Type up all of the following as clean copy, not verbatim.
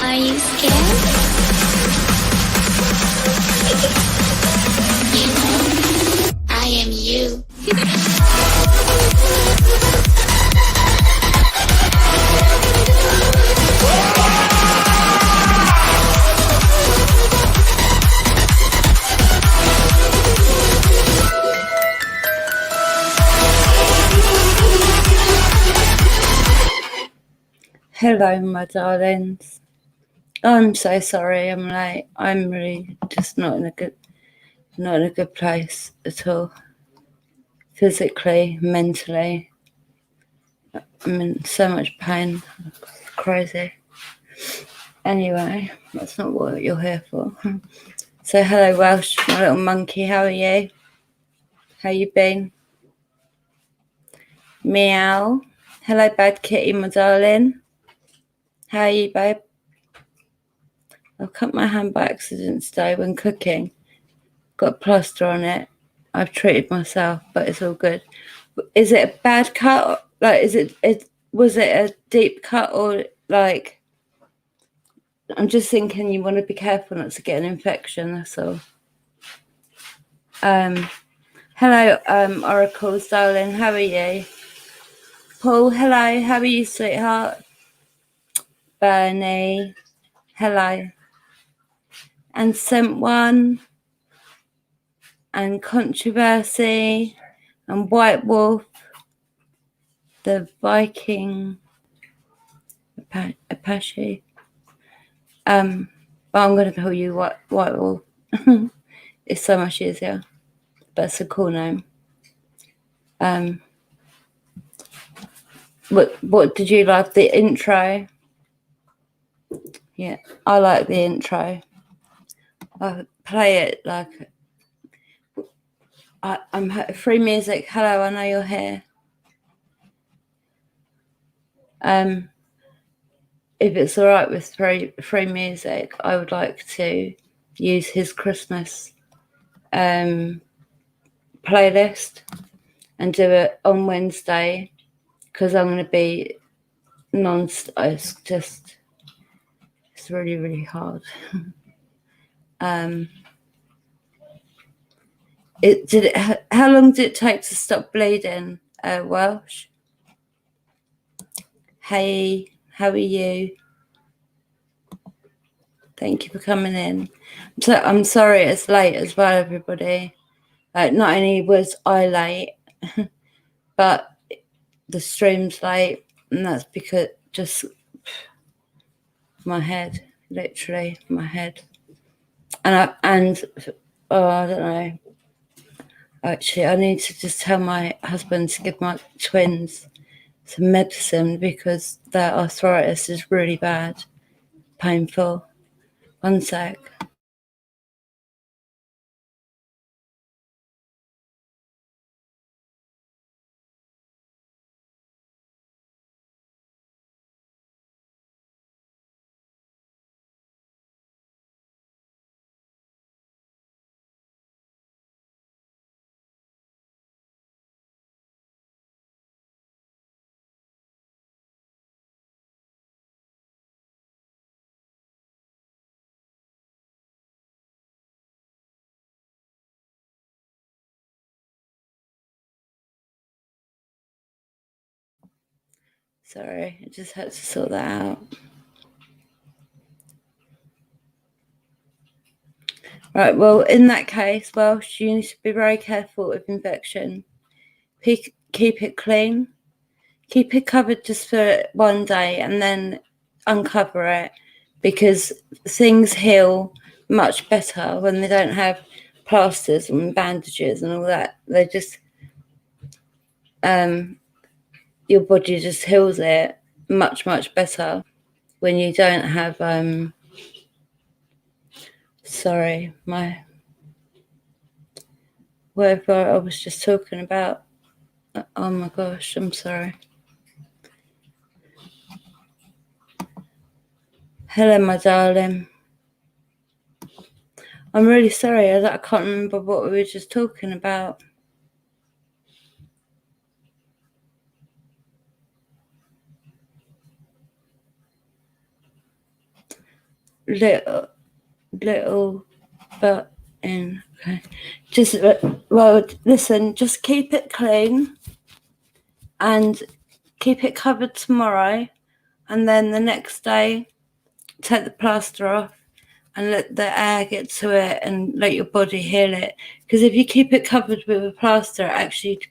Are you scared? You know, I am you. Hello, my darlings. I'm so sorry I'm late. I'm really just not in a good place at all. Physically, mentally. I'm in so much pain. It's crazy. Anyway, that's not what you're here for. So hello, Welsh, my little monkey. How are you? How you been? Meow. Hello, bad kitty, my darling. How are you, babe? I cut my hand by accident today when cooking. Got a plaster on it. I've treated myself, but it's all good. Is it a bad cut? Like, was it a deep cut or like? I'm just thinking you want to be careful not to get an infection. That's all. Hello, Oracles, darling. How are you? Paul, hello. How are you, sweetheart? Bernie, hello. And Sent One, and Controversy, and White Wolf, the Viking Apache. But I'm going to call you White Wolf. It's so much easier. But it's a cool name. What did you like? The intro? Yeah, I like the intro. I play it like I'm free music. Hello, I know you're here. If it's all right with free music, I would like to use his Christmas playlist and do it on Wednesday because I'm going to be it's really, really hard. How long did it take to stop bleeding, Welsh? Hey, how are you? Thank you for coming in. So I'm sorry it's late as well, everybody. Not only was I late, but the stream's late, and that's because just my head, literally my head. And I don't know. Actually, I need to just tell my husband to give my twins some medicine because their arthritis is really bad, painful. One sec. Sorry, I just had to sort that out. Right, well, in that case, Welsh, you need to be very careful with infection. Keep it clean. keep it covered just for one day and then uncover it, because things heal much better when they don't have plasters and bandages and all that. They just your body just heals it much better when you don't have sorry, my whatever I was just talking about. Oh my gosh, I'm sorry. Hello, my darling. I'm really sorry. I can't remember what we were just talking about. Little but in. Okay. Just, well, listen, just keep it clean and keep it covered tomorrow. And then the next day, take the plaster off and let the air get to it and let your body heal it. Because if you keep it covered with a plaster, it actually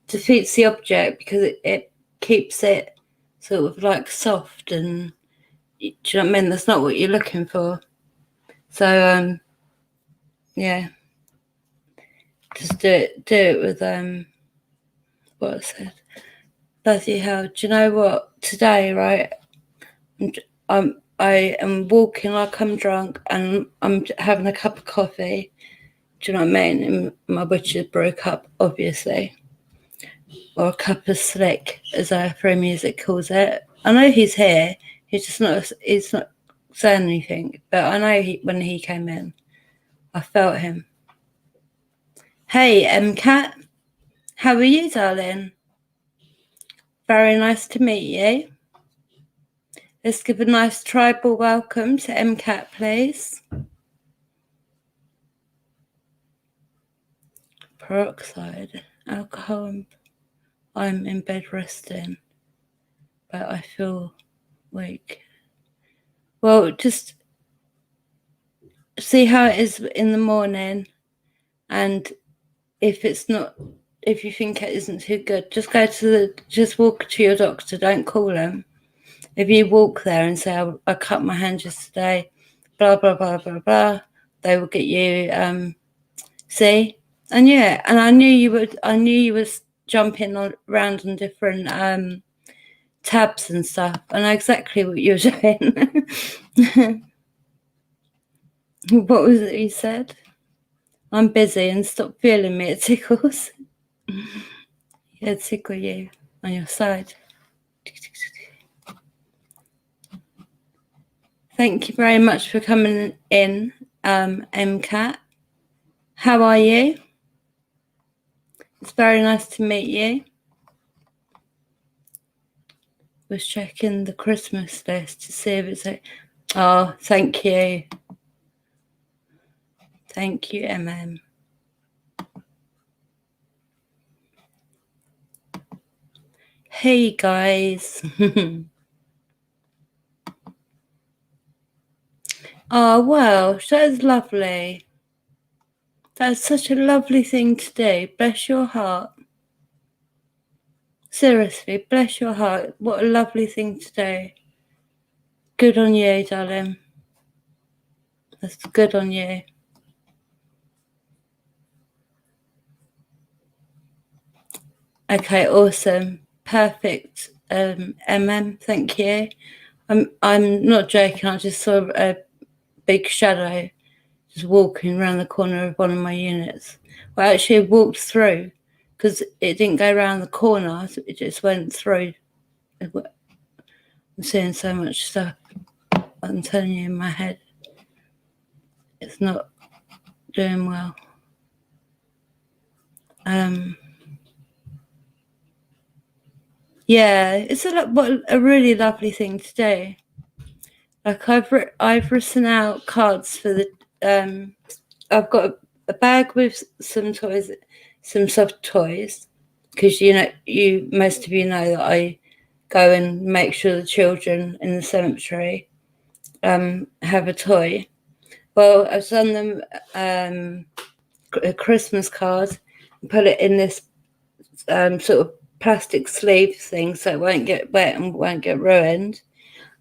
defeats the object, because it keeps it sort of like soft, and do you know what I mean? That's not what you're looking for. So yeah, just do it with what I said. Bloody hell! Do you know what? Today, right? I am walking like I'm drunk, and I'm having a cup of coffee. Do you know what I mean? And my butcher broke up, obviously, or a cup of slick, as Afro music calls it. I know he's here. He's not saying anything, but I know when he came in, I felt him. Hey, Cat, how are you, darling? Very nice to meet you. Let's give a nice tribal welcome to Cat, please. Peroxide, alcohol. I'm in bed resting, but I feel weak. Well, just see how it is in the morning, and if you think it isn't too good, just walk to your doctor. Don't call them. If you walk there and say, I cut my hand yesterday, blah blah blah blah blah, they will get you see. And yeah, and I knew you was jumping around on different tabs and stuff. I know exactly what you were doing. What was it you said? I'm busy and stop feeling me. It tickles. Yeah, tickle you on your side. Thank you very much for coming in, MCAT. How are you? It's very nice to meet you. Was checking the Christmas list to see if it's oh, thank you. Thank you, MM. Hey, guys. Oh, well, that is lovely. That's such a lovely thing to do. Bless your heart. Seriously, bless your heart. What a lovely thing to do. Good on you, darling. That's good on you. Okay, awesome. Perfect. MM, thank you. I'm not joking. I just saw a big shadow just walking around the corner of one of my units. Well, actually, it walked through, because it didn't go around the corner. It just went through. I'm seeing so much stuff. I'm telling you, in my head, it's not doing well. Yeah, it's a really lovely thing to do. Like I've written out cards for the I've got a bag with some toys, some soft toys, because most of you know that I go and make sure the children in the cemetery have a toy. Well, I've done them a Christmas card and put it in this sort of plastic sleeve thing so it won't get wet and won't get ruined.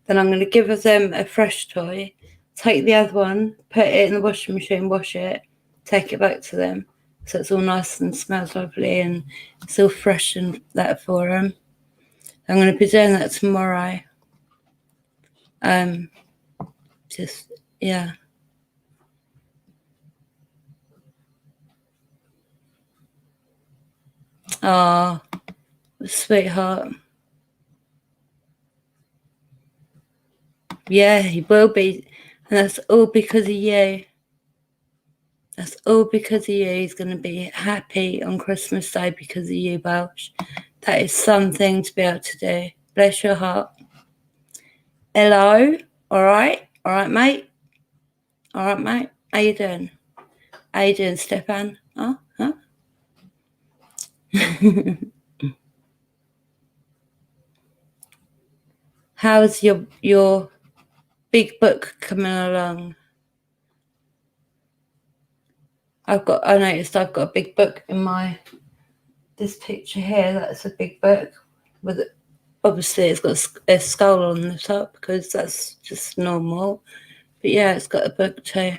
Then I'm going to give them a fresh toy, take the other one, put it in the washing machine, wash it, take it back to them. So it's all nice and smells lovely and it's all fresh and that for them. I'm going to be doing that tomorrow. Just, yeah. Oh, sweetheart. Yeah, he will be. And that's all because of you. That's all because of you. He's going to be happy on Christmas Day because of you, Welsh. That is something to be able to do. Bless your heart. Hello. All right. All right, mate. All right, mate. How you doing? How you doing, Stefan? Huh? How's your big book coming along? I noticed I've got a big book in this picture here. That's a big book with obviously it's got a skull on the top because that's just normal. But yeah, it's got a book too.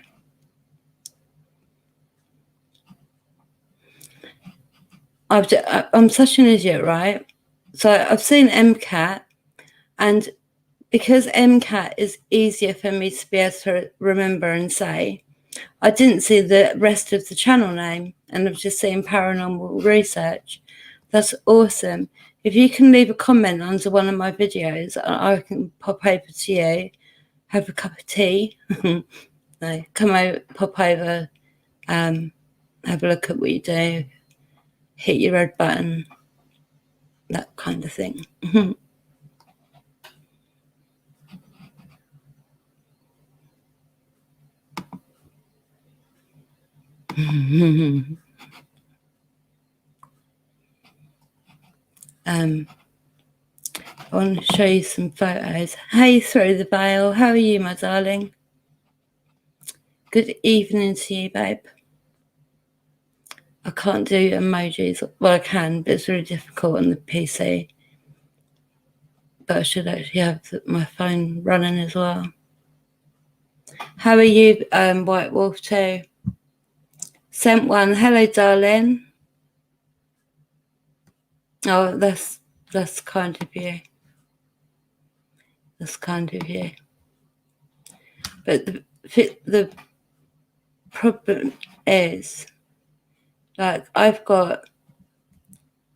I'm such an idiot, right? So I've seen MCAT, and because MCAT is easier for me to be able to remember and say, I didn't see the rest of the channel name, and I've just seen Paranormal Research. That's awesome. If you can leave a comment under one of my videos, I can pop over to you, have a cup of tea. No, come over, pop over, have a look at what you do, hit your red button, that kind of thing. I want to show you some photos. Hey, through the veil. How are you, my darling? Good evening to you, babe. I can't do emojis. Well, I can, but it's really difficult on the PC. But I should actually have my phone running as well. How are you, White Wolf, too? Sent one. Hello, darling. Oh, that's kind of you. That's kind of you. But the problem is, like,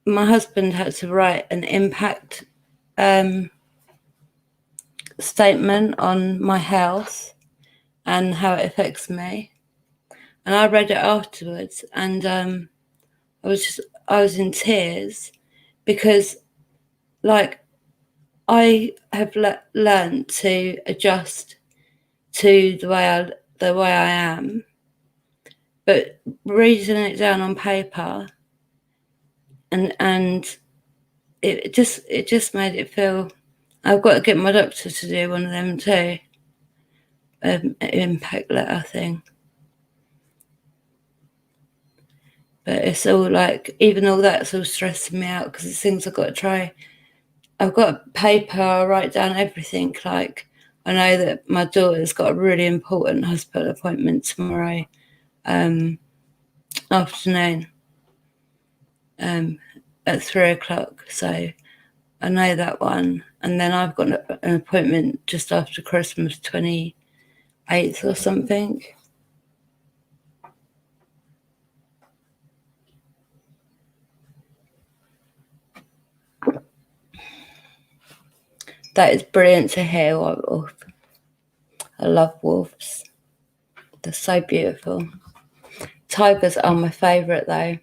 my husband had to write an impact statement on my health and how it affects me. And I read it afterwards, and I was in tears because, like, I have learned to adjust to the way I am, but reading it down on paper and it just made it feel. I've got to get my doctor to do one of them too, impact letter thing. But it's all like, even all that's all stressing me out because it's things I've got to try. I've got paper, I write down everything. Like, I know that my daughter's got a really important hospital appointment tomorrow afternoon at 3:00. So I know that one. And then I've got an appointment just after Christmas, 28th or something. That is brilliant to hear, White Wolf. I love wolves. They're so beautiful. Tigers are my favourite though.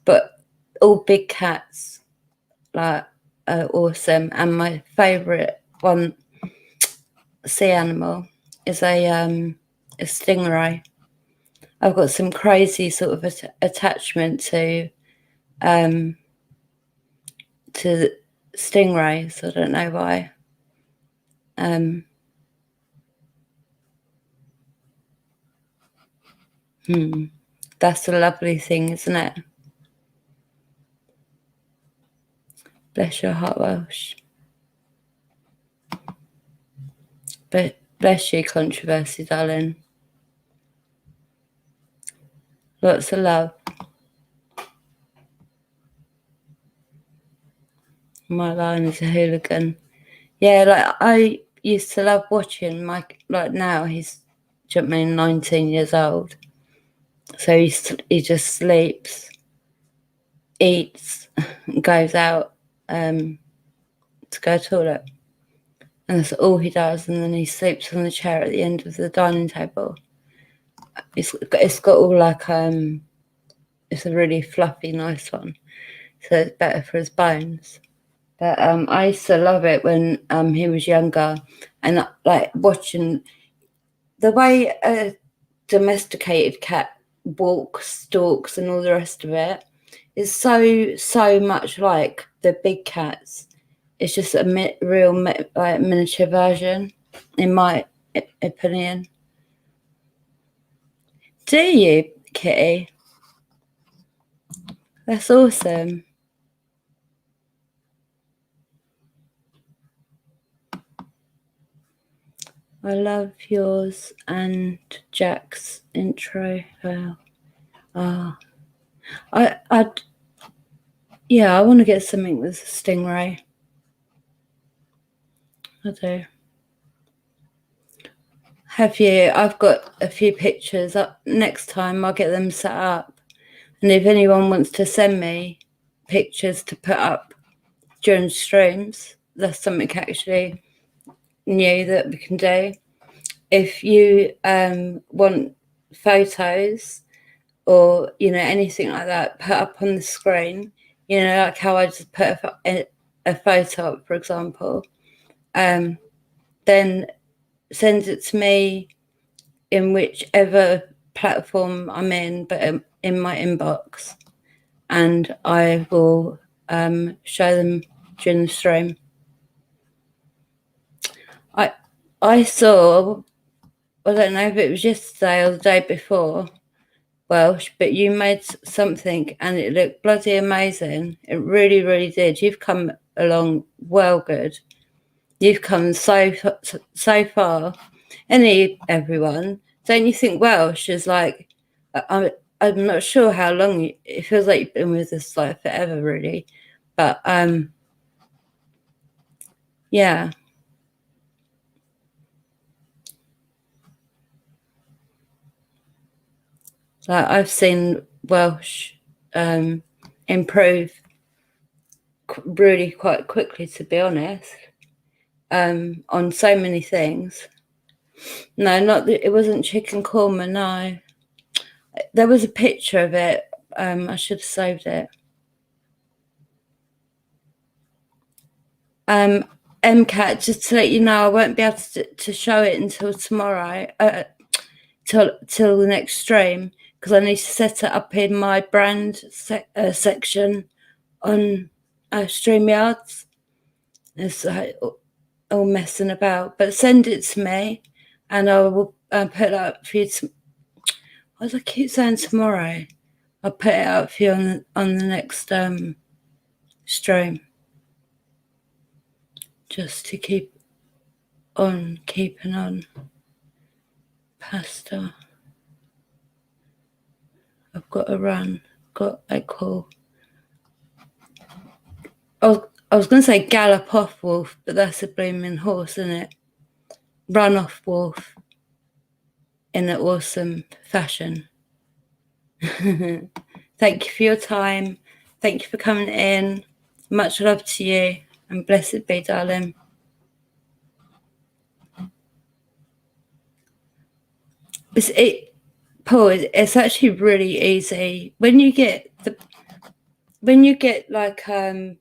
But all big cats are awesome. And my favourite one, sea animal, is a stingray. I've got some crazy sort of attachment to stingrays. I don't know why. That's a lovely thing, isn't it? Bless your heart, Welsh. But bless you, Controversy, darling. Lots of love. My lion is a hooligan. Yeah, like I used to love watching Mike. Like now he's, do you know what I mean, 19 years old. So he just sleeps, eats, goes out to go to the toilet. And that's all he does. And then he sleeps on the chair at the end of the dining table. It's got all like, it's a really fluffy, nice one. So it's better for his bones. But I used to love it when he was younger, and like watching the way a domesticated cat walks, stalks, and all the rest of it is so much like the big cats. It's just a real like miniature version, in my opinion. Do you, Kitty? That's awesome. I love yours and Jack's intro. Yeah, I want to get something with a stingray. I do. Have you? I've got a few pictures. Next time I'll get them set up. And if anyone wants to send me pictures to put up during streams, that's something actually new that we can do. If you want photos or, you know, anything like that put up on the screen, you know, like how I just put a photo up, for example, then send it to me in whichever platform I'm in, but in my inbox, and I will show them during the stream. I saw, I don't know if it was yesterday or the day before, Welsh, but you made something and it looked bloody amazing. It really, really did. You've come along well good. You've come so far. Everyone, don't you think Welsh is like, I'm not sure how long, it feels like you've been with us like forever, really. But yeah. Like I've seen Welsh improve really quite quickly, to be honest, on so many things. No, not that it wasn't chicken korma. No, there was a picture of it. I should have saved it. MCAT, just to let you know, I won't be able to show it until tomorrow, till the next stream, because I need to set it up in my brand section on StreamYards. It's all messing about, but send it to me and I will put it up for you. Why do I keep saying tomorrow? I'll put it up for you on the next stream, just to keep on keeping on. Pasta. I've got to run. Got a call. I was going to say gallop off, wolf, but that's a blooming horse, isn't it? Run off, wolf, in an awesome fashion. Thank you for your time. Thank you for coming in. Much love to you, and blessed be, darling. Paul, it's actually really easy when you get like I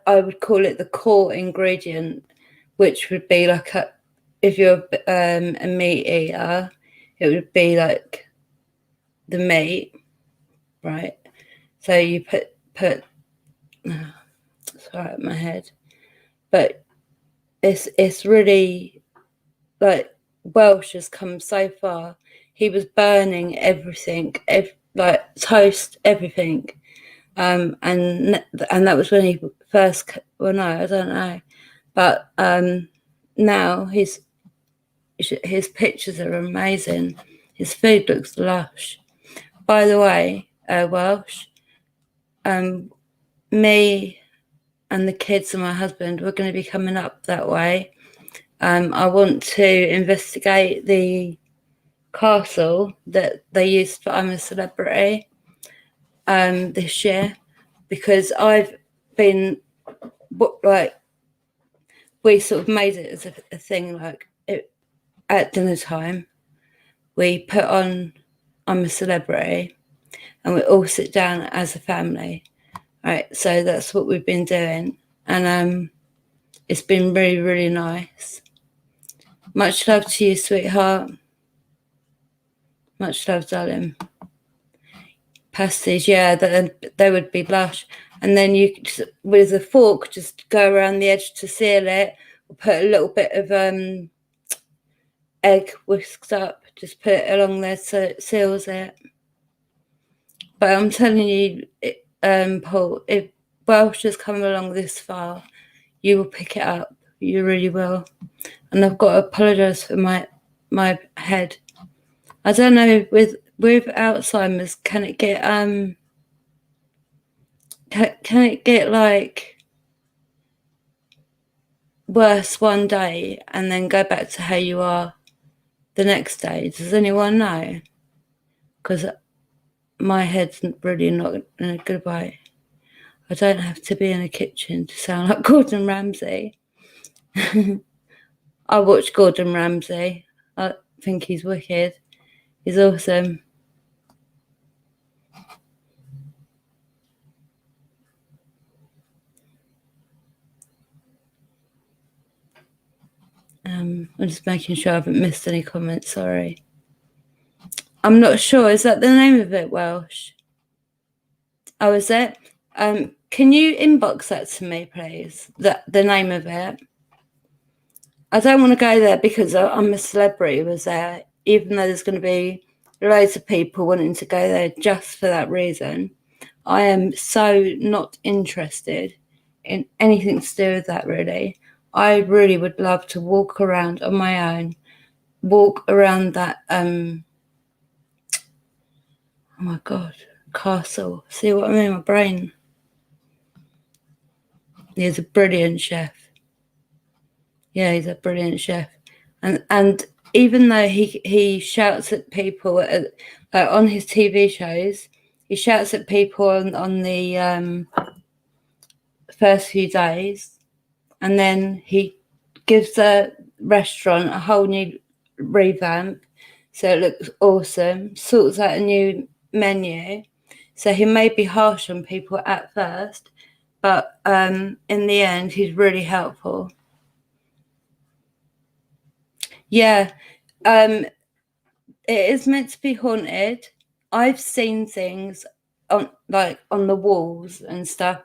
would call it the core ingredient, which would be like if you're a meat eater, it would be like the meat, right? So you put sorry, my head, but it's really like Welsh has come so far. He was burning everything, like toast, everything. and that was when he first. Well, no, I don't know, but now his pictures are amazing. His food looks lush. By the way, Welsh, me and the kids and my husband, we're going to be coming up that way. I want to investigate the castle that they used for I'm a Celebrity this year, because I've been like, we sort of made it as a thing, like at dinner time we put on I'm a Celebrity and we all sit down as a family, right? So that's what we've been doing, and it's been really, really nice. Much love to you, sweetheart. Much love, darling. Pasties, yeah, they would be lush. And then you just, with a fork, just go around the edge to seal it, or put a little bit of egg whisked up, just put it along there so it seals it. But I'm telling you, Paul, if Welsh has come along this far, you will pick it up. You really will. And I've got to apologise for my head. I don't know, with Alzheimer's, can it get can it get like worse one day and then go back to how you are the next day? Does anyone know? Because my head's really not in a good way. I don't have to be in a kitchen to sound like Gordon Ramsay. I watch Gordon Ramsay. I think he's wicked. He's awesome. I'm just making sure I haven't missed any comments. Sorry. I'm not sure. Is that the name of it, Welsh? Oh, is it? Can you inbox that to me, please? The name of it. I don't want to go there because I'm a Celebrity was there, even though there's going to be loads of people wanting to go there just for that reason. I am so not interested in anything to do with that, really. I really would love to walk around on my own, walk around that, oh my God, castle. See what I mean? My brain. He's a brilliant chef. Yeah, he's a brilliant chef. And even though he shouts at people like on his TV shows, he shouts at people on the first few days, and then he gives the restaurant a whole new revamp, so it looks awesome. Sorts out a new menu, so he may be harsh on people at first, but in the end, he's really helpful. Yeah, it is meant to be haunted. I've seen things on the walls and stuff.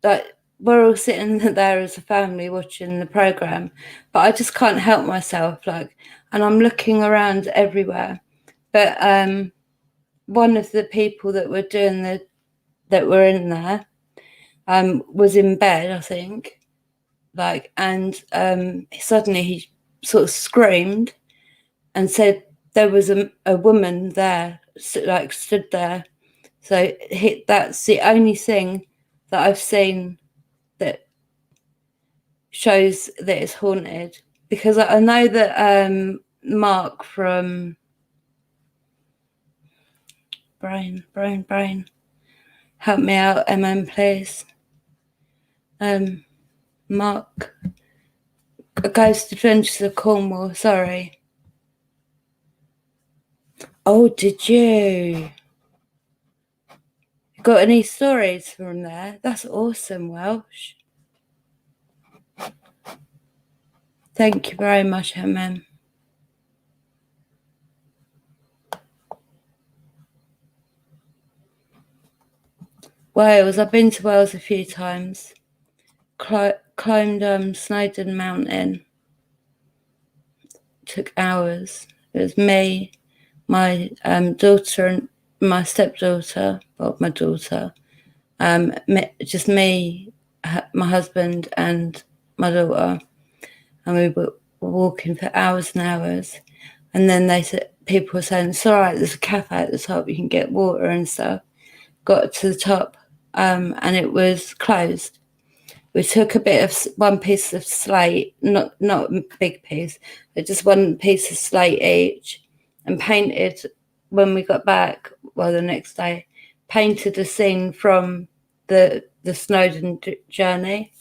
Like, we're all sitting there as a family watching the program, but I just can't help myself. Like, and I'm looking around everywhere. But one of the people that were doing that were in there was in bed, I think. Like, and suddenly he sort of screamed and said there was a woman there, like stood there. So that's the only thing that I've seen that shows that it's haunted. Because I know that Mark from Brain, help me out, please. Mark, Ghost Adventures of Cornwall. Sorry. Oh, did you? Got any stories from there? That's awesome, Welsh. Thank you very much, MM. Wales. I've been to Wales a few times. Climbed Snowdon Mountain. Took hours. It was me, my daughter, and my stepdaughter, well, my daughter, Just me, my husband, and my daughter, and we were walking for hours and hours. And then they said, people were saying, "It's all right. There's a cafe at the top. You can get water and stuff." Got to the top, and it was closed. We took a bit of one piece of slate, not a big piece, but just one piece of slate each, and painted. When we got back, well, the next day, painted a scene from the Snowdon journey,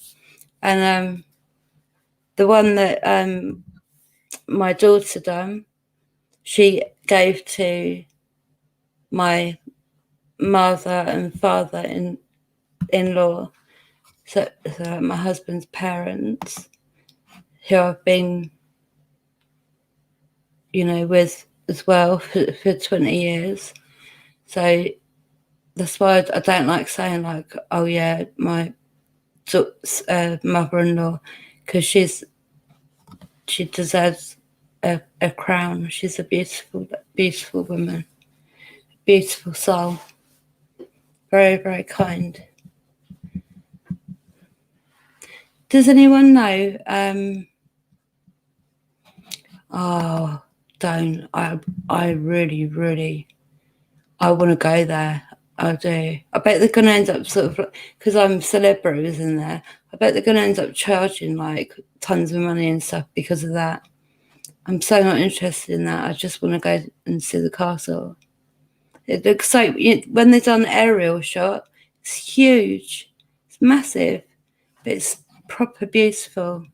and the one that my daughter done, she gave to my mother and father in law, so my husband's parents, who I've been, with as well for 20 years. So that's why I don't like saying like, oh yeah, my mother-in-law, because she deserves a crown. She's a beautiful woman, beautiful soul, very, very kind. Does anyone know? Oh, don't. I really, really, I want to go there. I do. I bet they're going to end up sort of, because I'm celebrities in there, I bet they're going to end up charging like tons of money and stuff because of that. I'm so not interested in that. I just want to go and see the castle. It looks so, when they've done an aerial shot, it's huge. It's massive. But it's proper beautiful.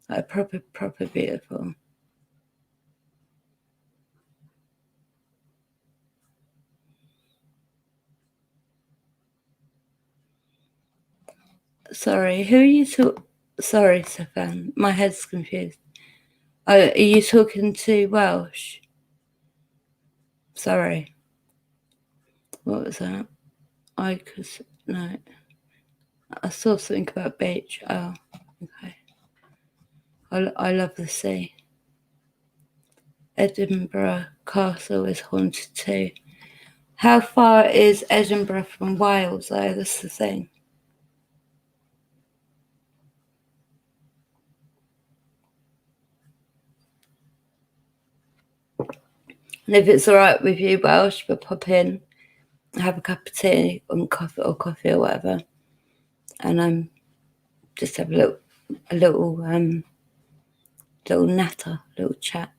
Like proper beautiful. Sorry, who are you talking? Sorry, Stefan, my head's confused. Oh, are you talking to Welsh? Sorry. What was that? No. I saw something about beach. Oh, okay. I love the sea. Edinburgh Castle is haunted too. How far is Edinburgh from Wales, though? That's the thing. And if it's all right with you, Welsh, we'll pop in, have a cup of tea and coffee or whatever, and just have a little natter, little chat.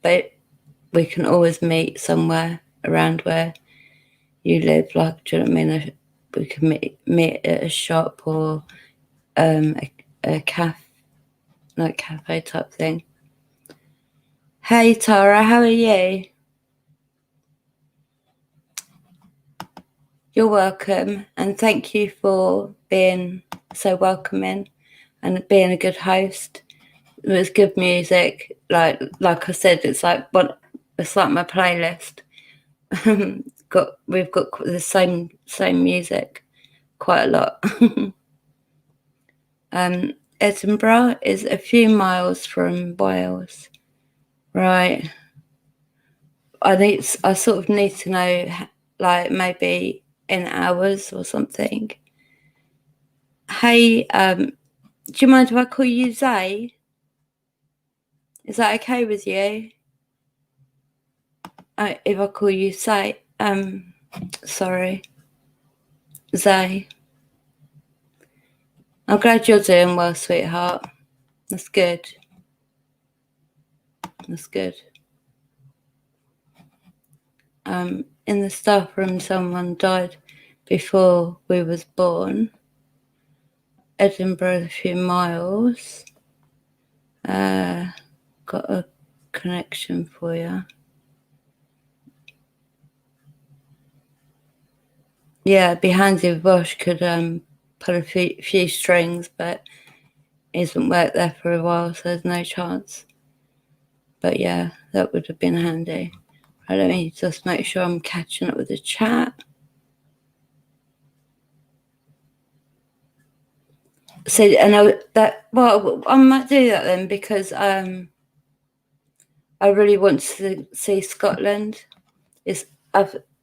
But we can always meet somewhere around where you live. Like, do you know what I mean? We can meet at a shop or a cafe type thing. Hey Tara, how are you? You're welcome, and thank you for being so welcoming and being a good host. It was good music. Like I said, it's like my playlist. We've got the same music quite a lot. Edinburgh is a few miles from Wales, right? I sort of need to know, like maybe in hours or something. Hey, do you mind if I call you Zay? Is that okay with you? If I call you Zay, sorry, Zay. I'm glad you're doing well, sweetheart. That's good. That's good. In the staff room, someone died before we was born. Edinburgh, a few miles. Got a connection for you. Yeah, it'd be handy if Bosch could pull a few strings, but he hasn't worked there for a while, so there's no chance. But yeah, that would have been handy. Right, let me just make sure I'm catching up with the chat. So, I might do that then, because I really want to see Scotland.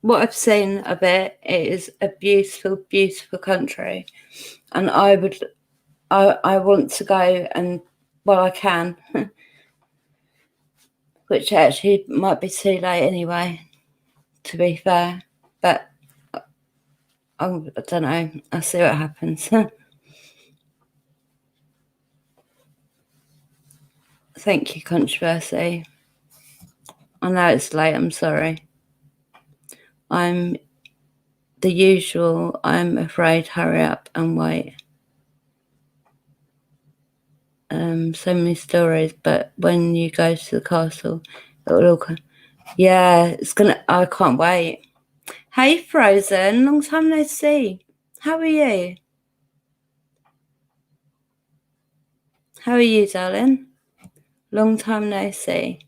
What I've seen of it is a beautiful, beautiful country, and I want to go, and I can, which actually might be too late anyway, to be fair. But I don't know. I'll see what happens. Thank you, controversy. I know it's late. I'm sorry. I'm the usual. I'm afraid. Hurry up and wait. So many stories, but when you go to the castle, it will all come. Yeah, it's gonna. I can't wait. Hey, Frozen. Long time no see. How are you? How are you, darling? Long time no see.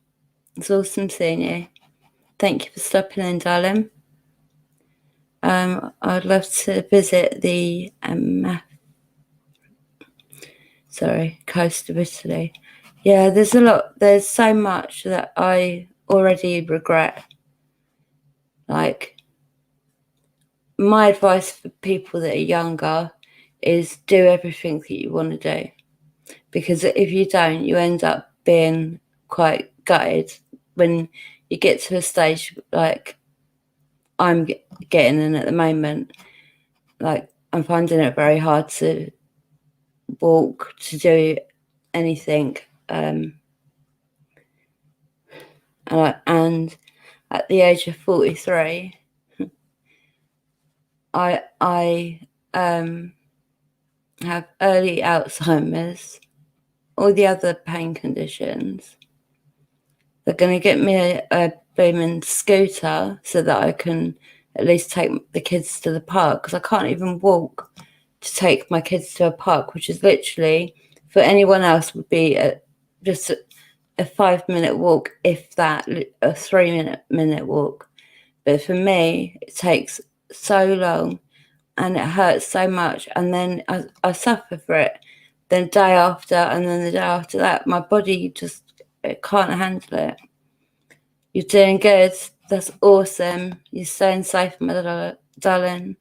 It's awesome seeing you. Thank you for stopping in, darling. I'd love to visit the coast of Italy. Yeah, there's a lot. There's so much that I already regret. Like, my advice for people that are younger is do everything that you want to do, because if you don't, you end up being quite gutted when you get to a stage like I'm getting in at the moment. Like, I'm finding it very hard to walk, to do anything, and at the age of 43, I have early Alzheimer's, all the other pain conditions. They're going to get me a booming scooter so that I can at least take the kids to the park, because I can't even walk to take my kids to a park, which is literally, for anyone else, would be just a 5-minute walk, if that, a 3-minute walk. But for me, it takes so long and it hurts so much. And then I suffer for it. Then day after, and then the day after that, my body just can't handle it. You're doing good. That's awesome. You're staying safe, my darling.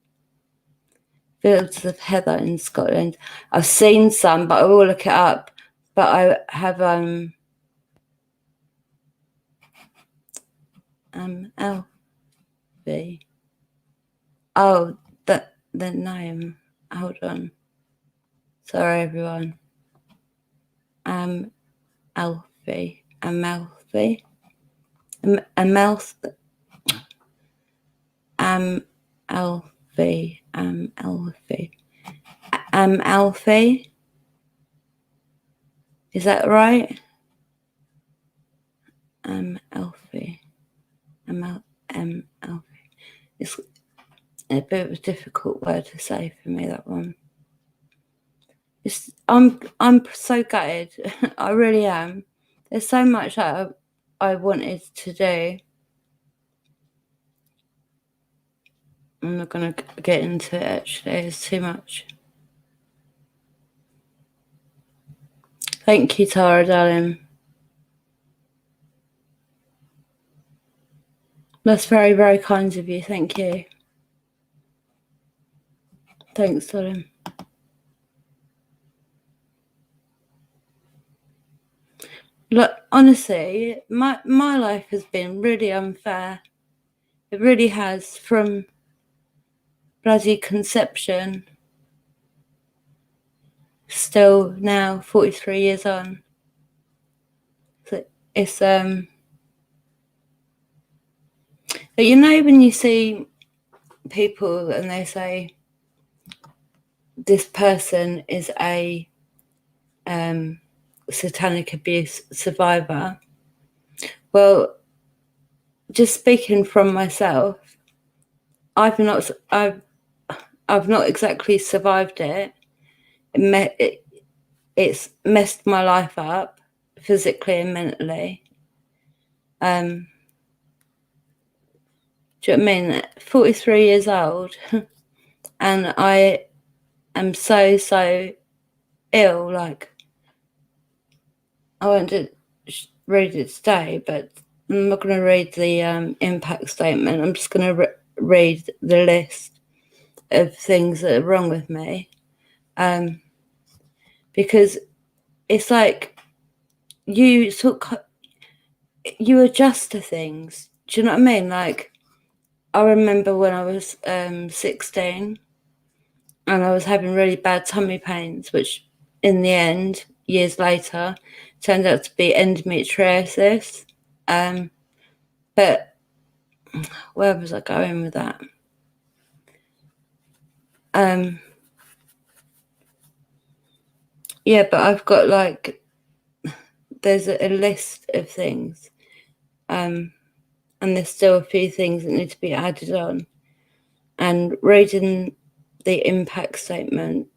Fields of heather in Scotland. I've seen some, but I will look it up. But I have Alfie. Oh, the name. Hold on. Sorry, everyone. Alfie. Amalfi. Amalfi. Alfie. Alfie. Alfie. Is that right? Alfie. Alfie. It's a bit of a difficult word to say for me, that one. I'm so gutted. I really am. There's so much that I wanted to do. I'm not going to get into it, actually. It's too much. Thank you, Tara, darling. That's very, very kind of you. Thank you. Thanks, darling. Look, honestly, my life has been really unfair. It really has, from bloody conception, still now 43 years on. It's but you know, when you see people and they say this person is a satanic abuse survivor, well, just speaking from myself, I've not exactly survived it. It's messed my life up physically and mentally. Do you know what I mean? 43 years old, and I am so ill. Like, I went to read it today, but I'm not going to read the impact statement. I'm just going to read the list of things that are wrong with me, because it's like you adjust to things. Do you know what I mean? Like, I remember when I was 16 and I was having really bad tummy pains, which in the end, years later, turned out to be endometriosis. But where was I going with that? Yeah, but I've got like, there's a list of things, and there's still a few things that need to be added on. And reading the impact statement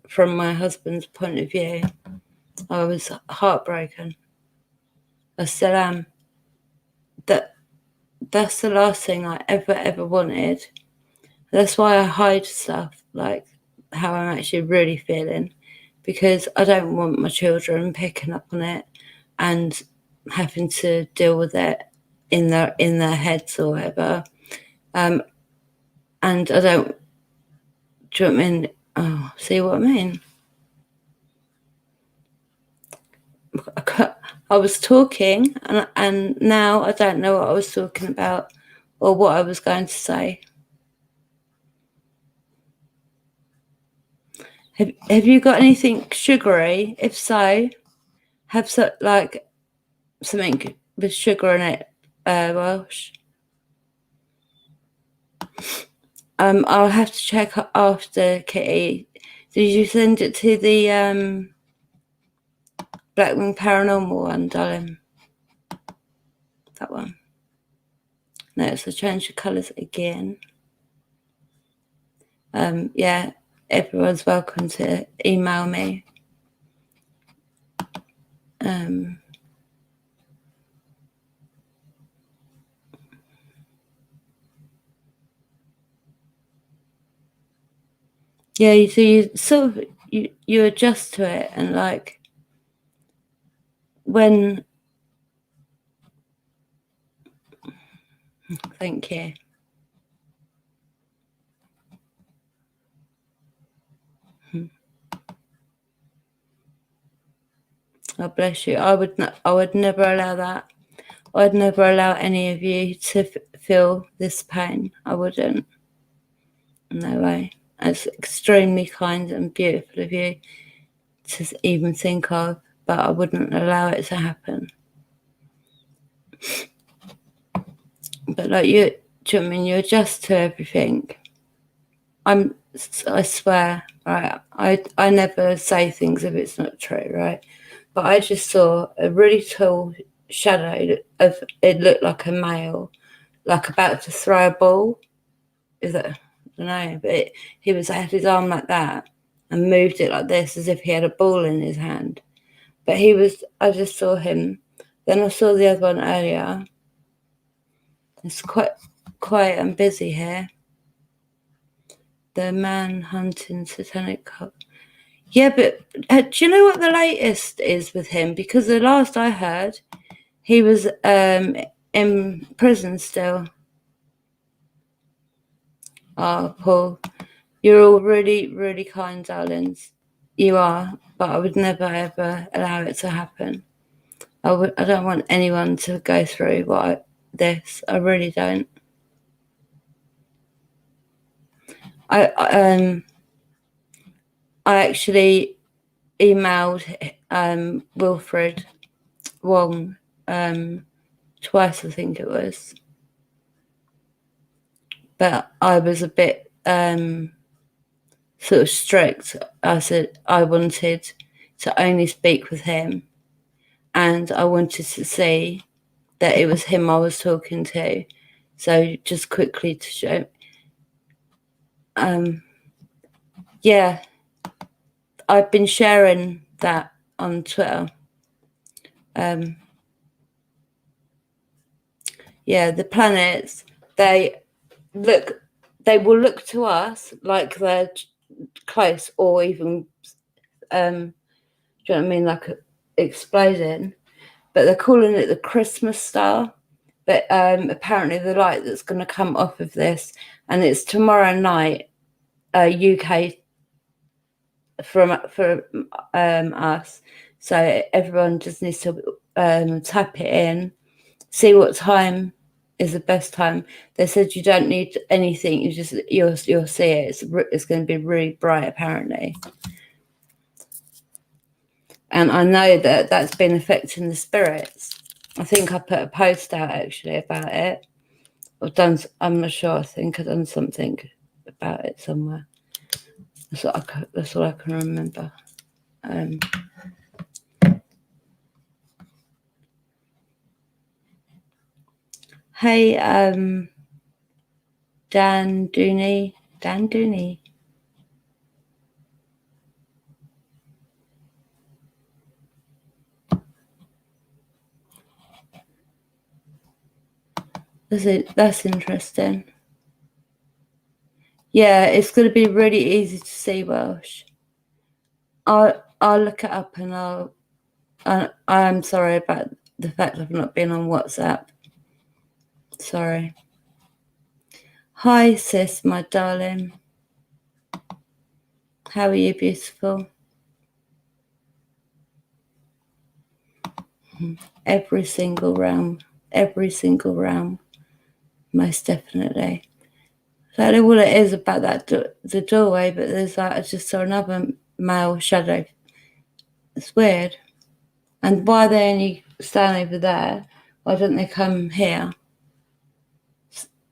from my husband's point of view, I was heartbroken. I still am. That's the last thing I ever wanted. That's why I hide stuff, like how I'm actually really feeling, because I don't want my children picking up on it and having to deal with it in their heads or whatever. And I don't. Do you know what I mean? Oh, see what I mean? I was talking, and now I don't know what I was talking about or what I was going to say. Have you got anything sugary? If so, have like something with sugar in it, Welsh. I'll have to check after, Kitty. Did you send it to the Blackwing Paranormal one, darling? That one. No, so change the colours again. Yeah, everyone's welcome to email me. Yeah, you sort of you adjust to it, and like when. Thank you. God bless you. I would never allow that. I'd never allow any of you to feel this pain. I wouldn't. No way. It's extremely kind and beautiful of you to even think of, but I wouldn't allow it to happen. But like you, do you know what I mean? You adjust to everything. I swear, right? I never say things if it's not true, right? But I just saw a really tall shadow of, it looked like a male, like about to throw a ball. Is that, I don't know, but he had his arm like that and moved it like this as if he had a ball in his hand. But I just saw him. Then I saw the other one earlier. It's quite quiet and busy here. The man hunting satanic cult. Yeah, but do you know what the latest is with him? Because the last I heard, he was in prison still. Oh, Paul, you're all really, really kind, darlings. You are, but I would never ever allow it to happen. I don't want anyone to go through this. I really don't. I actually emailed Wilfred Wong twice, I think it was, but I was a bit sort of strict. I said I wanted to only speak with him, and I wanted to see that it was him I was talking to. So just quickly to show, yeah, I've been sharing that on Twitter. Yeah, the planets, they will look to us like they're close, or even do you know what I mean, like exploding. but they're calling it the Christmas star. But apparently the light that's going to come off of this, and it's tomorrow night, UK for us. So everyone just needs to tap it in, see what time is the best time. They said you don't need anything. You'll see it. It's going to be really bright apparently. And I know that that's been affecting the spirits. I think I put a post out actually about it. I'm not sure. I think I've done something about it somewhere. That's all I can remember. Hey, Dan Dooney. That's interesting. Yeah, it's going to be really easy to see Welsh. I'll look it up and I'm sorry about the fact I've not been on WhatsApp. Sorry. Hi, sis, my darling. How are you, beautiful? Every single realm, most definitely. I don't know what it is about that the doorway, but there's like I just saw another male shadow. It's weird. And why they only stand over there? Why don't they come here?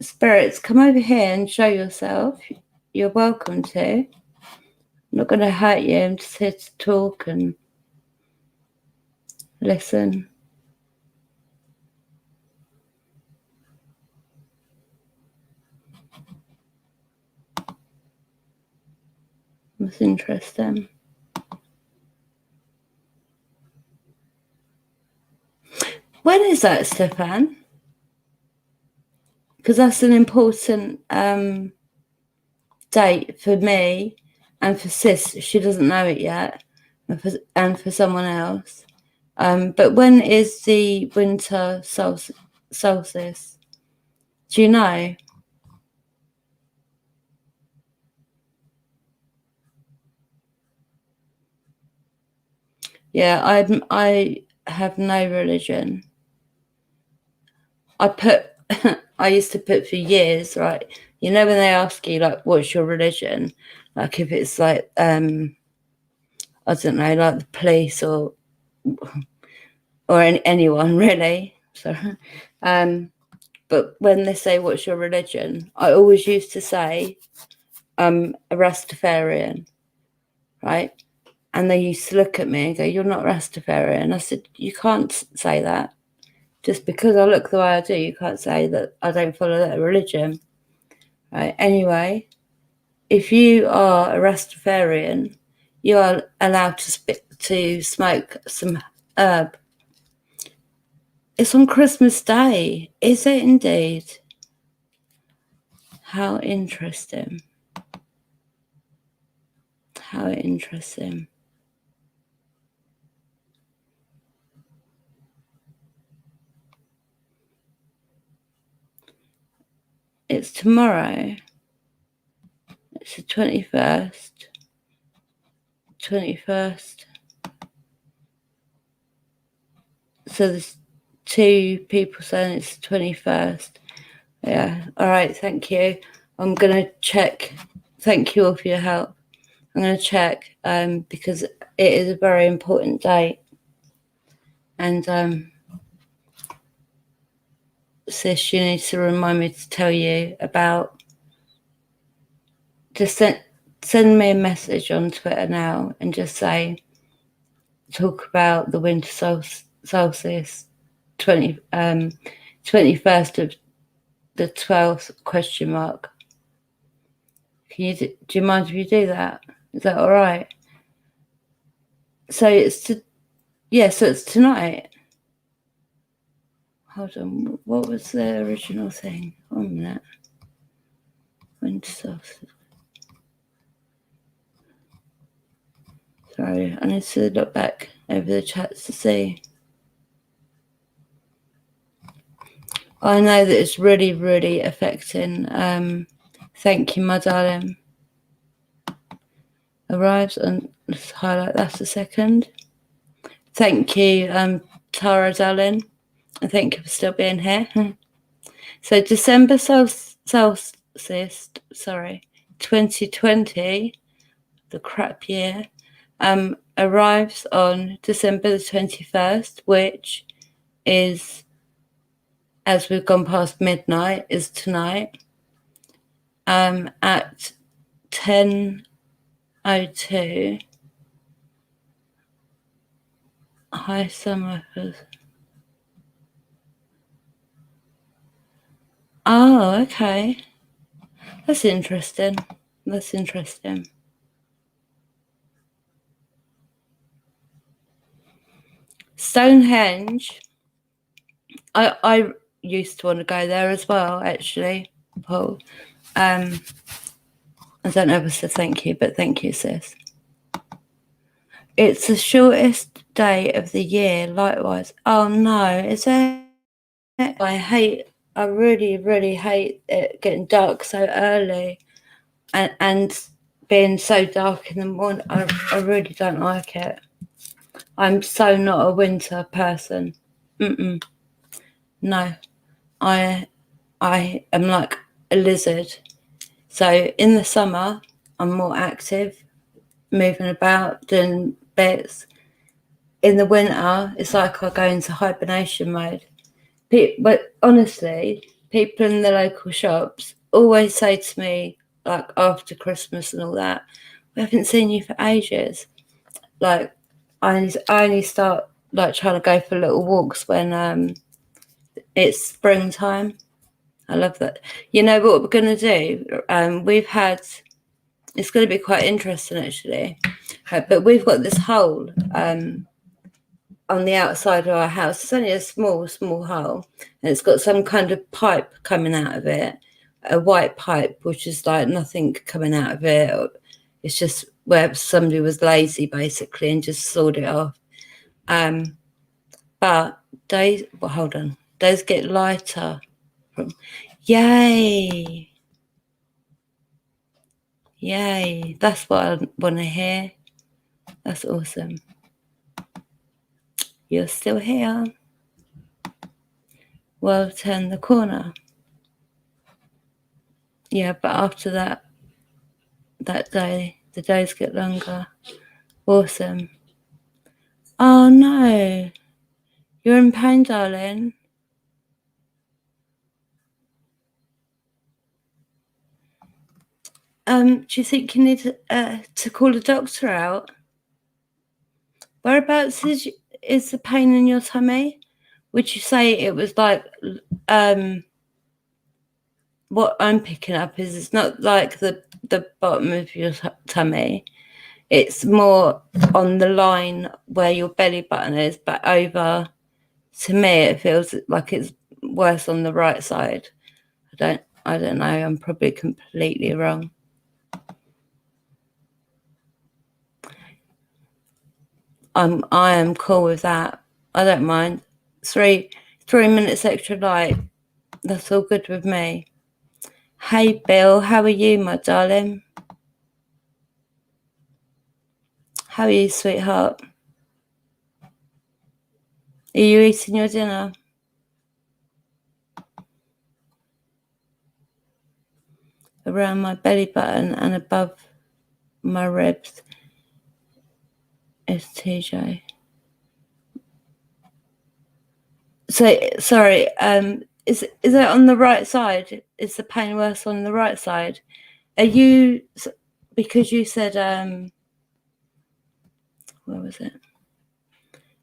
Spirits, come over here and show yourself. You're welcome to. I'm not going to hurt you. I'm just here to talk and listen. That's interesting. When is that, Stefan? Because that's an important date for me and for Sis. She doesn't know it yet, and for someone else. But when is the winter solstice? Do you know? Yeah, I have no religion. I used to put for years, right? You know when they ask you like, what's your religion? Like if it's like I don't know, like the police or anyone really. So, but when they say what's your religion, I always used to say a Rastafarian, right? And they used to look at me and go, "You're not Rastafarian." I said, "You can't say that. Just because I look the way I do, you can't say that I don't follow that religion." Right? Anyway, if you are a Rastafarian, you are allowed to smoke some herb. It's on Christmas Day. Is it indeed? How interesting. How interesting. It's tomorrow. It's the 21st. 21st. So there's two people saying it's the 21st. Yeah. All right. Thank you. I'm going to check. Thank you all for your help. I'm going to check because it is a very important date. And sis, you need to remind me to tell you about. Just send me a message on Twitter now and just say, talk about the winter solstice, 21st of the 12th question mark. Do you mind if you do that? Is that all right? So so it's tonight. Hold on, what was the original thing? 1 minute. Winter solstice. Sorry, I need to look back over the chats to see. I know that it's really, really affecting. Thank you, my darling. Arrives and let's highlight that a second. Thank you, Tara, darling, and thank you for still being here. So December solstice, 2020, the crap year, arrives on December the 21st, which is, as we've gone past midnight, is tonight, at 10:02. Hi, summer. Oh, okay. That's interesting. That's interesting. Stonehenge. I used to want to go there as well, actually, Paul. I don't know if I said thank you, but thank you, sis. It's the shortest day of the year, likewise. Oh no, is it? I really, really hate it getting dark so early and being so dark in the morning. I really don't like it. I'm so not a winter person. No, I am like a lizard. So in the summer, I'm more active, moving about, doing bits. In the winter, it's like I go into hibernation mode. But honestly, people in the local shops always say to me, like after Christmas and all that, we haven't seen you for ages. Like I only start like trying to go for little walks when it's springtime. I love that. You know what we're gonna do? We've had. It's going to be quite interesting actually, but we've got this hole on the outside of our house. It's only a small hole, and it's got some kind of pipe coming out of it, a white pipe, which is like nothing coming out of it. It's just where somebody was lazy basically and just sawed it off. But hold on, days get lighter. Yay! Yay! That's what I want to hear. That's awesome. You're still here. Well, turn the corner. Yeah, but after that day, the days get longer. Awesome. Oh no, you're in pain, darling. Do you think you need to call a doctor out? Whereabouts is the pain in your tummy? Would you say it was like what I'm picking up is it's not like the bottom of your tummy. It's more on the line where your belly button is, but over, to me, it feels like it's worse on the right side. I don't know. I'm probably completely wrong. I am cool with that. I don't mind. 3 minutes extra light. That's all good with me. Hey, Bill, how are you, my darling? How are you, sweetheart? Are you eating your dinner? Around my belly button and above my ribs is TJ. So sorry, is it on the right side? Is the pain worse on the right side? Are you, because you said where was it?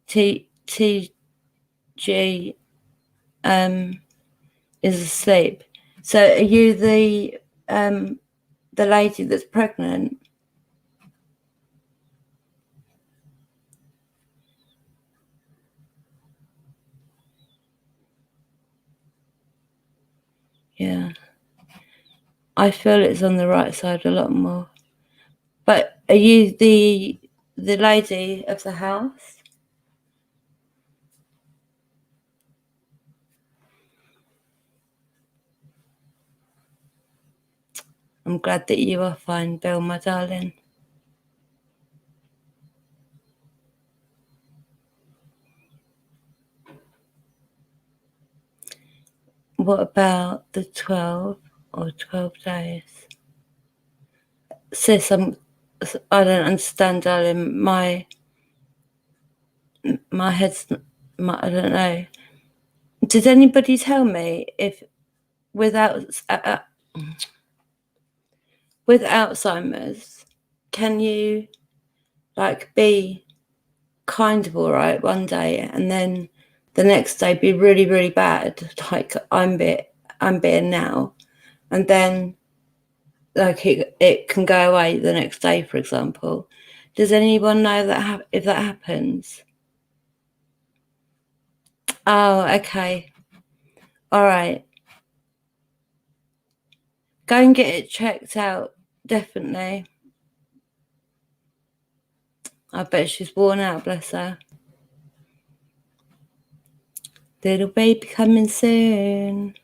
TG is asleep. So are you the lady that's pregnant? Yeah. I feel it's on the right side a lot more. But are you the lady of the house? I'm glad that you are fine, Bill, my darling. What about the 12 or 12 days? Sis, I don't understand, darling. My head's, I don't know. Did anybody tell me if with Alzheimer's, can you like be kind of all right one day and then the next day be really, really bad, like I'm being now, and then like it can go away the next day, for example? Does anyone know that if that happens? Oh, okay. All right. Go and get it checked out, definitely. I bet she's worn out, bless her. Little baby coming soon.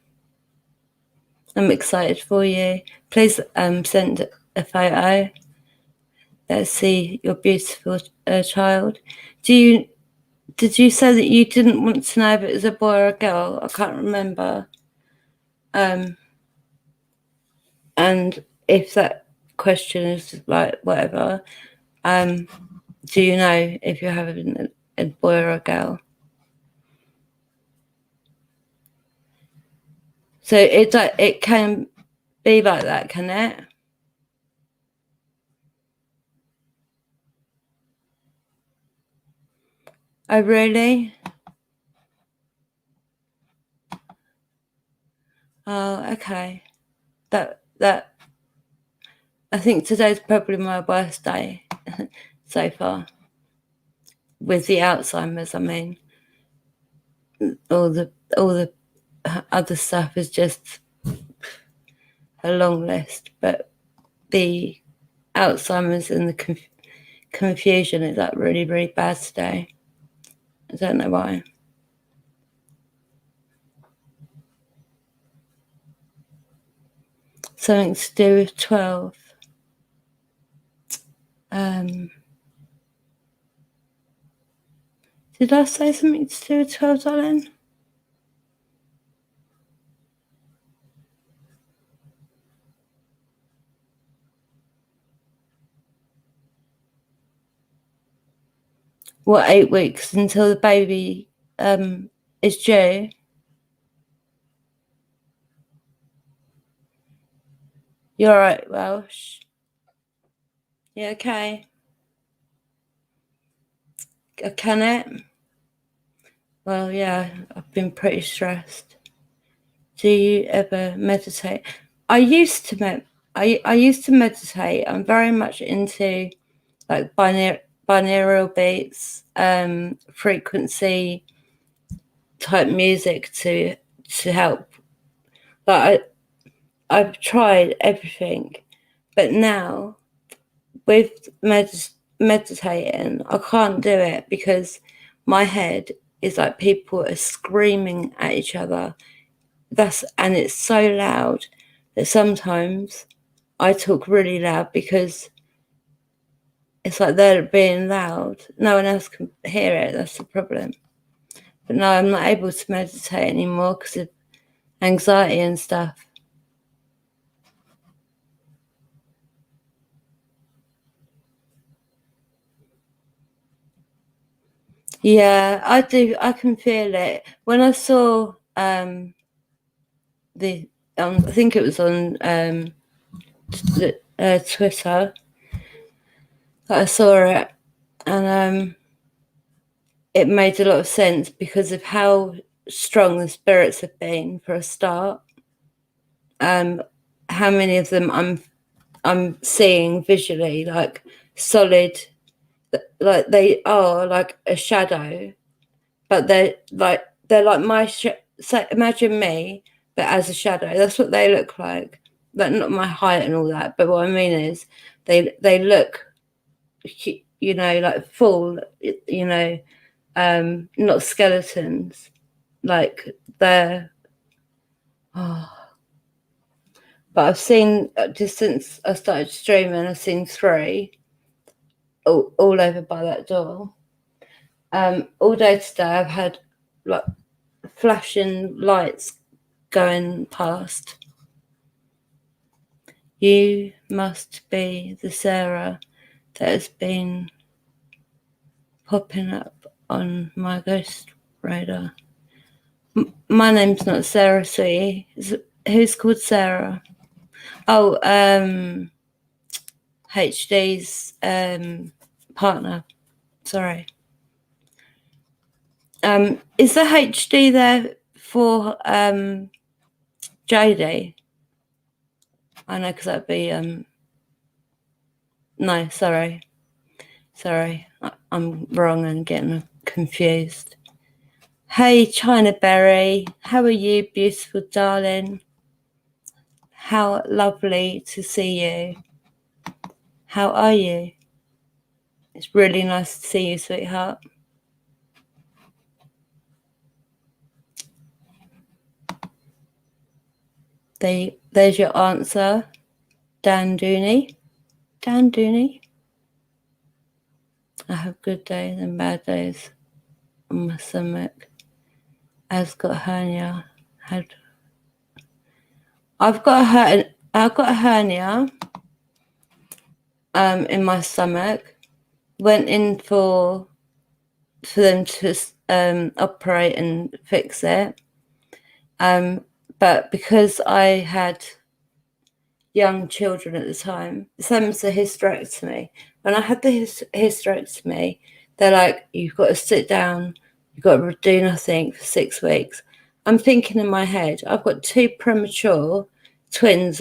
I'm excited for you. Please send a photo. Let's see your beautiful child. Did you say that you didn't want to know if it was a boy or a girl? I can't remember. And if that question is like whatever, do you know if you're having a boy or a girl? So it can be like that, can it? Oh, really? Oh, okay. That I think today's probably my worst day so far with the Alzheimer's. I mean, all the other stuff is just a long list, but the Alzheimer's and the confusion is like really, really bad today. I don't know why. Something to do with 12. Did I say something to do with 12, darling? What, 8 weeks until the baby is due? You're all right, Welsh? You okay? Can it? Well, yeah, I've been pretty stressed. Do you ever meditate? I used to I used to meditate. I'm very much into like binaural beats, frequency type music to help. But I've tried everything, but now with meditating, I can't do it because my head is like people are screaming at each other. And it's so loud that sometimes I talk really loud because it's like they're being loud. No one else can hear it. That's the problem. But no, I'm not able to meditate anymore because of anxiety and stuff. Yeah, I do. I can feel it. When I saw I think it was on Twitter that I saw it, and it made a lot of sense because of how strong the spirits have been for a start. How many of them I'm seeing visually, like solid, like they are like a shadow, but they're like my so imagine me, but as a shadow. That's what they look like. Like not my height and all that, but what I mean is they look, like full, not skeletons, like they're. Oh, but I've seen just since I started streaming, I've seen 3 all over by that door. All day today, I've had like flashing lights going past. You must be the Sarah that has been popping up on my ghost radar. My name's not Sarah, sweetie. Who's called Sarah? Oh, HD's partner. Sorry. Is the HD there for JD? I know, because that'd be no, sorry, I'm wrong and getting confused. Hey, China Berry, how are you, beautiful darling? How lovely to see you. How are you? It's really nice to see you, sweetheart. There's your answer, Dan Dooney. Dan Dooney. I have good days and bad days on my stomach. I've got hernia. I've got a hernia in my stomach. Went in for them to operate and fix it. But because I had young children at the time, same as the hysterectomy. When I had the hysterectomy, they're like, you've got to sit down, you've got to do nothing for 6 weeks. I'm thinking in my head, I've got 2 premature twins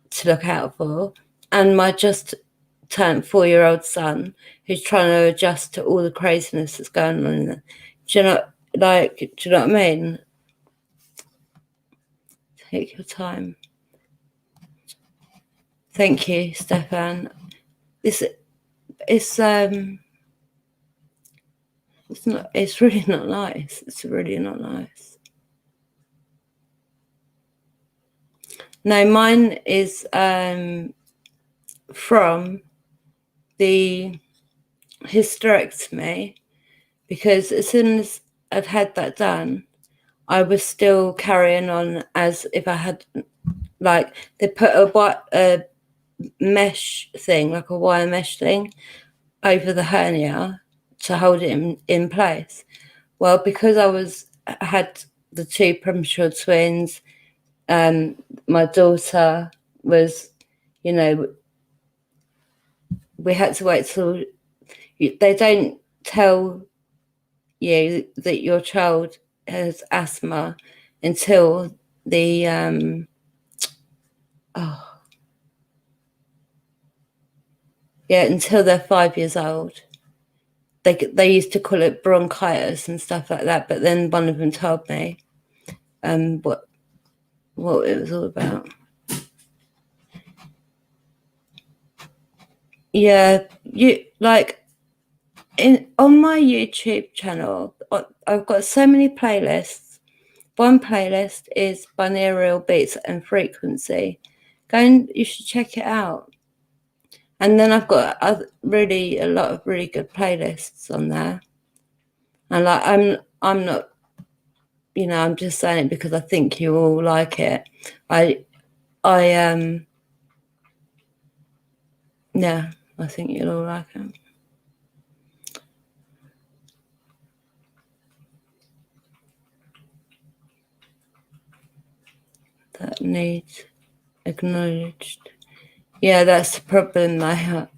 to look out for, and my just turned 4-year-old son who's trying to adjust to all the craziness that's going on in there. Do you know what I mean? Take your time. Thank you, Stefan. It's really not nice. It's really not nice. No, mine is from the hysterectomy, because as soon as I'd had that done, I was still carrying on as if I had, like, they put a mesh thing, like a wire mesh thing, over the hernia to hold it in place. Well, because I had the 2 premature twins, my daughter was, you know, we had to wait till they don't tell you that your child has asthma until the until they're 5 years old. They used to call it bronchitis and stuff like that, but then one of them told me what it was all about. Yeah, on my YouTube channel, I've got so many playlists. One playlist is binaural beats and frequency. You should check it out. And then I've got a lot of really good playlists on there. And like, I'm not, I'm just saying it because I think you all like it. Yeah, I think you'll all like it. That needs acknowledged. Yeah, that's the problem. I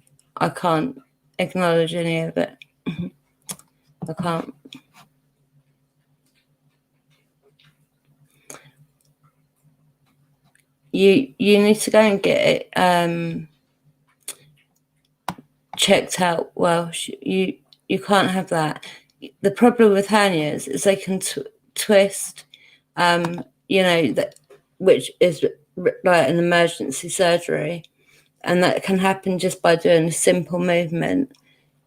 can't acknowledge any of it. I can't. You need to go and get it checked out. Well, you can't have that. The problem with hernias is they can twist. That, which is like an emergency surgery, and that can happen just by doing a simple movement.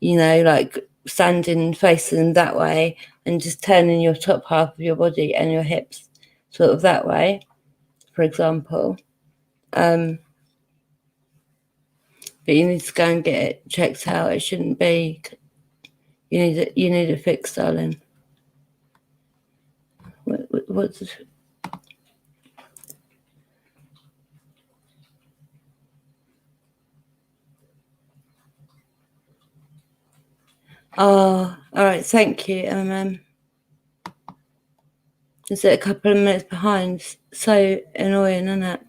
Like standing facing that way and just turning your top half of your body and your hips sort of that way, for example. But you need to go and get it checked out. It shouldn't be. You need it fixed, darling. What's Oh, all right. Thank you. Is it a couple of minutes behind? So annoying, isn't it?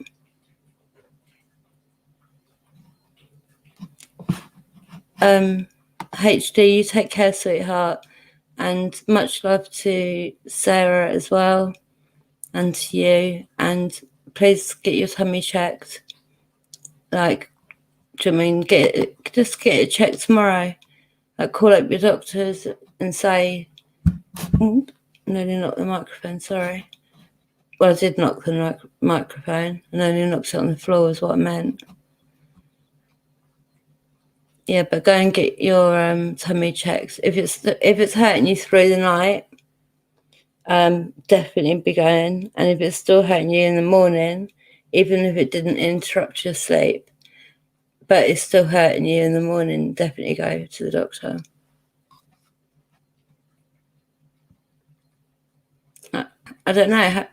HD, you take care, sweetheart, and much love to Sarah as well, and to you. And please get your tummy checked. Like, do you mean just get it checked tomorrow? Like, call up your doctors and say, nearly knocked the microphone. Sorry. Well, I did knock the microphone, and only knocked it on the floor is what I meant. Yeah, but go and get your tummy checked. If it's hurting you through the night, definitely be going. And if it's still hurting you in the morning, even if it didn't interrupt your sleep, but it's still hurting you in the morning, definitely go to the doctor. I don't know.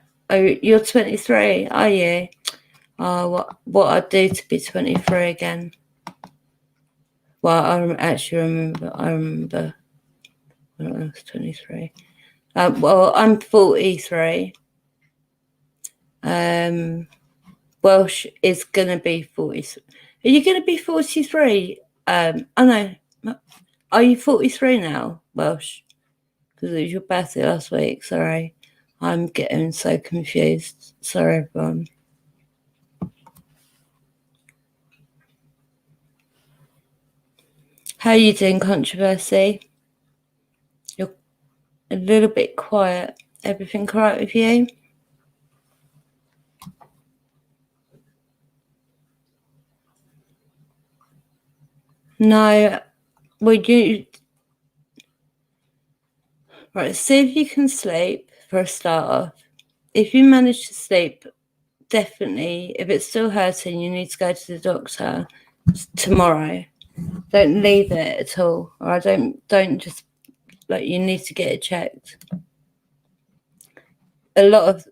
You're 23, are you? Oh, what I'd do to be 23 again. Well, I remember when I was 23. Well, I'm 43. Welsh is going to be 40. Are you going to be 43? Oh, no. Are you 43 now, Welsh? Because it was your birthday last week. Sorry. I'm getting so confused. Sorry, everyone. How are you doing, Controversy? You're a little bit quiet. Everything all right with you? No. Well, you... Right, see if you can sleep for a start off. If you manage to sleep, definitely, if it's still hurting, you need to go to the doctor tomorrow. Don't leave it at all. Or don't just, like, you need to get it checked. A lot of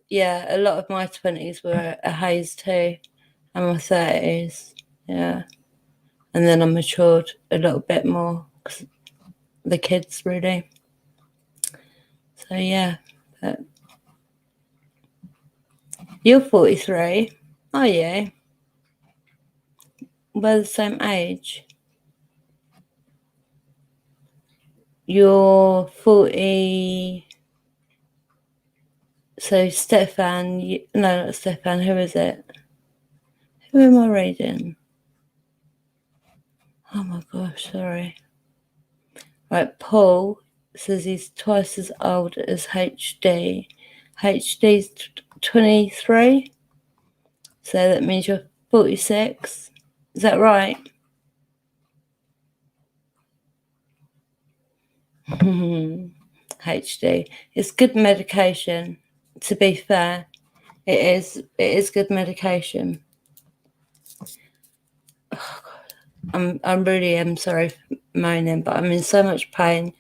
my 20s were a haze too, and my 30s, yeah. And then I matured a little bit more because the kids, really. So yeah, but you're 43, are you? We're the same age. You're 40. So Stefan, no, not Stefan. Who is it? Who am I reading? Oh my gosh, sorry. Right, Paul says he's twice as old as HD. HD's 23. So that means you're 46. Is that right? HD. It's good medication, to be fair. It is good medication. Oh, God. I really am sorry for moaning, but I'm in so much pain.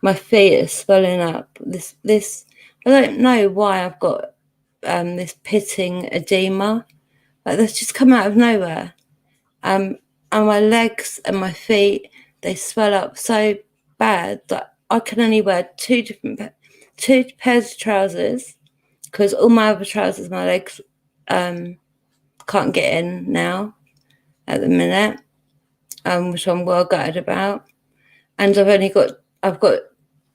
My feet are swelling up. This I don't know why I've got this pitting edema. Like, that's just come out of nowhere. And my legs and my feet, they swell up so bad that I can only wear two pairs of trousers, because all my other trousers, my legs can't get in now at the minute, which I'm well gutted about. And I've got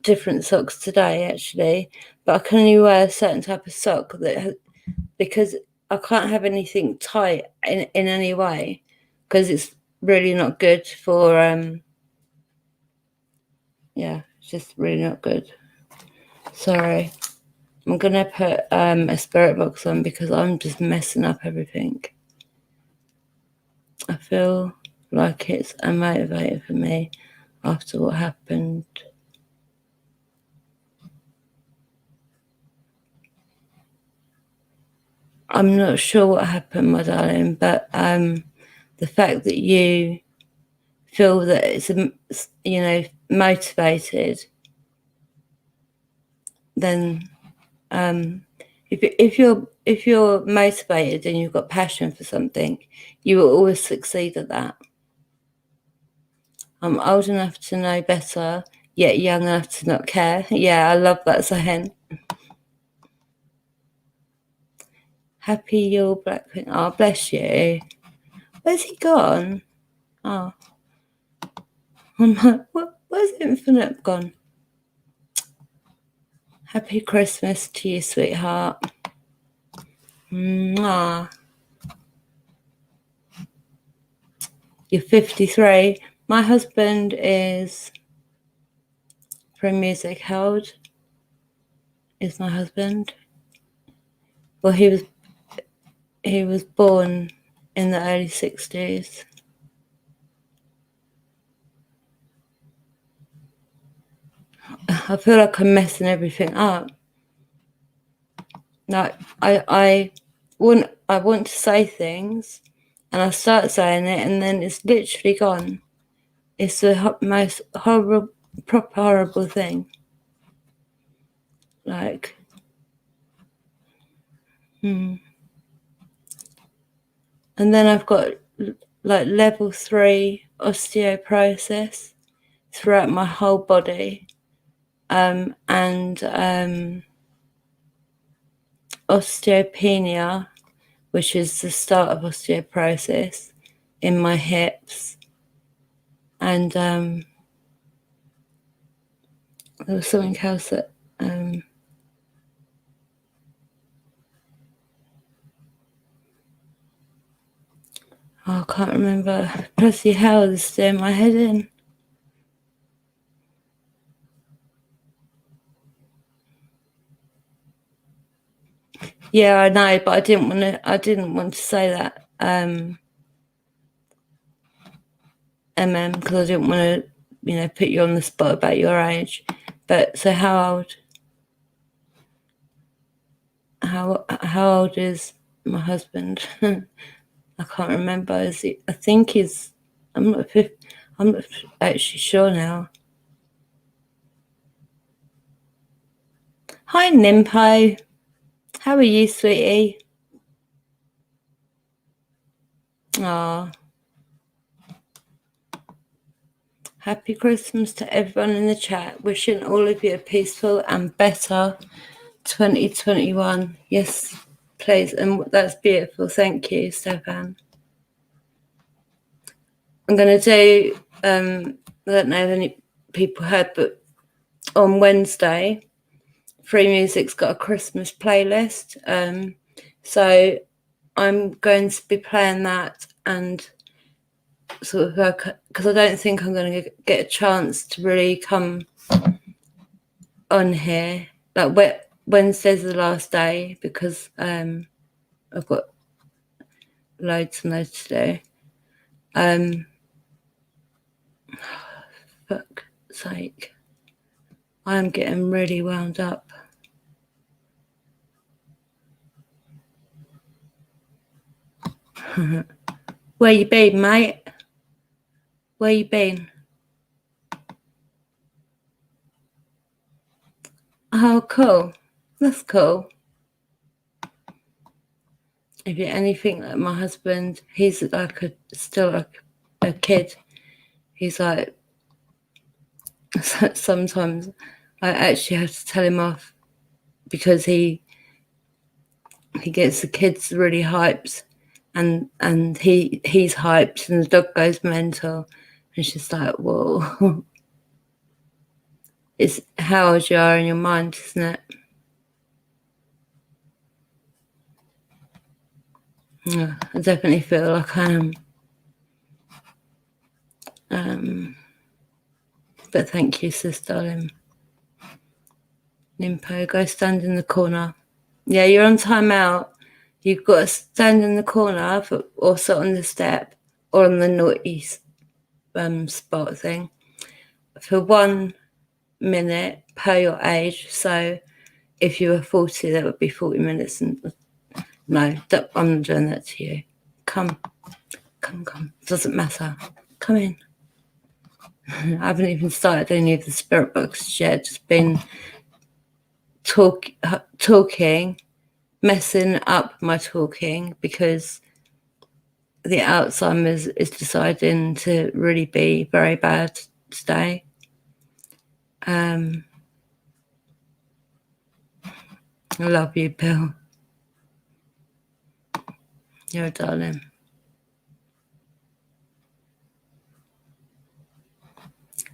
different socks today, actually, but I can only wear a certain type of sock because I can't have anything tight in any way, because it's really not good for it's just really not good. Sorry. I'm gonna put a spirit box on because I'm just messing up everything. I feel like it's a motivator for me after what happened. I'm not sure what happened, my darling, but the fact that you feel that it's, motivated, then if you're motivated and you've got passion for something, you will always succeed at that. I'm old enough to know better, yet young enough to not care. Yeah, I love that saying. Happy you're Blackpink. Oh, bless you. Where's he gone? Oh. Where's Infinite gone? Happy Christmas to you, sweetheart. Mwah. You're 53. My husband is from music. How old is my husband? Well, he was born in the early 60s. I feel like I'm messing everything up. No, I want to say things, and I start saying it, and then it's literally gone. It's the most horrible, proper horrible thing. Like, And then I've got like level 3 osteoporosis throughout my whole body, and osteopenia, which is the start of osteoporosis in my hips, and there was something else that I can't remember. Bloody hell, this is doing my head in. Yeah, I know, but I didn't want to say that, because I didn't want to, put you on the spot about your age. But so how old? How old is my husband? I can't remember. Is he? I think he's. I'm not actually sure now. Hi, Nimpo. How are you, sweetie? Ah. Happy Christmas to everyone in the chat. Wishing all of you a peaceful and better 2021. Yes, please. And that's beautiful. Thank you, Stefan. I'm going to do, I don't know if any people heard, but on Wednesday, Free Music's got a Christmas playlist. So I'm going to be playing that, and sort of because I don't think I'm going to get a chance to really come on here. Like Wednesday's the last day because I've got loads and loads to do. Fuck's sake. I am getting really wound up. Where you been, mate? Where you been? Oh, cool. That's cool. If you're anything like my husband, he's like still like a kid. He's like, sometimes I actually have to tell him off because he gets the kids really hyped, and he's hyped, and the dog goes mental. It's just like, whoa. It's how old you are in your mind, isn't it? Yeah, I definitely feel like I am. But thank you, sis, darling. Nimpo, go stand in the corner. Yeah, you're on timeout. You've got to stand in the corner or sit on the step or on the naughty spot thing for 1 minute per your age. So if you were 40, that would be 40 minutes. And No, I'm not doing that to you. Come. Doesn't matter. Come in. I haven't even started any of the spirit boxes yet. Just been talking, messing up my talking because the Alzheimer's is deciding to really be very bad today. I love you, Bill. You're a darling.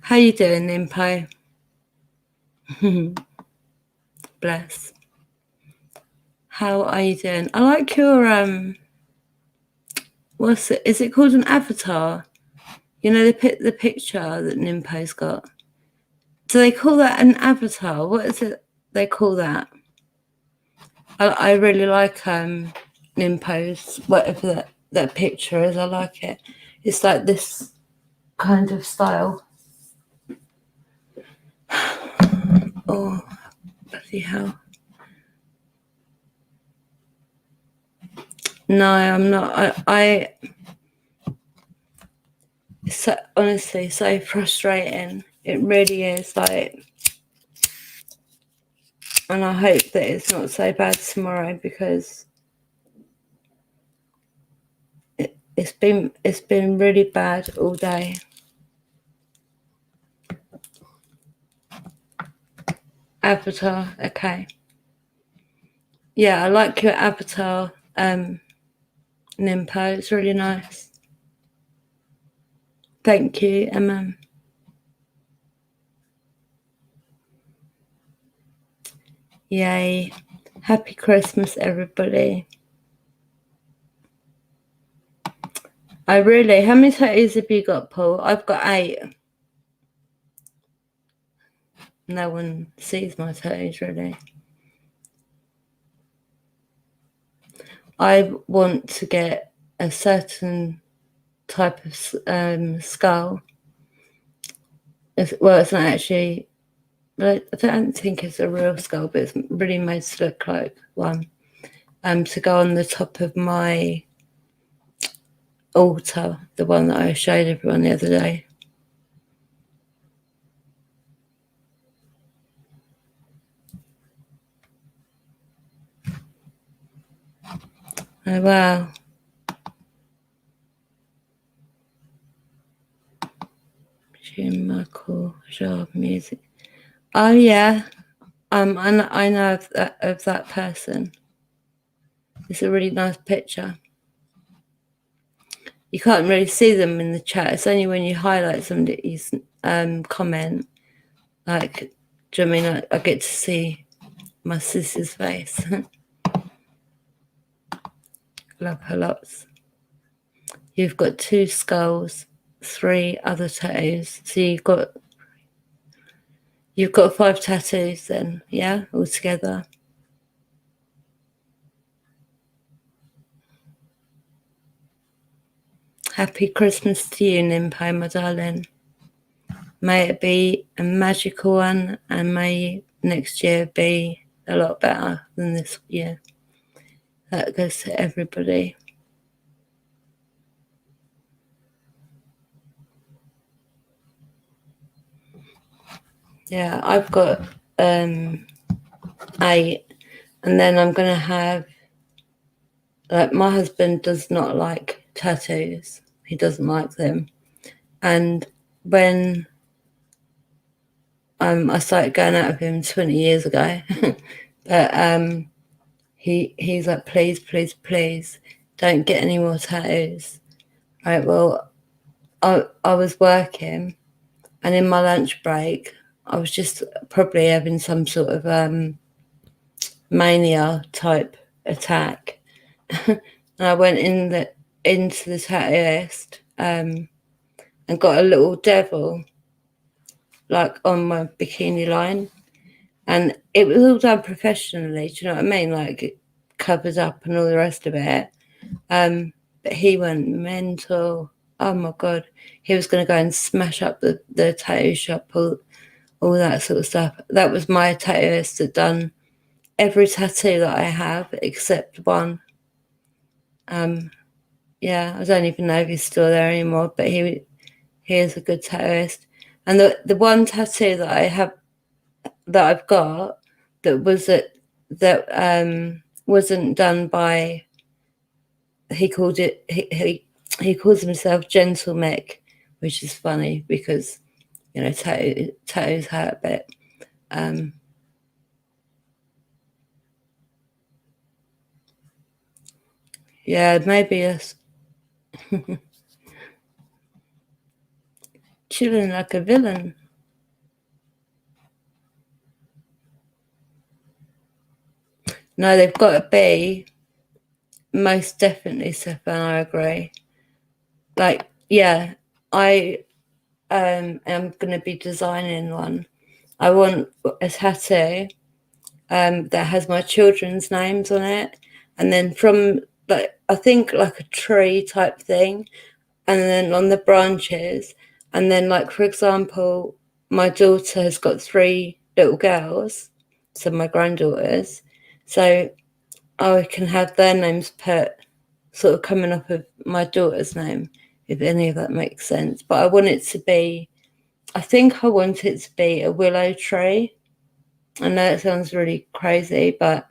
How you doing, Nimpo? Bless. How are you doing? I like your what's it? Is it called an avatar? You know, they put the picture that Nimpo's got. Do they call that an avatar? What is it they call that? I really like Nimpo's, whatever that picture is. I like it. It's like this kind of style. Oh, bloody hell. No, I'm not. It's so, honestly so frustrating. It really is. Like, and I hope that it's not so bad tomorrow because it's been really bad all day. Avatar, okay. Yeah, I like your avatar, Nimpo. It's really nice. Thank you, Emma. Yay. Happy Christmas, everybody. How many tattoos have you got, Paul? I've got 8. No one sees my tattoos, really. I want to get a certain type of skull. It's not actually, I don't think it's a real skull, but it's really made to look like one. To go on the top of my altar, the one that I showed everyone the other day. Oh, wow. Michael Jarve music. Oh, yeah. I know of that person. It's a really nice picture. You can't really see them in the chat. It's only when you highlight somebody's comment. Like, do you know what I mean? I get to see my sister's face. Love her lots. You've got 2 skulls, 3 other tattoos. So you've got 5 tattoos then, yeah, altogether. Happy Christmas to you, Nimpo, my darling. May it be a magical one, and may next year be a lot better than this year. That goes to everybody. Yeah, I've got 8, and then I'm gonna have, like, my husband does not like tattoos. He doesn't like them, and when I started going out with him 20 years ago, but he's like, please, don't get any more tattoos. Right, well, I was working, and in my lunch break, I was just probably having some sort of mania type attack, and I went into the tattooist and got a little devil like on my bikini line, and it was all done professionally. Do you know what I mean? Like, it covered up and all the rest of it. But he went mental. Oh my god, he was going to go and smash up the tattoo shop, all that sort of stuff. That was my tattooist that done every tattoo that I have except one. Yeah, I don't even know if he's still there anymore, but he is a good tattooist. And the one tattoo that I've got that wasn't done by, he called it, he calls himself Gentle Mick, which is funny because, you know, tattoos hurt a bit. Yeah, maybe us chilling like a villain. No, they've got to be, most definitely, Stefan, I agree. Like, yeah, I am going to be designing one. I want a tattoo that has my children's names on it, and then from, like, I think like a tree type thing, and then on the branches, and then, like, for example, my daughter has got 3 little girls, so my granddaughters, so I can have their names put sort of coming off of my daughter's name, if any of that makes sense. But I want it to be, I think I want it to be a willow tree. I know it sounds really crazy, but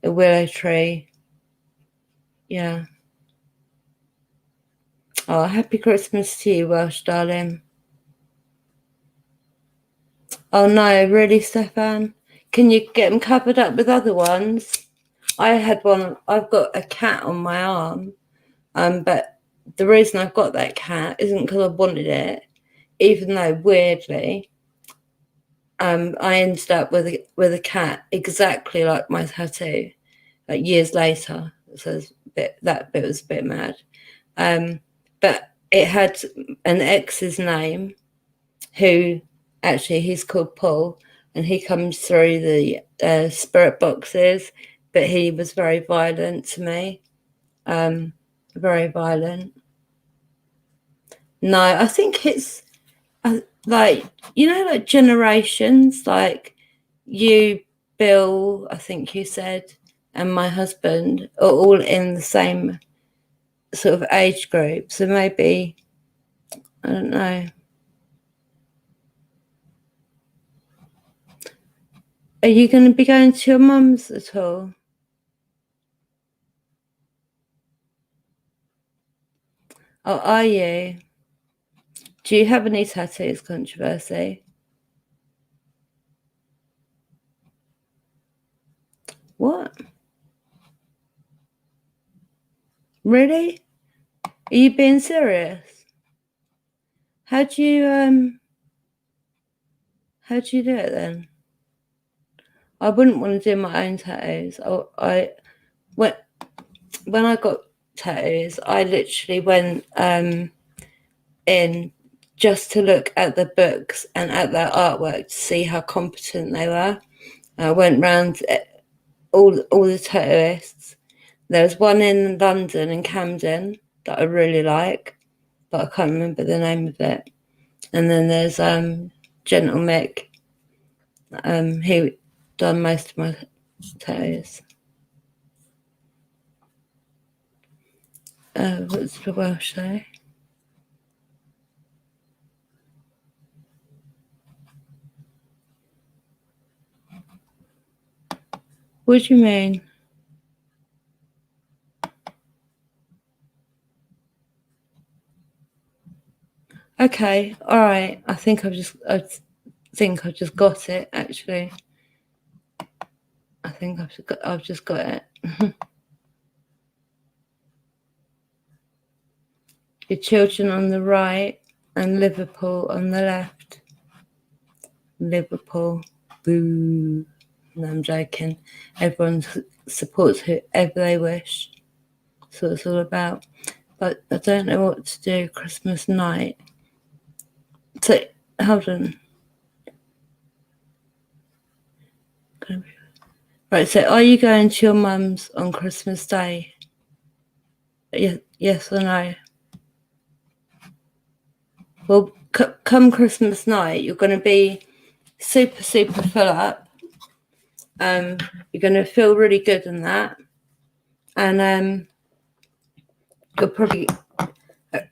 a willow tree. Yeah. Oh, happy Christmas to you, Welsh darling. Oh no, really, Stefan? Can you get them covered up with other ones? I had one, I've got a cat on my arm, but the reason I've got that cat isn't because I wanted it, even though weirdly, I ended up with a cat exactly like my tattoo, like years later. So that bit was a bit mad, but it had an ex's name, who actually he's called Paul, and he comes through the spirit boxes, but he was very violent to me, very violent. No, I think it's like, you know, like generations, like you, Bill, I think you said, and my husband are all in the same sort of age group. So maybe, I don't know. Are you going to be going to your mum's at all? Or are you? Do you have any tattoos, Controversy? What? Really? Are you being serious? How do you do it then? I wouldn't want to do my own tattoos. When I got tattoos, I literally went in just to look at the books and at their artwork to see how competent they were. I went round all the tattooists. There was one in London, in Camden, that I really like, but I can't remember the name of it. And then there's Gentle Mick, who done most of my tattoos. What's the Welsh say? What do you mean? Okay, all right. I think I've just got it. Actually, I think I've just got it. Your children on the right and Liverpool on the left. Liverpool, boo. No, I'm joking. Everyone supports whoever they wish. That's what it's all about. But I don't know what to do Christmas night. So, hold on. Right, so are you going to your mum's on Christmas Day? Yes or no? Well, come Christmas night, you're going to be super, super full up. You're going to feel really good in that. And You'll probably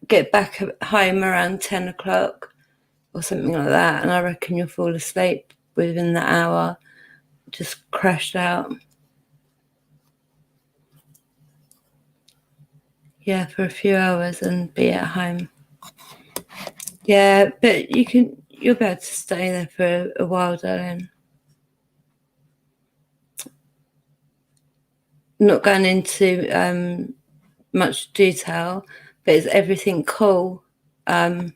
get back home around 10 o'clock or something like that, and I reckon you'll fall asleep within the hour, just crashed out. Yeah, for a few hours and be at home. Yeah, but you'll be able to stay there for a while, darling. Not going into much detail, but is everything cool on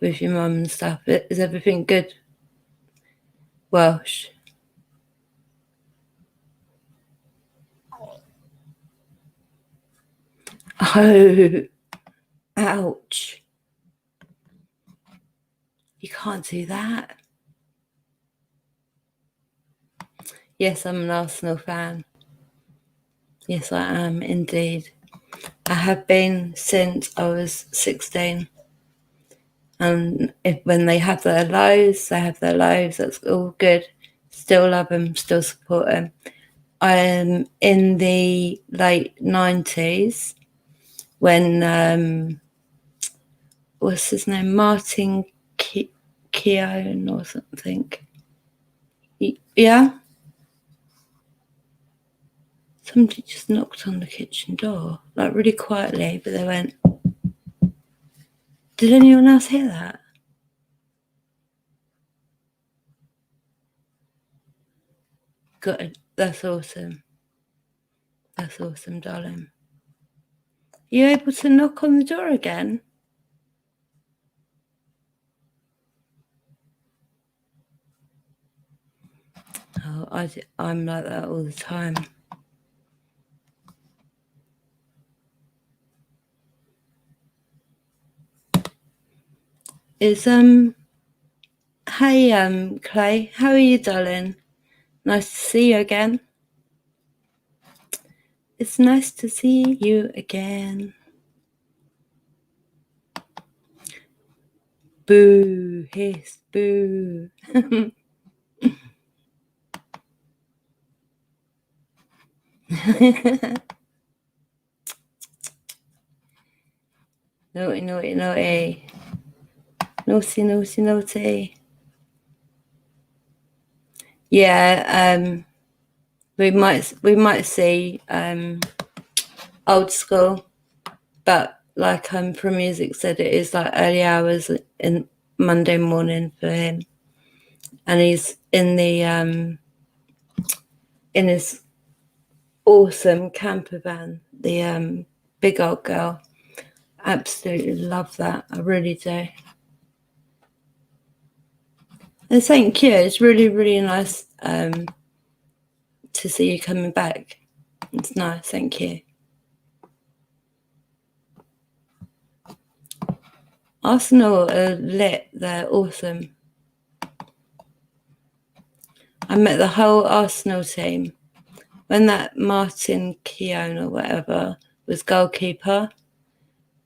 with your mum and stuff? Is everything good? Welsh. Oh, ouch. You can't do that. Yes, I'm an Arsenal fan. Yes, I am indeed. I have been since I was 16. And when they have their lows, they have their lows. That's all good. Still love them, still support them. In the late 90s when, what's his name? Martin Keown or something. Yeah? Somebody just knocked on the kitchen door, like really quietly, but they went, did anyone else hear that? Good. That's awesome. That's awesome, darling. Are you able to knock on the door again? Oh, I'm like that all the time. Hey, Clay, how are you, darling? Nice to see you again. It's nice to see you again. Boo, hiss, boo. Naughty, naughty, naughty. Naughty, naughty, naughty. Yeah, we might see old school, but like From Music said, it is like early hours in Monday morning for him, and he's in the in his awesome camper van, the big old girl. Absolutely love that. I really do. And thank you. It's really, really nice to see you coming back. It's nice. Thank you. Arsenal are lit. They're awesome. I met the whole Arsenal team when that Martin Keown or whatever was goalkeeper.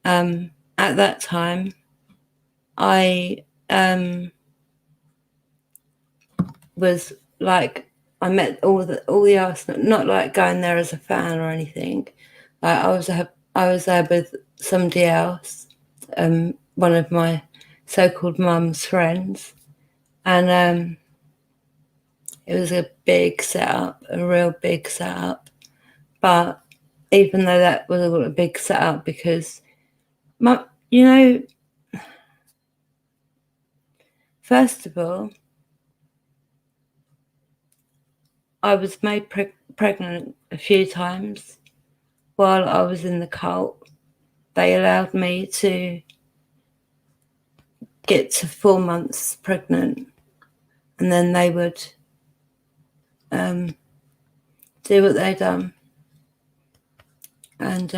At that time, I was like, I met all the Arsenal, not like going there as a fan or anything. Like I was there with somebody else, one of my so-called mum's friends, and it was a big setup, a real big setup. But even though that was a big setup, because first of all, I was made pregnant a few times while I was in the cult. They allowed me to get to 4 months pregnant, and then they would do what they done. And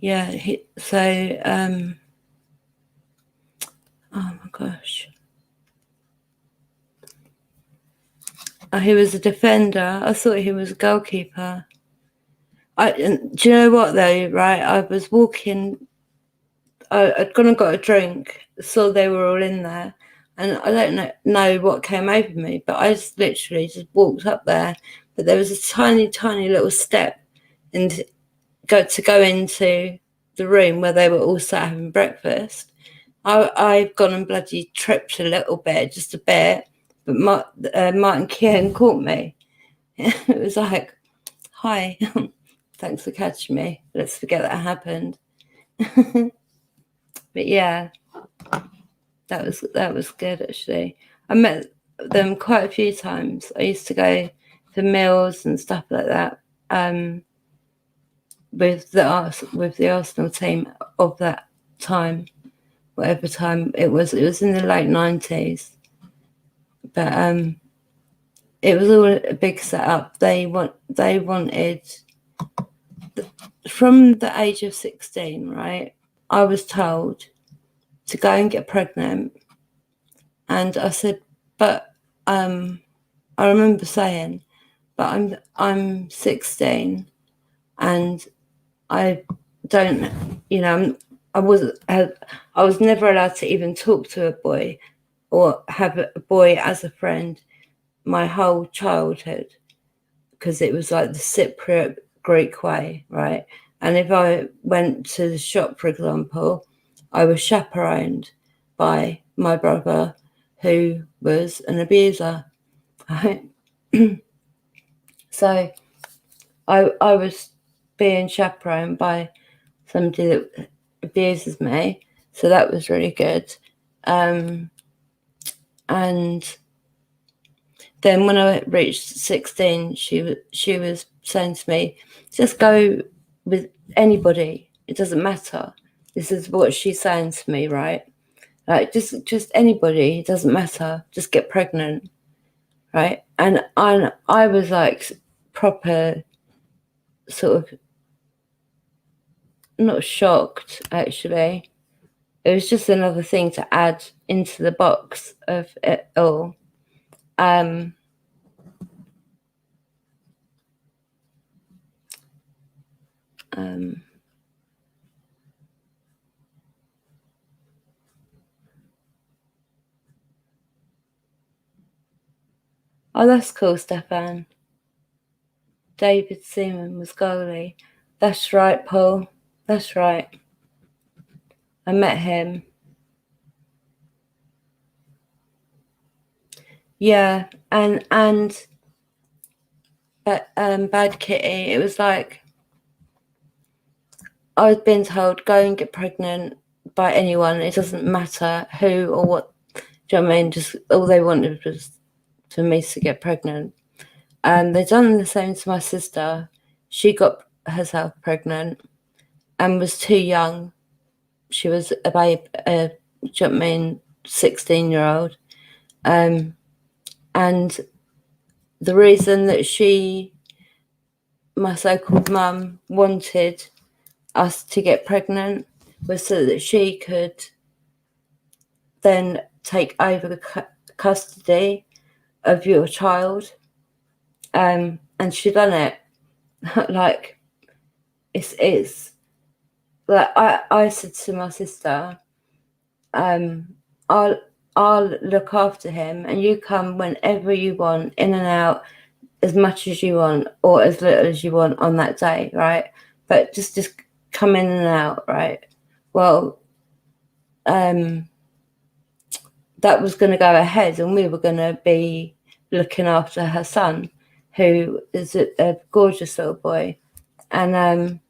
yeah, oh my gosh. He was a defender. I thought he was a goalkeeper. Do you know what though, right? I was walking, I'd gone and got a drink, saw they were all in there. And I don't know what came over me, but I just literally just walked up there. But there was a tiny, tiny little step to go into the room where they were all sat having breakfast. I've gone and bloody tripped a little bit, just a bit. But Martin Keane caught me. It was like, hi, thanks for catching me. Let's forget that happened. But yeah, that was good actually. I met them quite a few times. I used to go for meals and stuff like that with the Arsenal team of that time, whatever time it was. It was in the late 90s, but it was all a big setup. They wanted from the age of 16, right? I was told to go and get pregnant, and I said, but I remember saying, but I'm 16, and I don't, I was never allowed to even talk to a boy or have a boy as a friend my whole childhood, because it was like the Cypriot Greek way, right? And if I went to the shop, for example, I was chaperoned by my brother, who was an abuser, right? So I was being chaperoned by somebody that abuses me, so that was really good. And then when I reached 16, she was saying to me, just go with anybody. It doesn't matter. This is what she's saying to me, right? Like, just anybody. It doesn't matter. Just get pregnant, right? And I was like proper sort of not shocked, actually. It was just another thing to add into the box of it all. Oh, that's cool, Stefan. David Seaman was goalie. That's right, Paul. That's right. I met him. Yeah, and Bad Kitty. It was like I was being told, go and get pregnant by anyone. It doesn't matter who or what. Do you know what I mean? Just all they wanted was for me to get pregnant. They done the same to my sister. She got herself pregnant and was too young. She was a babe, do you know what I mean, 16-year-old. And the reason that my so-called mum, wanted us to get pregnant was so that she could then take over the custody of your child. And she done it. Like, it's like I said to my sister, I'll look after him, and you come whenever you want, in and out, as much as you want or as little as you want on that day, right? But just come in and out, right? Well, that was going to go ahead, and we were going to be looking after her son, who is a gorgeous little boy. And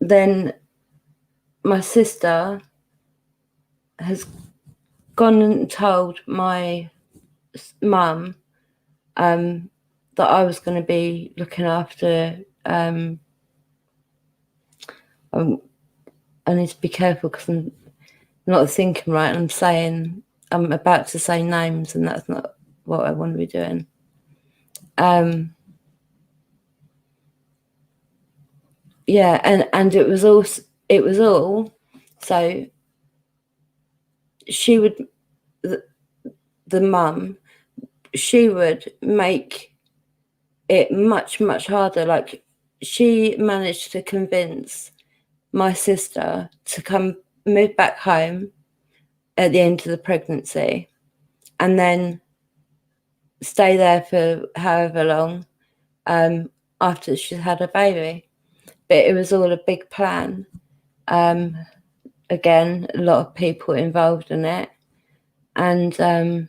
then my sister has gone and told my mum that I was going to be looking after. I need to be careful because I'm not thinking right. I'm about to say names, and that's not what I want to be doing. Yeah, and it was all so she would, the mum, she would make it much, much harder. Like, she managed to convince my sister to move back home at the end of the pregnancy, and then stay there for however long after she's had a baby. But it was all a big plan. Again, a lot of people involved in it, and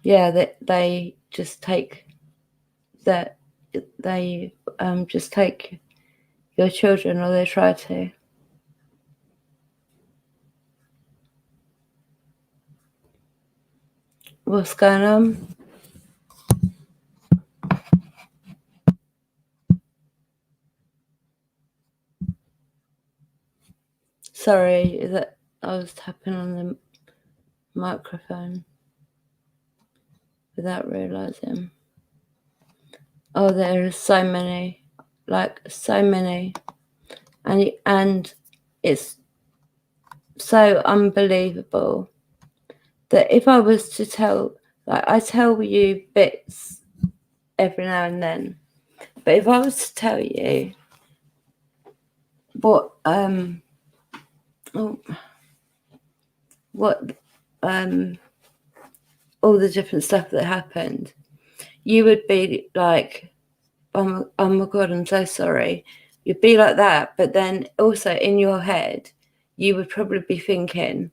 yeah, they just take that they just take your children, or they try to. What's going on? Sorry, is that I was tapping on the microphone without realizing. Oh, there are so many, like so many, and it's so unbelievable that if I was to tell, like I tell you bits every now and then, but if I was to tell you what all the different stuff that happened, you would be like, oh my God, I'm so sorry. You'd be like that. But then also in your head, you would probably be thinking,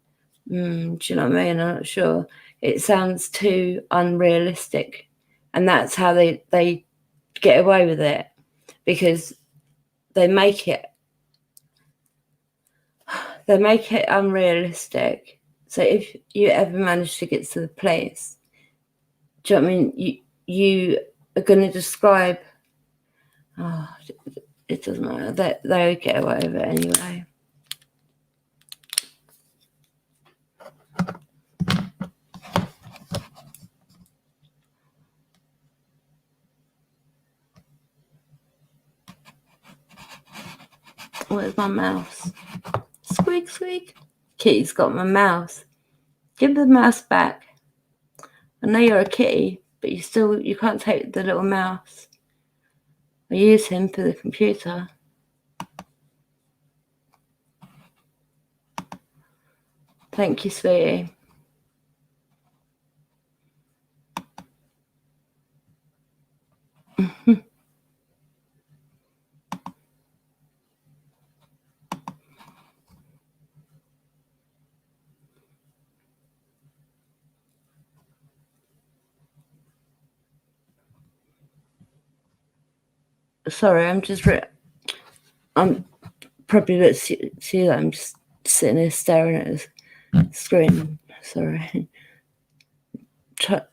do you know what I mean? I'm not sure. It sounds too unrealistic. And that's how they get away with it, because they make it unrealistic. So if you ever manage to get to the place, do you know what I mean? You are going to describe. Oh, it doesn't matter. They get away with it anyway. Where's my mouse? Squeak, squeak. Kitty's got my mouse. Give the mouse back. I know you're a kitty, but you can't take the little mouse. I use him for the computer. Thank you, sweetie. Sorry, I'm probably not see that I'm just sitting here staring at the screen. Sorry.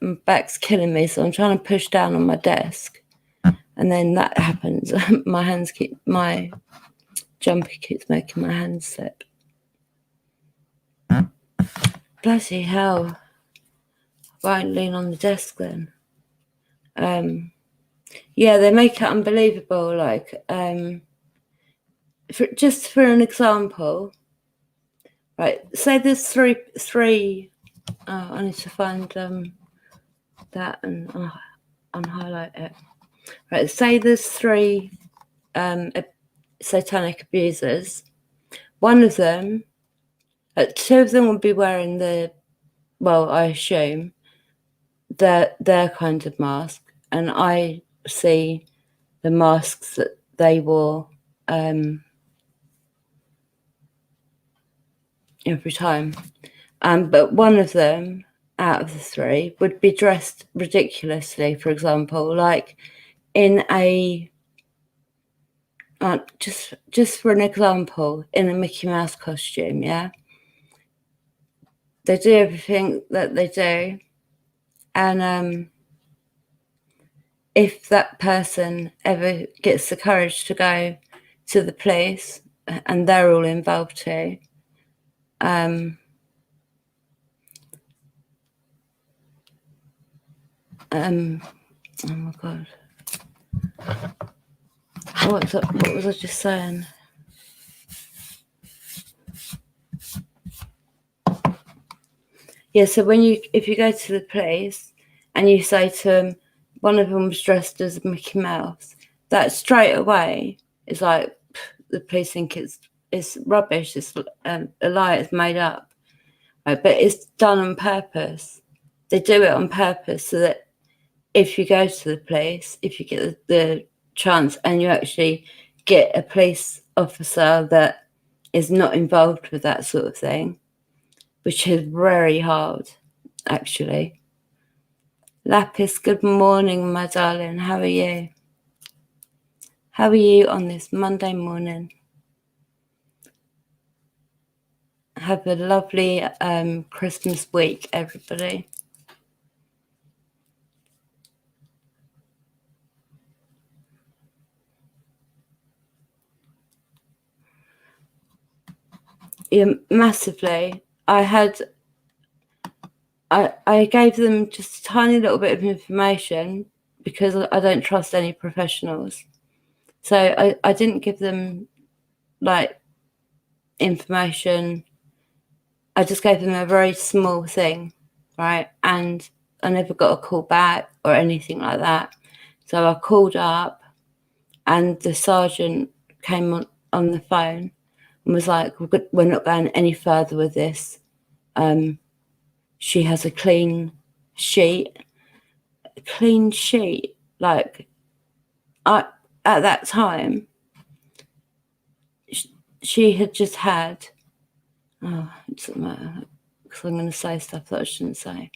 My back's killing me, so I'm trying to push down on my desk, and then that happens. My jumper keeps making my hands slip. Bloody hell. I won't lean on the desk then. Yeah, they make it unbelievable. Like, just for an example, right? Say there's three. Oh, I need to find that and unhighlight it. Right. Say there's three satanic abusers. One of them, two of them would be wearing I assume, their kind of mask, and I see the masks that they wore every time. But one of them out of the three would be dressed ridiculously, for example, like in a just for an example, in a Mickey Mouse costume. Yeah, they do everything that they do, and if that person ever gets the courage to go to the police, and they're all involved too, oh my God, what was I just saying? Yeah, so if you go to the police and you say to them, one of them was dressed as Mickey Mouse, that straight away is like, the police think it's it's rubbish. It's a lie. It's made up, right? But it's done on purpose. They do it on purpose so that if you go to the police, if you get the chance and you actually get a police officer that is not involved with that sort of thing, which is very hard, actually. Lapis, good morning, my darling. How are you? How are you on this Monday morning? Have a lovely Christmas week, everybody. Yeah, massively. I gave them just a tiny little bit of information because I don't trust any professionals. So I didn't give them like information. I just gave them a very small thing, right? And I never got a call back or anything like that. So I called up and the sergeant came on the phone and was like, we're not going any further with this. She has a clean sheet. Like, at that time, she had just had, it doesn't matter, because I'm going to say stuff that I shouldn't say.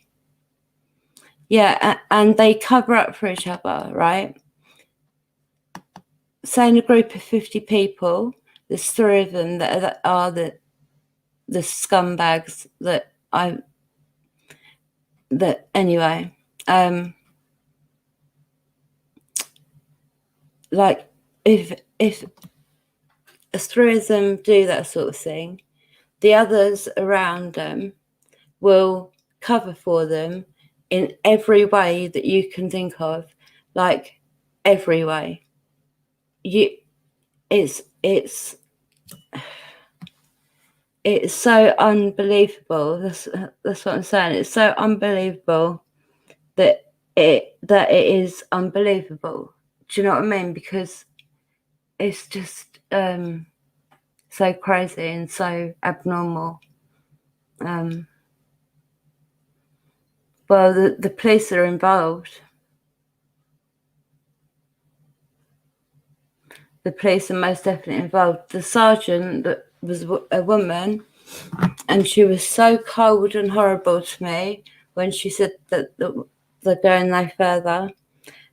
Yeah, and they cover up for each other, right? Say in a group of 50 people, there's 3 of them that are the scumbags anyway. Like if 3 of them do that sort of thing, the others around them will cover for them in every way that you can think of, like every way. It's so unbelievable. That's what I'm saying. It's so unbelievable that it is unbelievable. Do you know what I mean? Because it's just so crazy and so abnormal. Well, the police are involved. The police are most definitely involved. The sergeant that was a woman, and she was so cold and horrible to me when she said that they're going no further.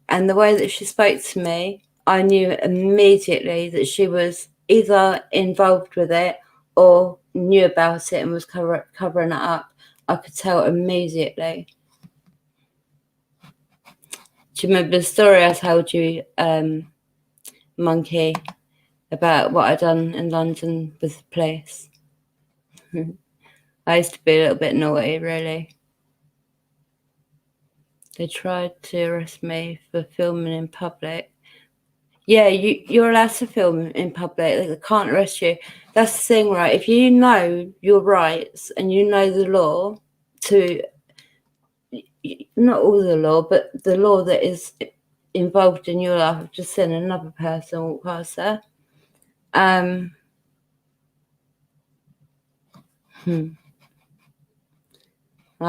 And the way that she spoke to me, I knew immediately that she was either involved with it or knew about it and was covering it up. I could tell immediately. Do you remember the story I told you, Monkey, about what I'd done in London with the police? I used to be a little bit naughty, really. They tried to arrest me for filming in public. Yeah, you're allowed to film in public. They can't arrest you. That's the thing, right? If you know your rights and you know the law, not all the law, but the law that is involved in your life. I've just seen another person walk past there. I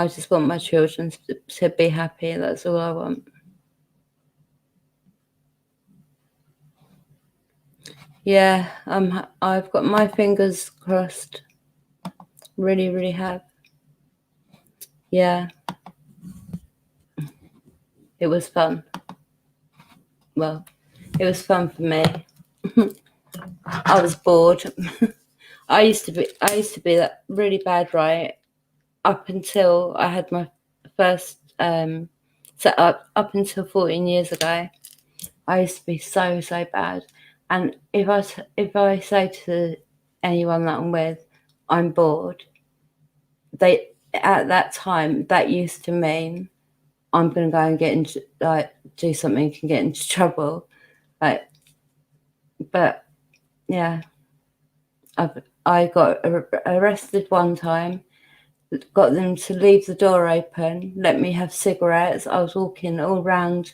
just want my children to be happy. That's all I want. Yeah, I've got my fingers crossed. Really, really have. Yeah. It was fun. Well, it was fun for me. I was bored. I used to be that really bad, right? Up until I had my first set up until 14 years ago. I used to be so bad. And if I say to anyone that I'm with, I'm bored, they at that time that used to mean I'm going to go and get into do something and get into trouble, but yeah, I got arrested one time, got them to leave the door open, let me have cigarettes. I was walking all around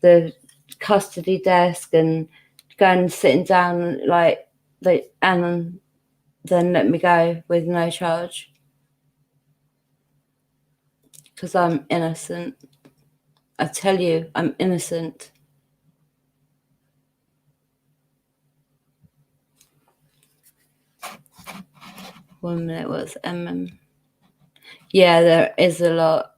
the custody desk and going and sitting down and then let me go with no charge. Because I'm innocent. I tell you, I'm innocent. One minute, what's Yeah, there is a lot.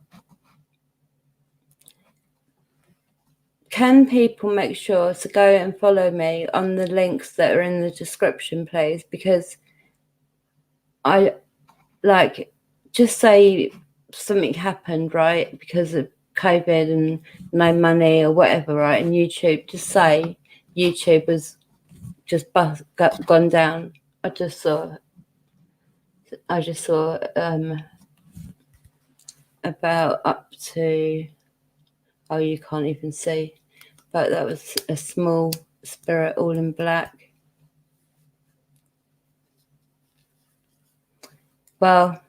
Can people make sure to go and follow me on the links that are in the description, please? Because I like, just say something happened, right? Because of COVID and no money or whatever, right? And YouTube, just say YouTube was just gone down. I just saw about up to, oh, you can't even see, but that was a small spirit all in black. Well,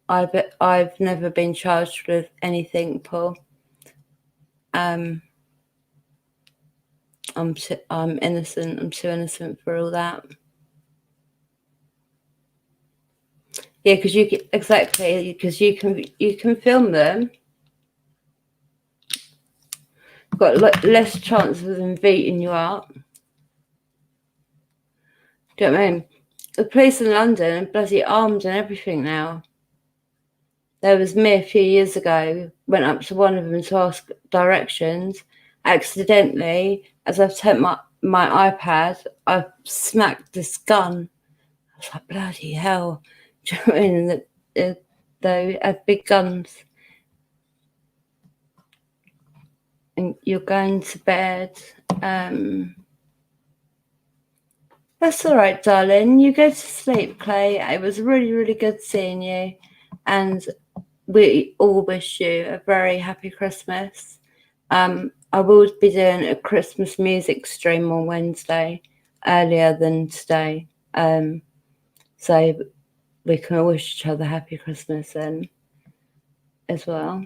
I've never been charged with anything, Paul. I'm innocent. I'm too innocent for all that. Yeah, because you can film them. Got less chance of them beating you up. Do you know what I mean? The police in London are bloody armed and everything now. There was me a few years ago, went up to one of them to ask directions. Accidentally, as I've taken my iPad, I've smacked this gun. I was like, bloody hell. Do you know what I mean? They have big guns. And you're going to bed. That's all right, darling. You go to sleep, Clay. It was really, really good seeing you. And we all wish you a very happy Christmas. I will be doing a Christmas music stream on Wednesday, earlier than today. So we can wish each other happy Christmas then as well.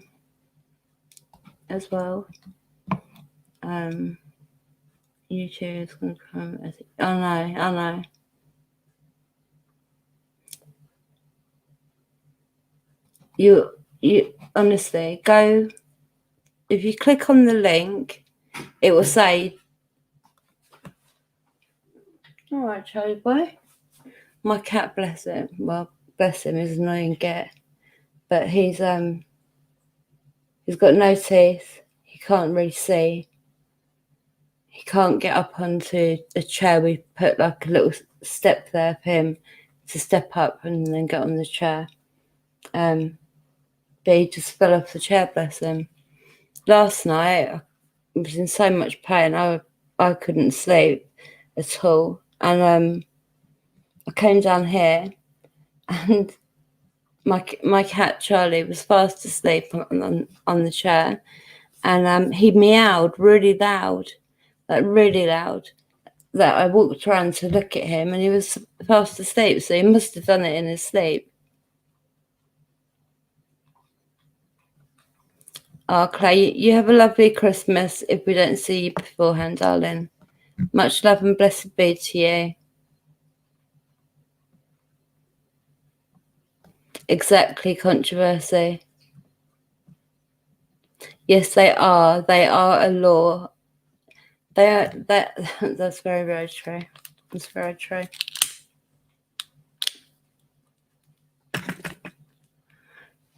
YouTube is going to come. I know. You honestly go. If you click on the link, it will say, all right, Charlie boy. My cat, bless him. Well, bless him, is annoying get. But he's got no teeth. He can't really see. He can't get up onto a chair. We put like a little step there for him to step up and then get on the chair. But he just fell off the chair, bless him. Last night, I was in so much pain. I couldn't sleep at all. And I came down here and my cat Charlie was fast asleep on the chair. And he meowed really loud, that I walked around to look at him and he was fast asleep. So he must have done it in his sleep. Oh, Clay, you have a lovely Christmas if we don't see you beforehand, darling. Much love and blessed be to you. Exactly, controversy. Yes, they are. They are a law. That's very, very true. That's very true.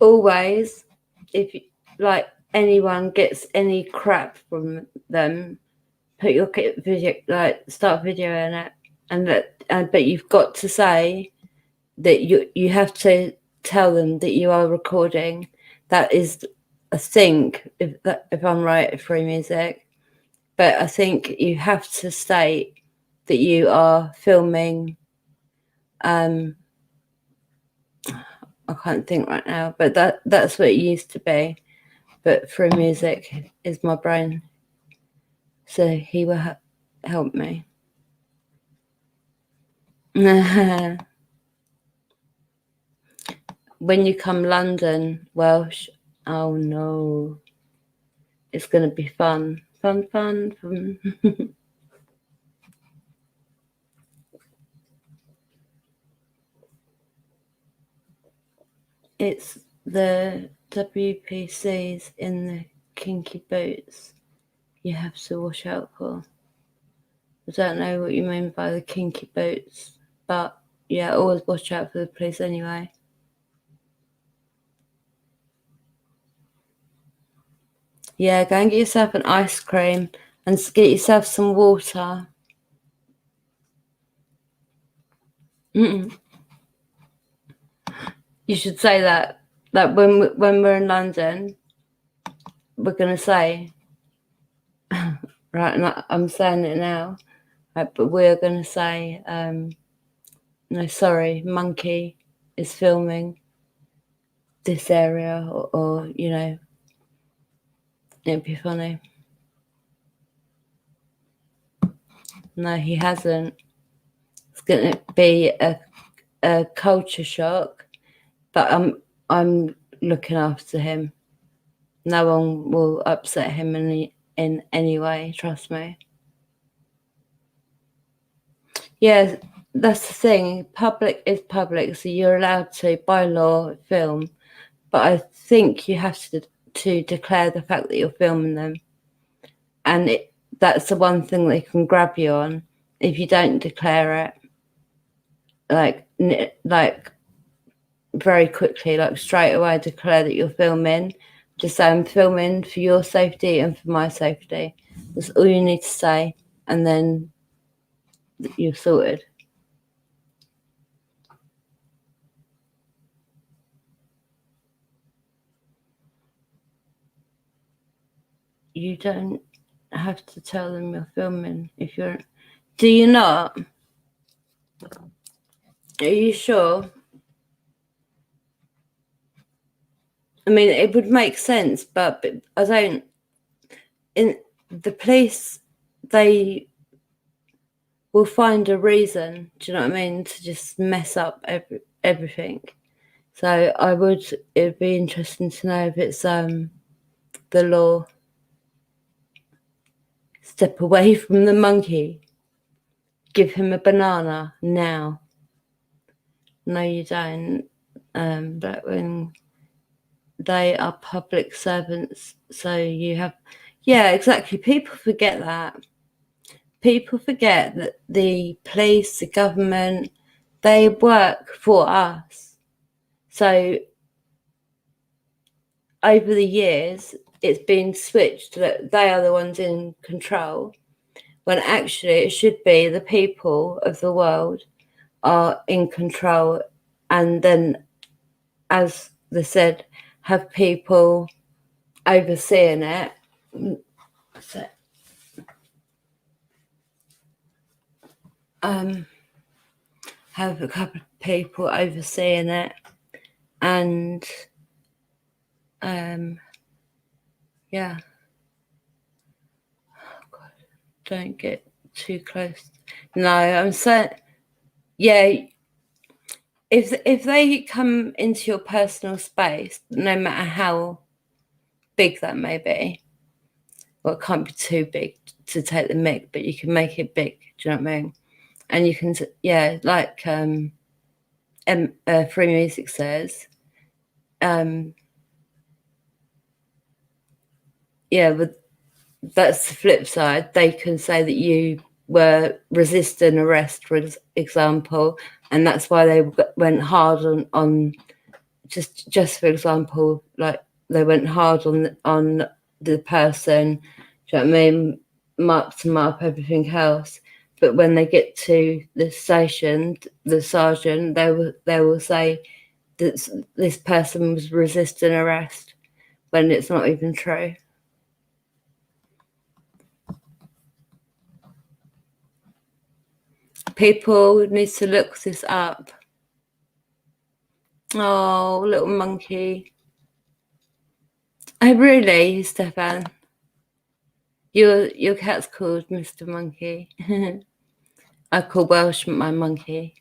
Always, if like anyone gets any crap from them, put your video, like start videoing it, but you've got to say that you have to tell them that you are recording. That is, I think, if I'm right, free music. But I think you have to state that you are filming. I can't think right now, but that's what it used to be. But free music is my brain, so he will help me. When you come London, Welsh, oh no, it's going to be fun. It's the WPCs in the kinky boots you have to watch out for. I don't know what you mean by the kinky boots, but yeah, always watch out for the police anyway. Yeah, go and get yourself an ice cream and get yourself some water. You should say that when we're in London, we're gonna say, right? And I'm saying it now, right, but we're gonna say, no, sorry, Monkey is filming this area, or you know, it'd be funny. No, he hasn't. It's gonna be a culture shock, but I'm looking after him. No one will upset him in any way, trust me. Yeah, that's the thing. Public is public, so you're allowed to, by law, film. But I think you have to declare the fact that you're filming them. And that's the one thing they can grab you on. If you don't declare it, like very quickly, like straight away declare that you're filming. Just say, I'm filming for your safety and for my safety. That's all you need to say. And then you're sorted. You don't have to tell them you're filming if you're... Do you not? Are you sure? I mean, it would make sense, but I don't... In the police, they will find a reason, do you know what I mean, to just mess up everything. So it'd be interesting to know if it's the law. Step away from the monkey. Give him a banana now. No, you don't. But when they are public servants, so you have... Yeah, exactly. People forget that. People forget that the police, the government, they work for us. So over the years, it's been switched that they are the ones in control, when actually it should be the people of the world are in control, and then, as they said, have people overseeing it. So, have a couple of people overseeing it, and yeah. Oh God, don't get too close. No, I'm saying, yeah. If they come into your personal space, no matter how big that may be, well, it can't be too big to take the mic, but you can make it big. Do you know what I mean? And you can, yeah, like Free Music says, yeah, but that's the flip side. They can say that you were resisting arrest, for example, and that's why they went hard on just for example, like they went hard on the person. Do you know what I mean? Mark to mark everything else. But when they get to the station, the sergeant, they will say that this person was resisting arrest, when it's not even true. People need to look this up. Oh, little monkey. Oh, really, Stefan? Your cat's called Mr. Monkey. I call Welsh my monkey.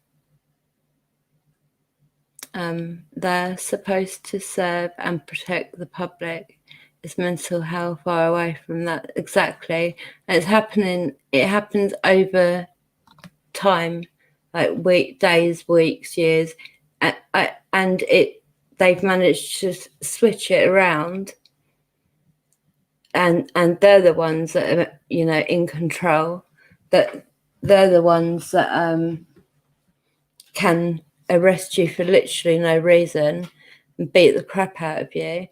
They're supposed to serve and protect the public. Is mental health far away from that? Exactly. And it happens over time, like days, weeks, years, and they've managed to switch it around, and they're the ones that are, you know, in control. That they're the ones that can arrest you for literally no reason and beat the crap out of you.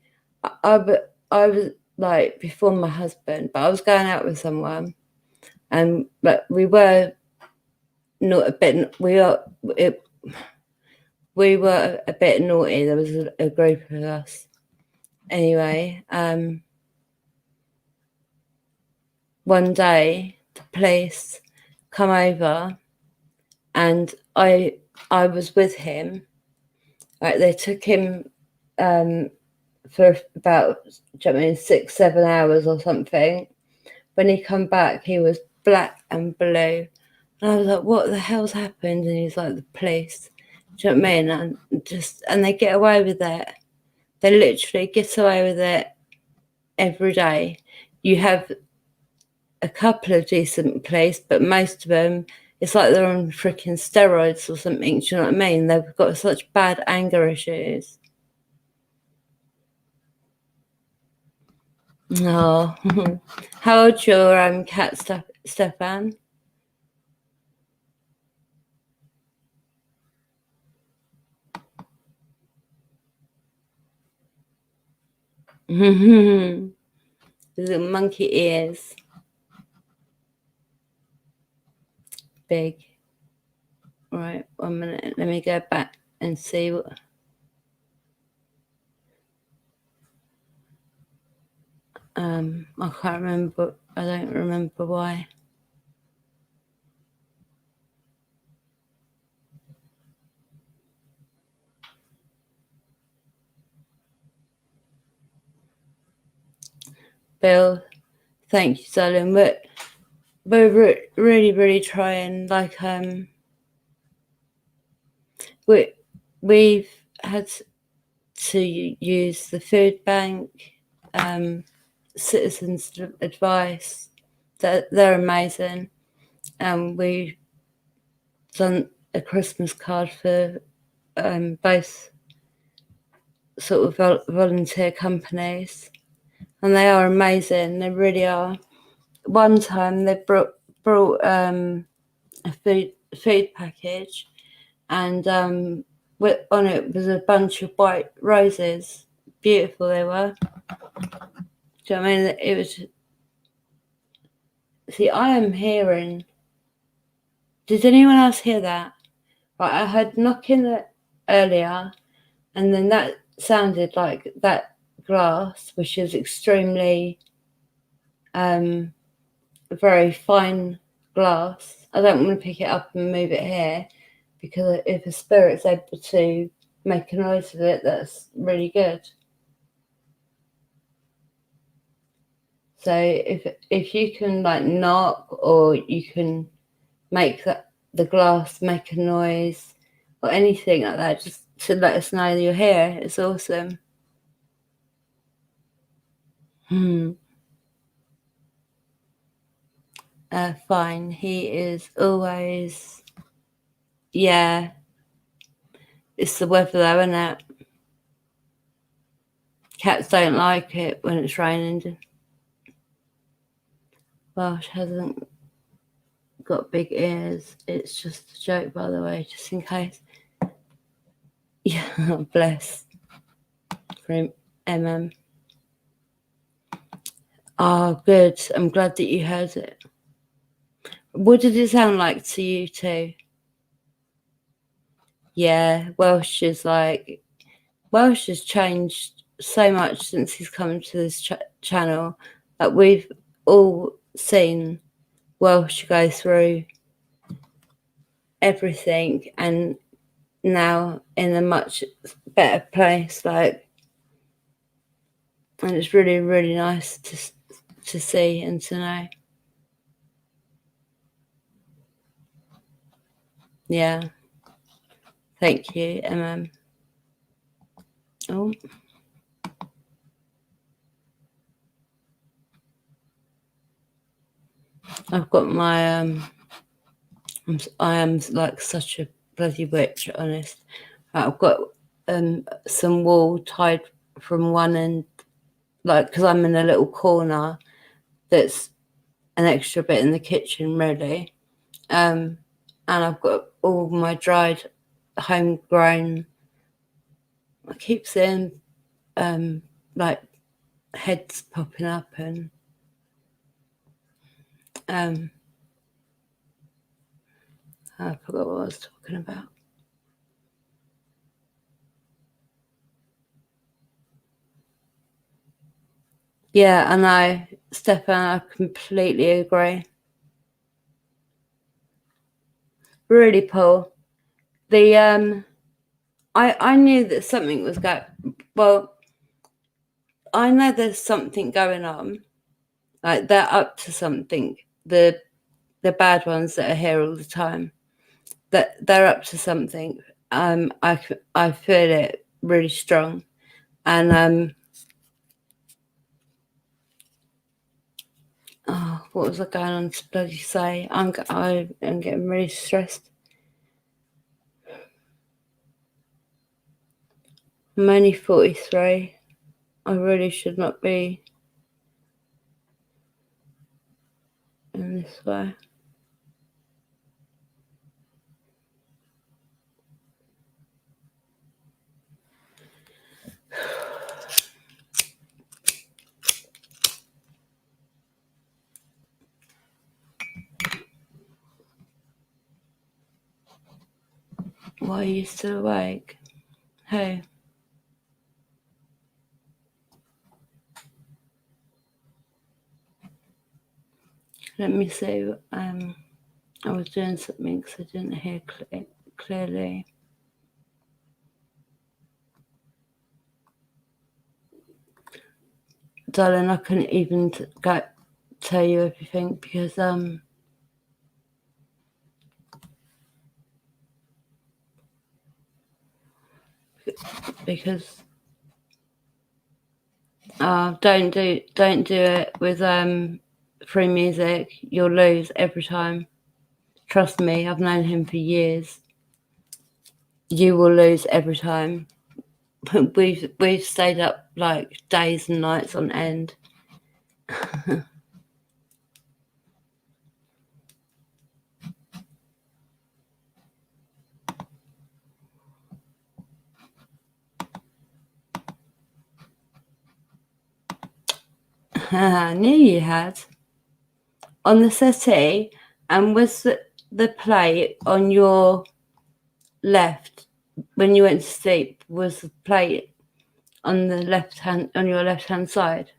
I was like, before my husband, but I was going out with someone, and but we were not a bit. We were a bit naughty. There was a group of us. Anyway, one day the police come over, and I was with him. Right, they took him for about, do you know what I mean, 6-7 hours or something. When he come back, he was black and blue, and I was like, "What the hell's happened?" And he's like, "The police." Do you know what I mean? And they get away with it. They literally get away with it every day. You have a couple of decent police, but most of them, it's like they're on freaking steroids or something. Do you know what I mean? They've got such bad anger issues. Oh, how old's your cat, Stefan? His little monkey ears, big. Right, 1 minute. Let me go back and see what. I can't remember. I don't remember why. Bill, thank you, darling. We're really trying. Like we've had to use the food bank, Citizens Advice. They're amazing. We've done a Christmas card for both sort of volunteer companies, and they are amazing. They really are. One time they brought a food package, and on it was a bunch of white roses. Beautiful they were. Do you know what I mean? It was. See, I am hearing. Did anyone else hear that? Right, I heard knocking earlier, and then that sounded like that glass, which is extremely very fine glass. I don't want to pick it up and move it here, because if a spirit's able to make a noise with it, that's really good. So if you can like knock, or you can make the glass make a noise or anything like that, just to let us know you're here, it's awesome. Fine. He is always, yeah. It's the weather though, isn't it? Cats don't like it when it's raining. Welsh hasn't got big ears. It's just a joke, by the way, just in case. Yeah, bless. From Oh, good. I'm glad that you heard it. What did it sound like to you too? Yeah, Welsh has changed so much since he's come to this channel. Like, we've all seen Welsh go through everything, and now in a much better place. Like, and it's really nice to see and to know. Yeah. Thank you, Oh. I've got my I am like such a bloody witch, honest. I've got some wool tied from one end, like, because I'm in a little corner that's an extra bit in the kitchen, really. And I've got all my dried, homegrown. I keep seeing like heads popping up, and I forgot what I was talking about. Yeah, I know, Stefan, I completely agree. Really, Paul. The I knew that something was going. Well, I know there's something going on. Like, they're up to something. The bad ones that are here all the time, that they're up to something. I feel it really strong, and oh, what was I going on to bloody say? I'm getting really stressed. I'm only 43. I really should not be in this way. Why are you still awake? Hey. Let me see. I was doing something because I didn't hear clearly. Darling, I couldn't even tell you everything because don't do it with free music. You'll lose every time. Trust me, I've known him for years. You will lose every time. We've stayed up like days and nights on end. I knew you had. On the settee, and was the plate on your left when you went to sleep? Was the plate on the on your left hand side?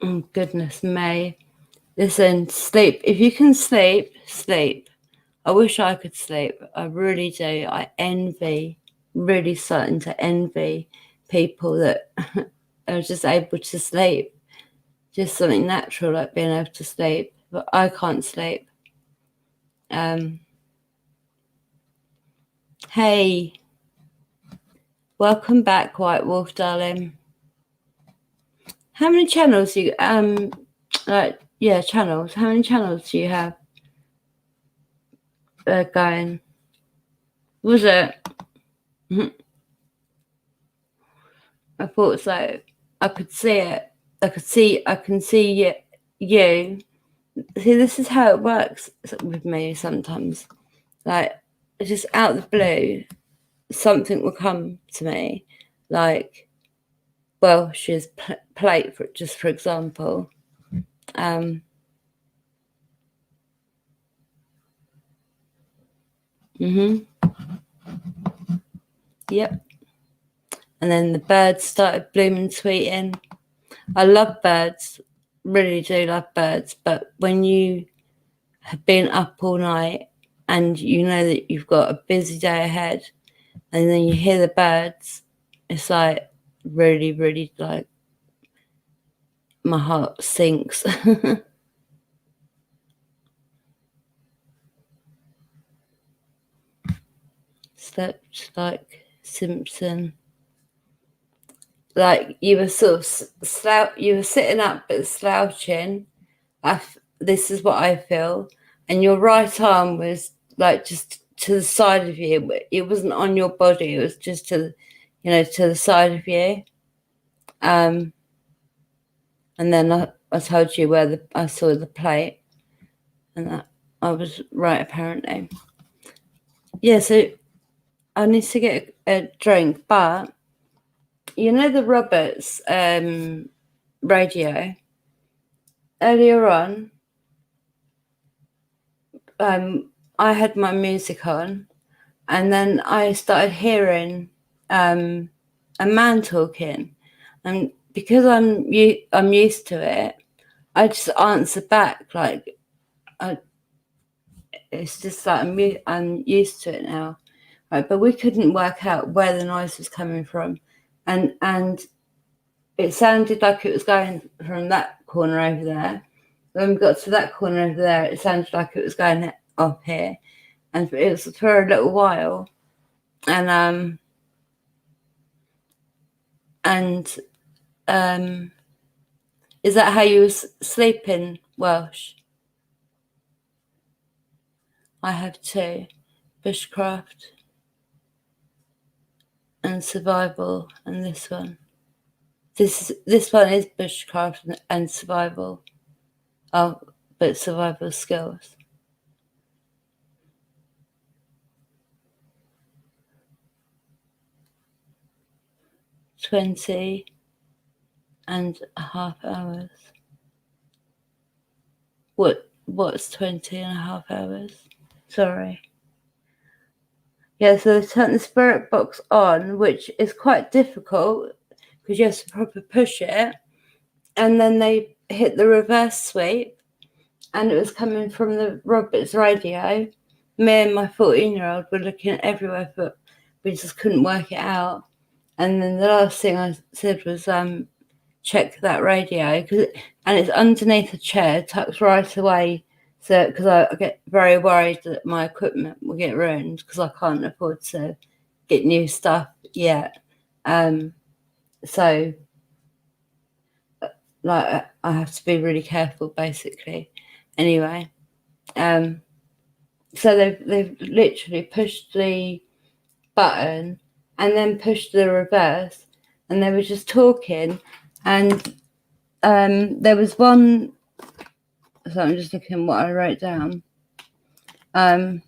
Oh, goodness me. Listen, sleep. If you can sleep, sleep. I wish I could sleep. I really do. I really starting to envy people that are just able to sleep. Just something natural like being able to sleep. But I can't sleep. Hey. Welcome back, White Wolf, darling. How many channels do you channels? How many channels do you have going? Was it? I thought so. I could see it. I can see you. See, this is how it works with me sometimes. Like, just out of the blue, something will come to me. Like, Welsh's plate, for example. Yep. And then the birds started blooming, tweeting. I love birds, really do love birds. But when you have been up all night and you know that you've got a busy day ahead, and then you hear the birds, it's like really, really, like, my heart sinks. Slept like Simpson. Like, you were sort of you were sitting up but slouching. This is what I feel. and your right arm was like just to the side of you. It wasn't on your body. It was just to the side of you. And then I told you where I saw the plate, and that I was right apparently. Yeah, so I need to get a drink, but the Roberts radio earlier on. I had my music on, and then I started hearing a man talking, and because I'm used to it, I just answer back like it's just like I'm used to it now, right? But we couldn't work out where the noise was coming from, and it sounded like it was going from that corner over there. When we got to that corner over there, it sounded like it was going up here, and it was for a little while, and is that how you was sleeping, Welsh? I have two, bushcraft and survival, and this one. This one is bushcraft and survival. Oh, but survival skills. $20.5 hours. What's 20.5 hours? Sorry. Yeah, so they turn the spirit box on, which is quite difficult because you have to proper push it, and then they hit the reverse sweep, and it was coming from the Roberts radio. Me and my 14-year-old were looking everywhere, but we just couldn't work it out. And then the last thing I said was check that radio, and it's underneath a chair, tucked right away. So, because I get very worried that my equipment will get ruined because I can't afford to get new stuff yet. So, like, I have to be really careful, basically. Anyway, so they've literally pushed the button and then pushed the reverse, and they were just talking, and there was one. So I'm just looking what I wrote down. There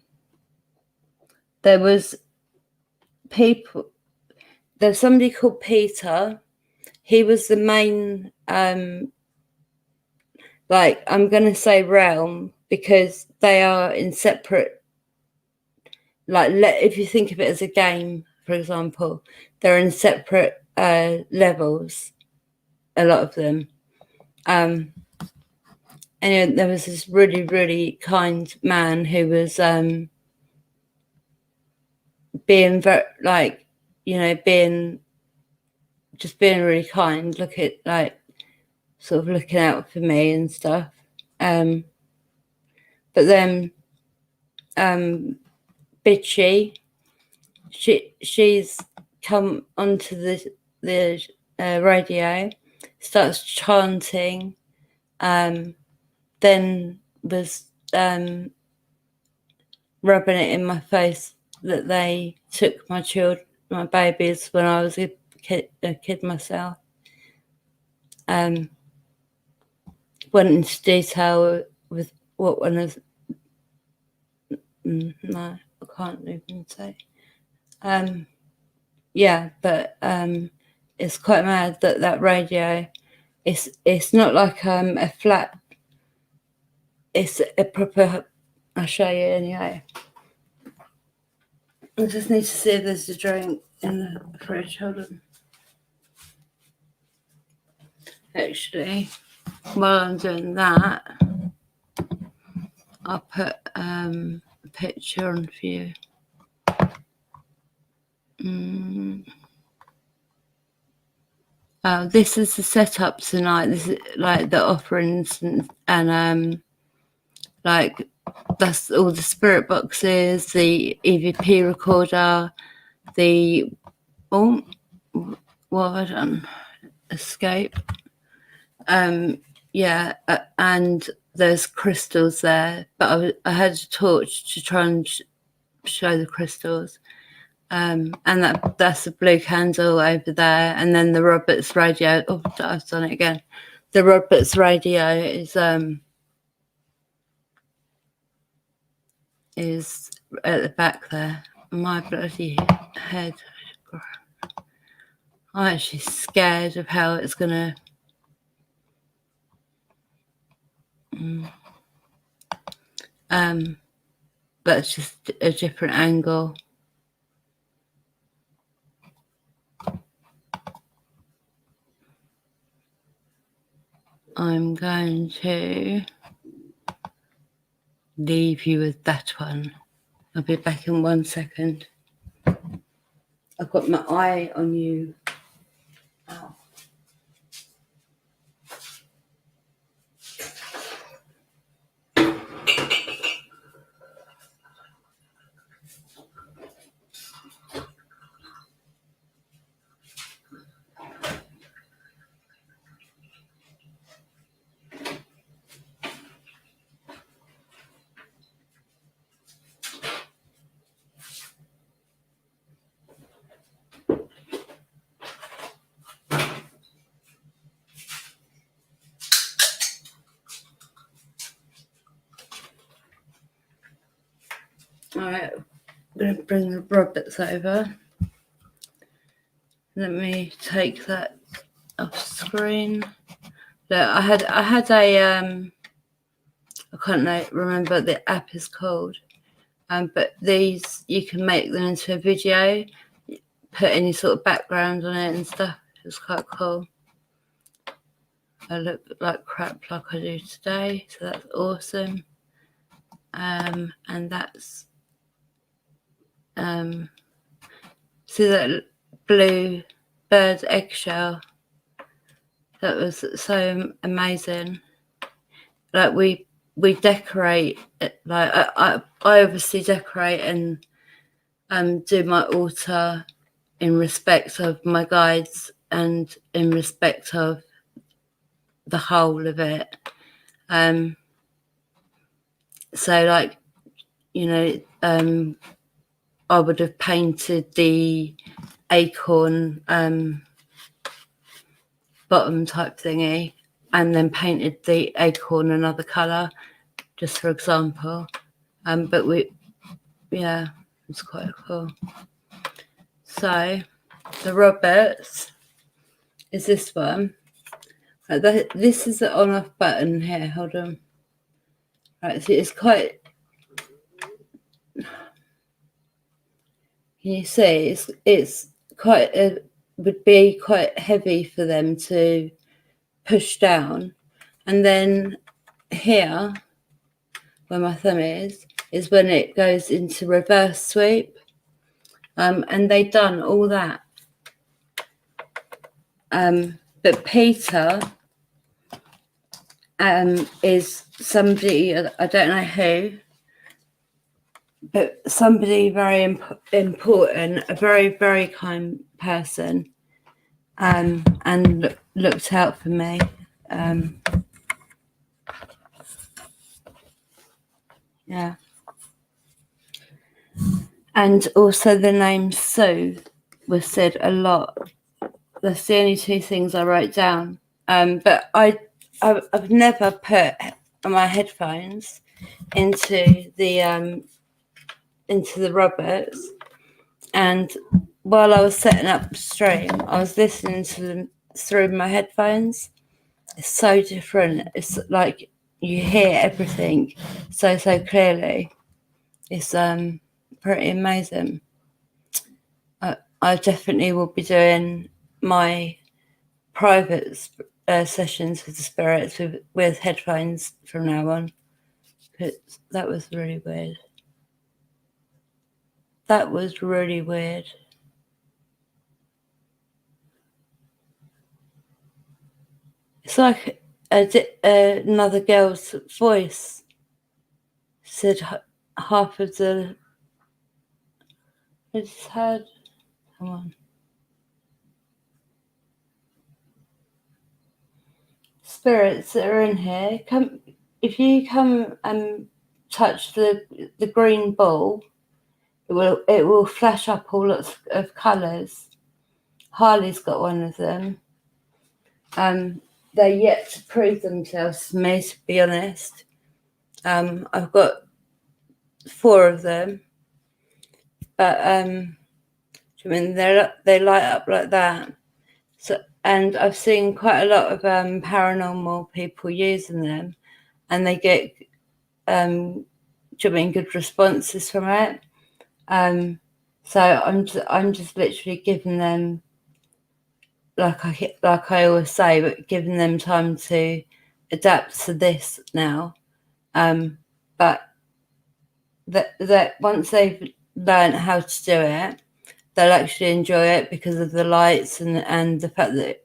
was people. There's somebody called Peter. He was the main, like, I'm going to say realm because they are in separate, like, if you think of it as a game, for example, they're in separate levels, a lot of them. And there was this really, really kind man who was being very, like, being really kind, sort of looking out for me and stuff. But then Bitchy, she's come onto the radio, starts chanting, then was rubbing it in my face that they took my babies when I was a kid myself. Went into detail with what one is. No, I can't even say. Yeah, but it's quite mad that radio. It's not like a flat. It's a proper. I'll show you anyway. I just need to see if there's a drink in the fridge. Hold on. Actually, while I'm doing that, I'll put a picture on for you. This is the setup tonight. This is like the offerings and like that's all the spirit boxes, the EVP recorder, the what have I done? Escape. Yeah, and there's crystals there, but I had a torch to try and show the crystals. And that's a blue candle over there, and then the Roberts radio. Oh, I've done it again. The Roberts radio is at the back there. My bloody head. I'm actually scared of how it's gonna. That's just a different angle. I'm going to leave you with that one. I'll be back in 1 second. I've got my eye on you. Oh. Alright, I'm going to bring the Roberts over. Let me take that off screen. Look, I had a I can't remember what the app is called. But these, you can make them into a video, put any sort of background on it and stuff. It's quite cool. I look like crap like I do today, so that's awesome. And that's see that blue bird eggshell? That was so amazing. Like we decorate it, like I obviously decorate and do my altar in respect of my guides and in respect of the whole of it. So like, you know, I would have painted the acorn bottom type thingy and then painted the acorn another colour, just for example. But it's quite cool. So the Roberts is this one. This is the on off button here. Hold on. Right, so it's quite. Can you see? It's quite would be quite heavy for them to push down, and then here, where my thumb is when it goes into reverse sweep. And they done all that. But Peter is somebody, I don't know who, but somebody very important, a very, very kind person, and looked out for me. Yeah. And also the name Sue was said a lot. That's the only two things I wrote down. But I've never put my headphones into the Roberts, and while I was setting up the stream, I was listening to them through my headphones. It's so different. It's like you hear everything so clearly. It's pretty amazing. I definitely will be doing my private sessions with the spirits with headphones from now on, because that was really weird. That was really weird. It's like another girl's voice said half of the. I just heard. Come on. Spirits that are in here, come if you come and touch the green ball, it will flash up all lots of colours. Harley's got one of them. They're yet to prove themselves to me, to be honest. I've got 4 of them, but I mean they light up like that. So, and I've seen quite a lot of paranormal people using them, and they get good responses from it. So I'm just literally giving them, like I always say, but giving them time to adapt to this now. But that once they've learned how to do it, they'll actually enjoy it because of the lights and the fact that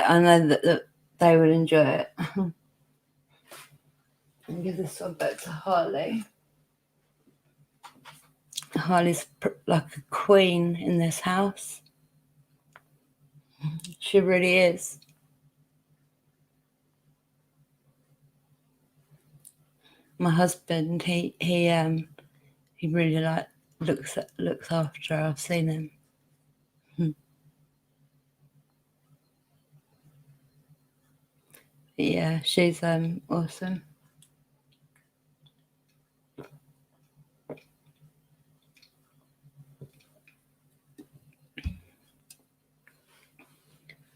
I know that they will enjoy it. I'll give this one back to Harley. Harley's like a queen in this house. She really is. My husband, he really looks after her. I've seen him. But yeah, she's awesome.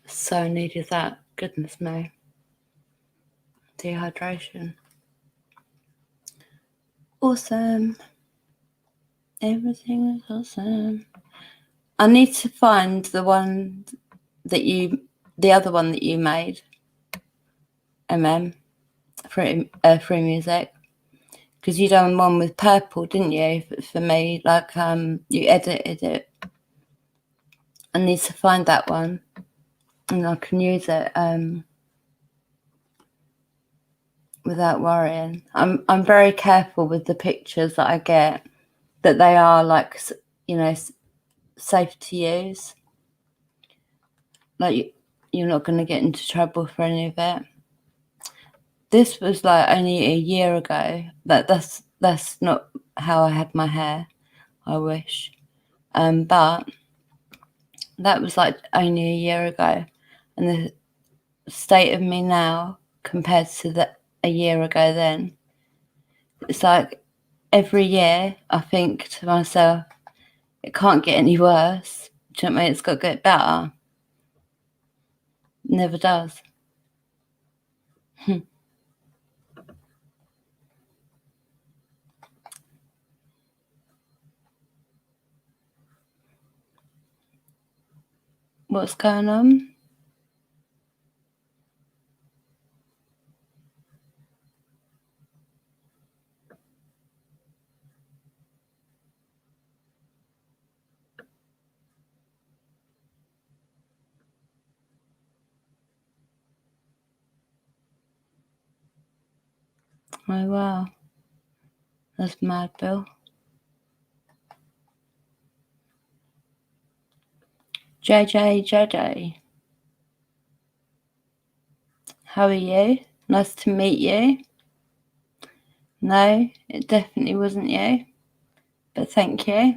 So needed that. Goodness me. Dehydration. Awesome. Everything is awesome. I need to find the other one that you made, free music, because you done one with purple, didn't you? For me, like you edited it. I need to find that one, and I can use it without worrying. I'm very careful with the pictures that I get, that they are like, you know, safe to use. Like you're not going to get into trouble for any of it. This was like only a year ago. That's not how I had my hair. I wish, but that was like only a year ago, and the state of me now compared to a year ago then, it's like every year I think to myself, it can't get any worse. Do you know what I mean? It's got to get better. It never does. What's going on? Oh wow, that's mad, Bill. JJ, how are you? Nice to meet you. No, it definitely wasn't you, but thank you.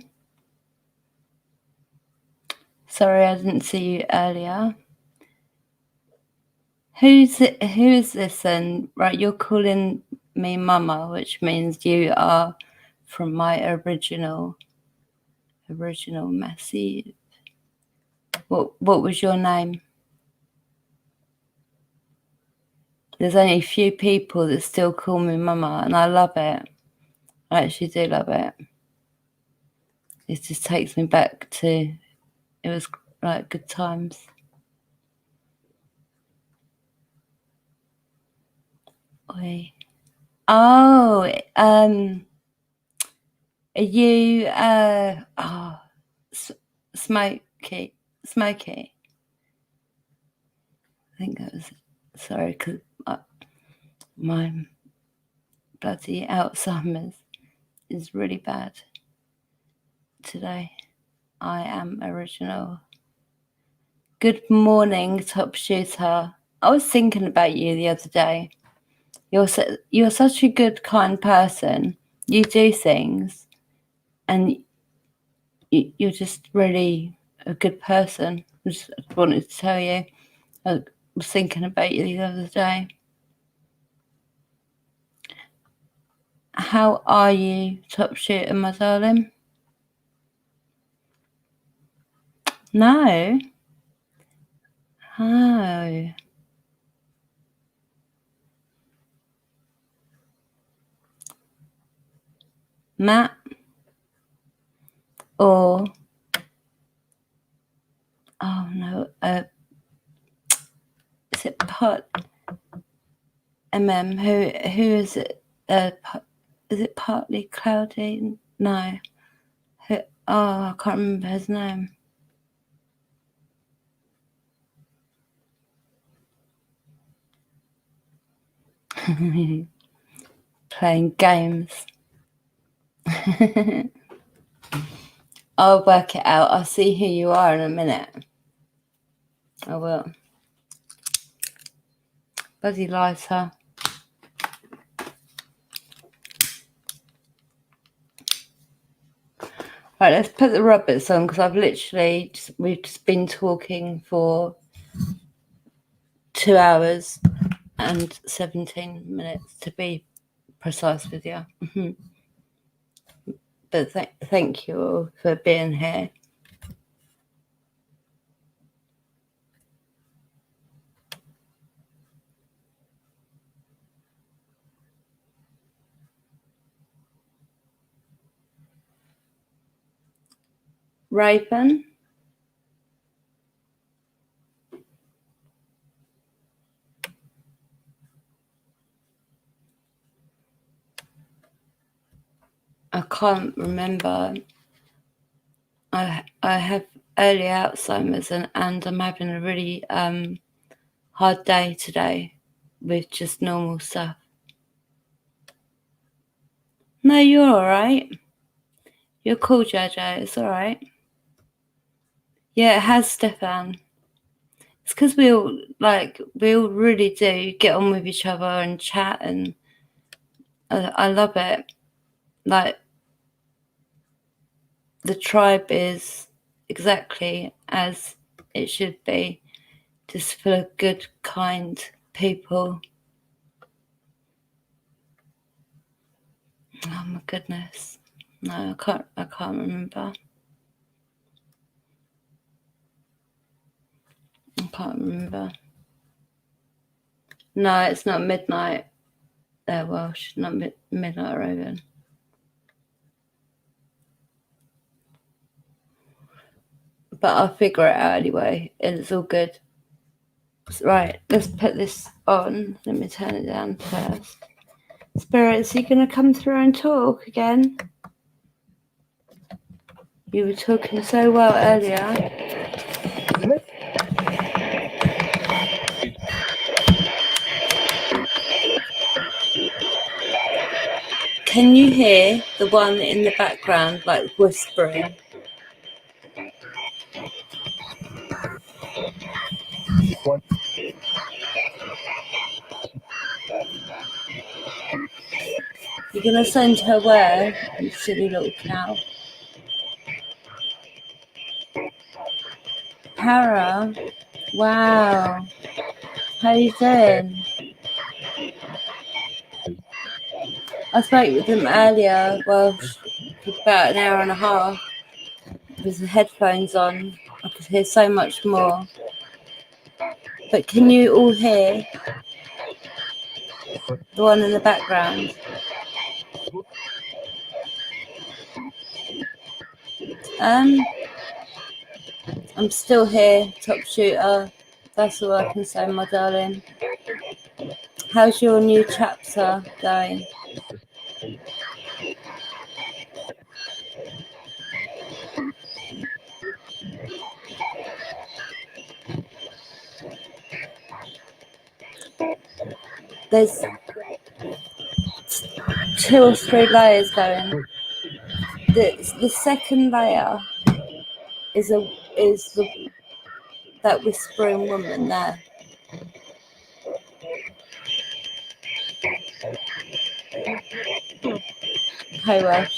Sorry I didn't see you earlier. Who is this then? Right, you're calling me Mama, which means you are from my original massive. What was your name? There's only a few people that still call me Mama, and I love it. I actually do love it. It just takes me back to, it was like good times. Oi. Oh, are you Smoky? I think that was, sorry, because my bloody Alzheimer's is really bad today. I am original. Good morning, Top Shooter. I was thinking about you the other day. You're such a good, kind person. You do things, and you're just really a good person. I just wanted to tell you. I was thinking about you the other day. How are you, top shooter, my darling? No. Oh. Matt? Or, oh no, is it Pot Who is it? Is it Partly Cloudy? No. Who, I can't remember his name. Playing games. I'll work it out. I'll see who you are in a minute. I will. Bloody lighter. Right, let's put the rubbers on because we've just been talking for 2 hours and 17 minutes to be precise with you. But thank you all for being here. Raven? I can't remember. I have early Alzheimer's and I'm having a really hard day today with just normal stuff. No, you're all right. You're cool, JJ. It's all right. Yeah, it has, Stefan. It's because we all really do get on with each other and chat, and I love it. Like, the tribe is exactly as it should be, just full of good, kind people. Oh my goodness. No, I can't remember. I can't remember. No, it's not midnight. Welsh, not midnight Raven. But I'll figure it out anyway, and it's all good. Right, let's put this on. Let me turn it down first. Spirits, are you going to come through and talk again? You were talking so well earlier. Can you hear the one in the background, like whispering? You're going to send her where, you silly little cow? Para? Wow. How you doing? I spoke with him earlier, well, for about an hour and a half, with the headphones on. I could hear so much more. But can you all hear the one in the background? I'm still here, top shooter. That's all I can say, my darling. How's your new chapter going? There's 2 or 3 layers going. The second layer is that whispering woman there. Okay, Rush.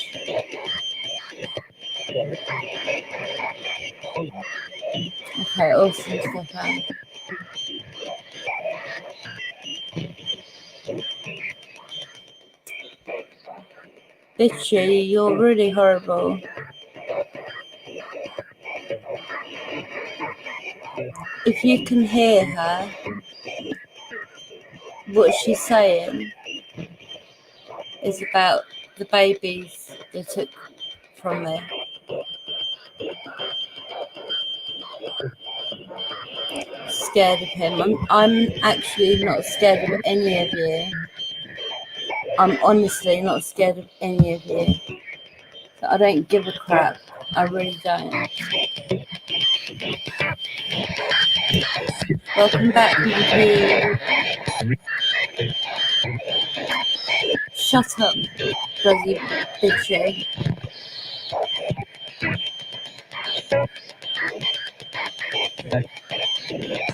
Okay, awesome, Stefan. Bitchy, you're really horrible. If you can hear her, what she's saying is about the babies they took from me. Scared of him. I'm actually not scared of any of you. I'm honestly not scared of any of you. So I don't give a crap. I really don't. Welcome back, Monkey. Shut up, bloody bitchy.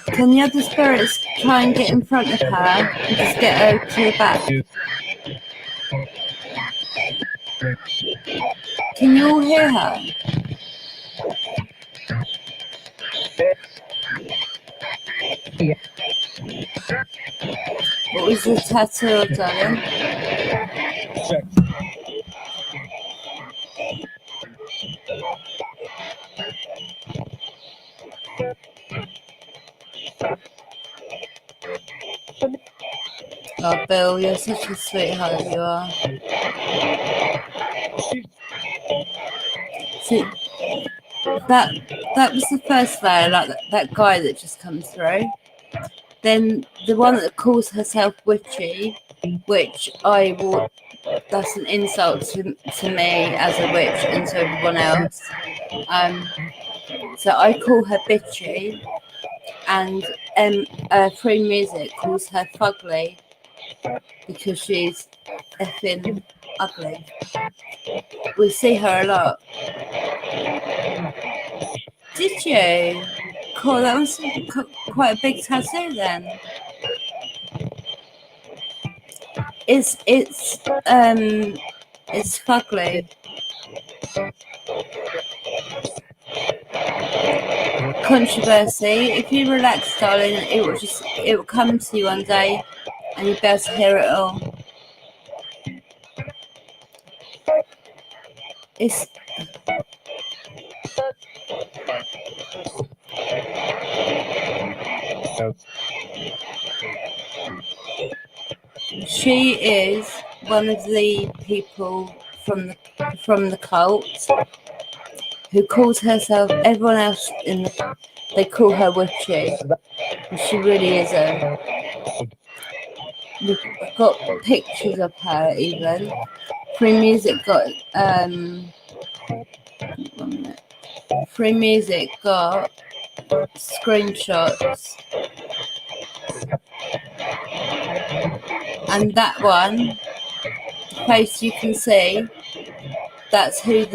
Can the other spirits try and get in front of her and just get her to the back? Can you all hear her? What was the tattoo, darling? Oh, Bill, you're such a sweetheart, you are. See, that was the first layer, like that guy that just comes through. Then the one that calls herself witchy, which I will, that's an insult to me as a witch and to everyone else. So I call her bitchy, and Free Music calls her fugly because she's effing ugly. We see her a lot. Did you? Cool, that was quite a big tattoo then. It's fugly. Controversy. If you relax, darling, it will come to you one day, and you'll be able to hear it all. She is one of the people from the cult who calls herself. Everyone else they call her witchy, and she really isn't. We've got pictures of her even. Free Music got 1 minute. Free Music got screenshots, and that one, the face you can see, that's who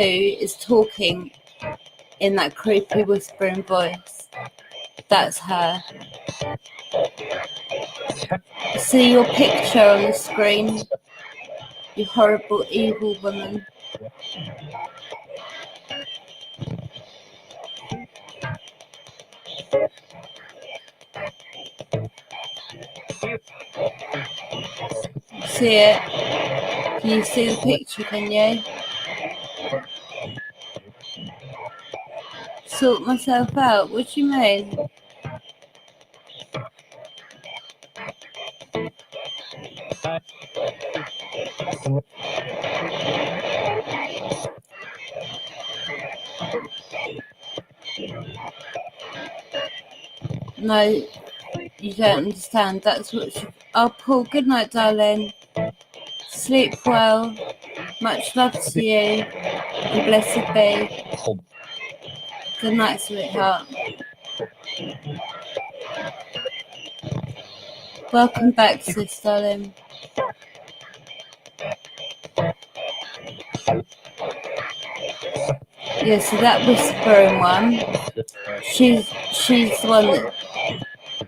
is talking in that creepy whispering voice. That's her. See your picture on the screen, you horrible evil woman. See it? Can you see the picture, can you? Sort myself out? What do you mean? No, you don't understand. That's what she... Oh, Paul, good night, darling. Sleep well. Much love to you. And blessed be. Good night, sweetheart. Welcome back, sis, darling. Yeah, so that whispering one, she's the one that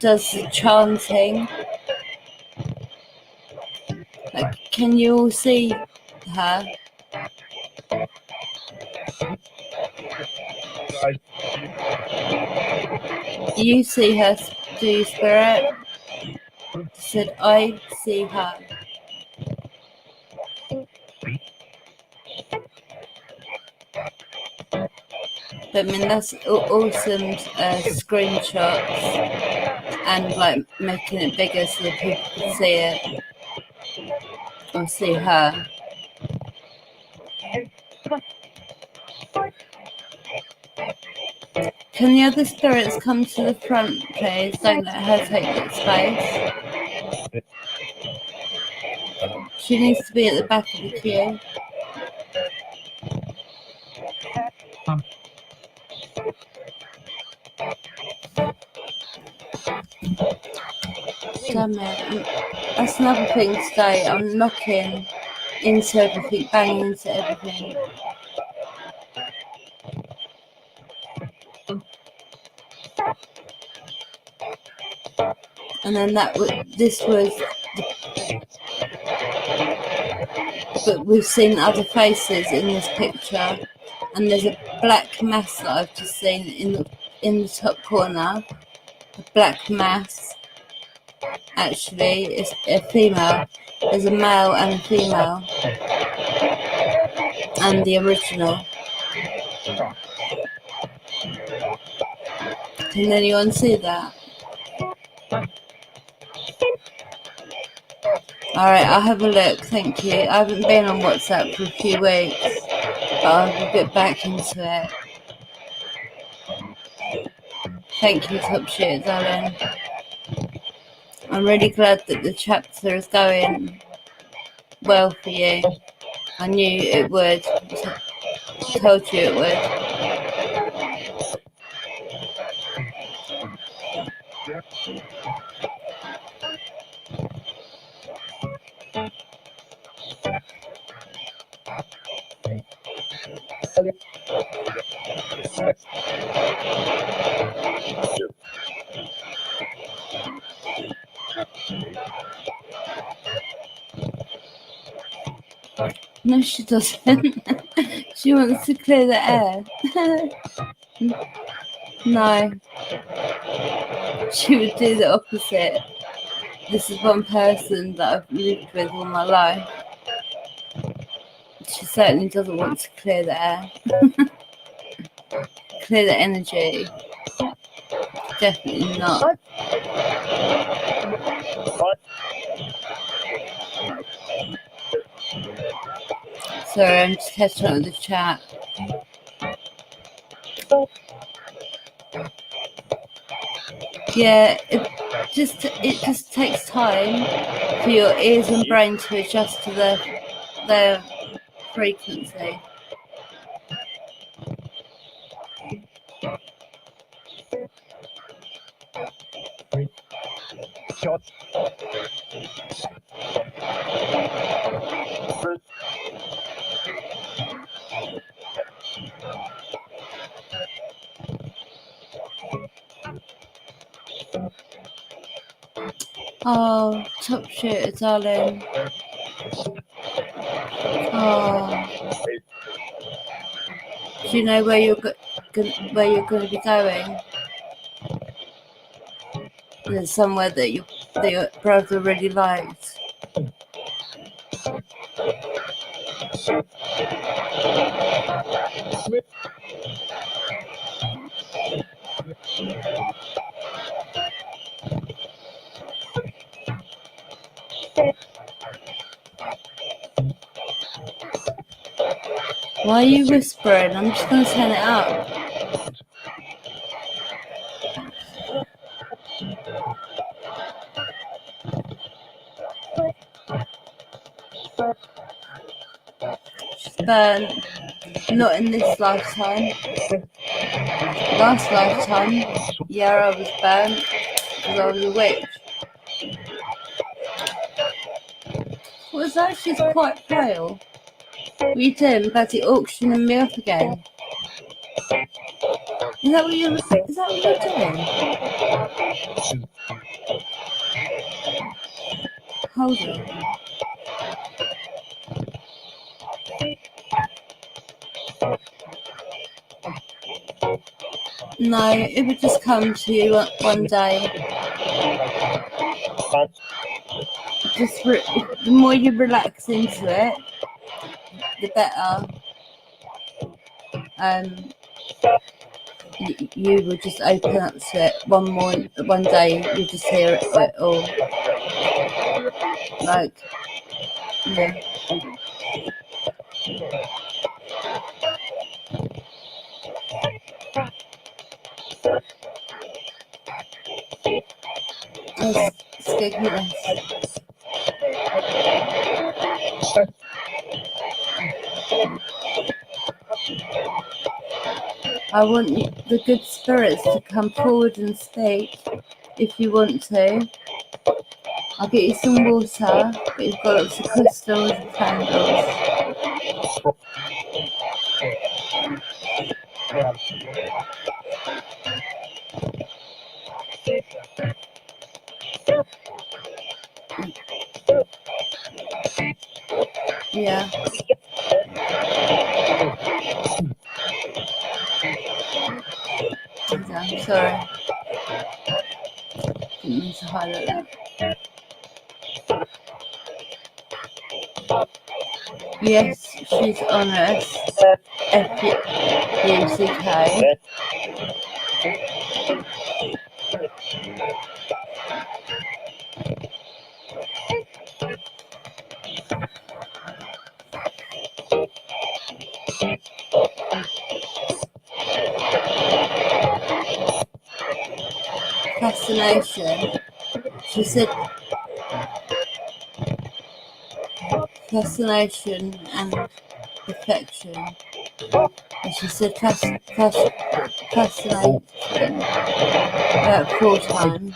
does the chanting, Can you all see her? You see her, do you, Spirit? Said, I see her. But I mean, that's awesome screenshots and like making it bigger so that people can see it or see her. Can the other spirits come to the front, please? Don't let her take that space. She needs to be at the back of the queue. Damn it. That's another thing today. I'm knocking into everything, banging into everything. And then this was, but we've seen other faces in this picture, and there's a black mass that I've just seen in the top corner. A black mass. Actually, it's a female. There's a male and a female, and the original. Can anyone see that? Alright, I'll have a look, thank you. I haven't been on WhatsApp for a few weeks, but I'll get back into it. Thank you, Top Shooter, darling. I'm really glad that the chapter is going well for you. I knew it would. Told you it would. No, she doesn't. She wants to clear the air. No. She would do the opposite. This is one person that I've lived with all my life. She certainly doesn't want to clear the air. Clear the energy. Definitely not. Sorry, I'm just catching up with the chat. Yeah, it just takes time for your ears and brain to adjust to their frequency. Oh, Top Shooter, darling. Oh, do you know where you're going to be going? There's somewhere that your brother really likes. Why are you whispering? I'm just going to turn it up. She's burnt. Not in this lifetime. Last lifetime, yeah, I was burnt because I was a witch. What was that? She's quite pale. What are you doing? Bloody auctioning me up again? Is that what you're doing? Hold on. No, it would just come to you one day. Just the more you relax into it, the better. You will just open up to it. One day you just hear it all. Like, yeah. It's ridiculous. I want the good spirits to come forward and speak if you want to. I'll get you some water, but you've got lots of crystals and candles. Yeah. I'm sorry. Didn't mean to highlight that. Yes, she's honest. F-U-C-K. Fascination. She said fascination and affection. And she said fascination about 4 times.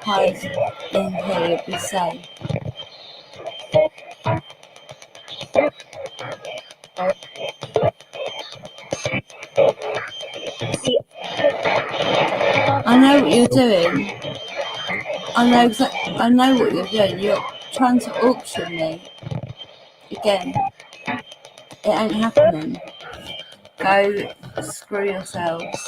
Highs in here would be safe. I know what you're doing. I know what you're doing. You're trying to auction me. Again, it ain't happening. Go screw yourselves.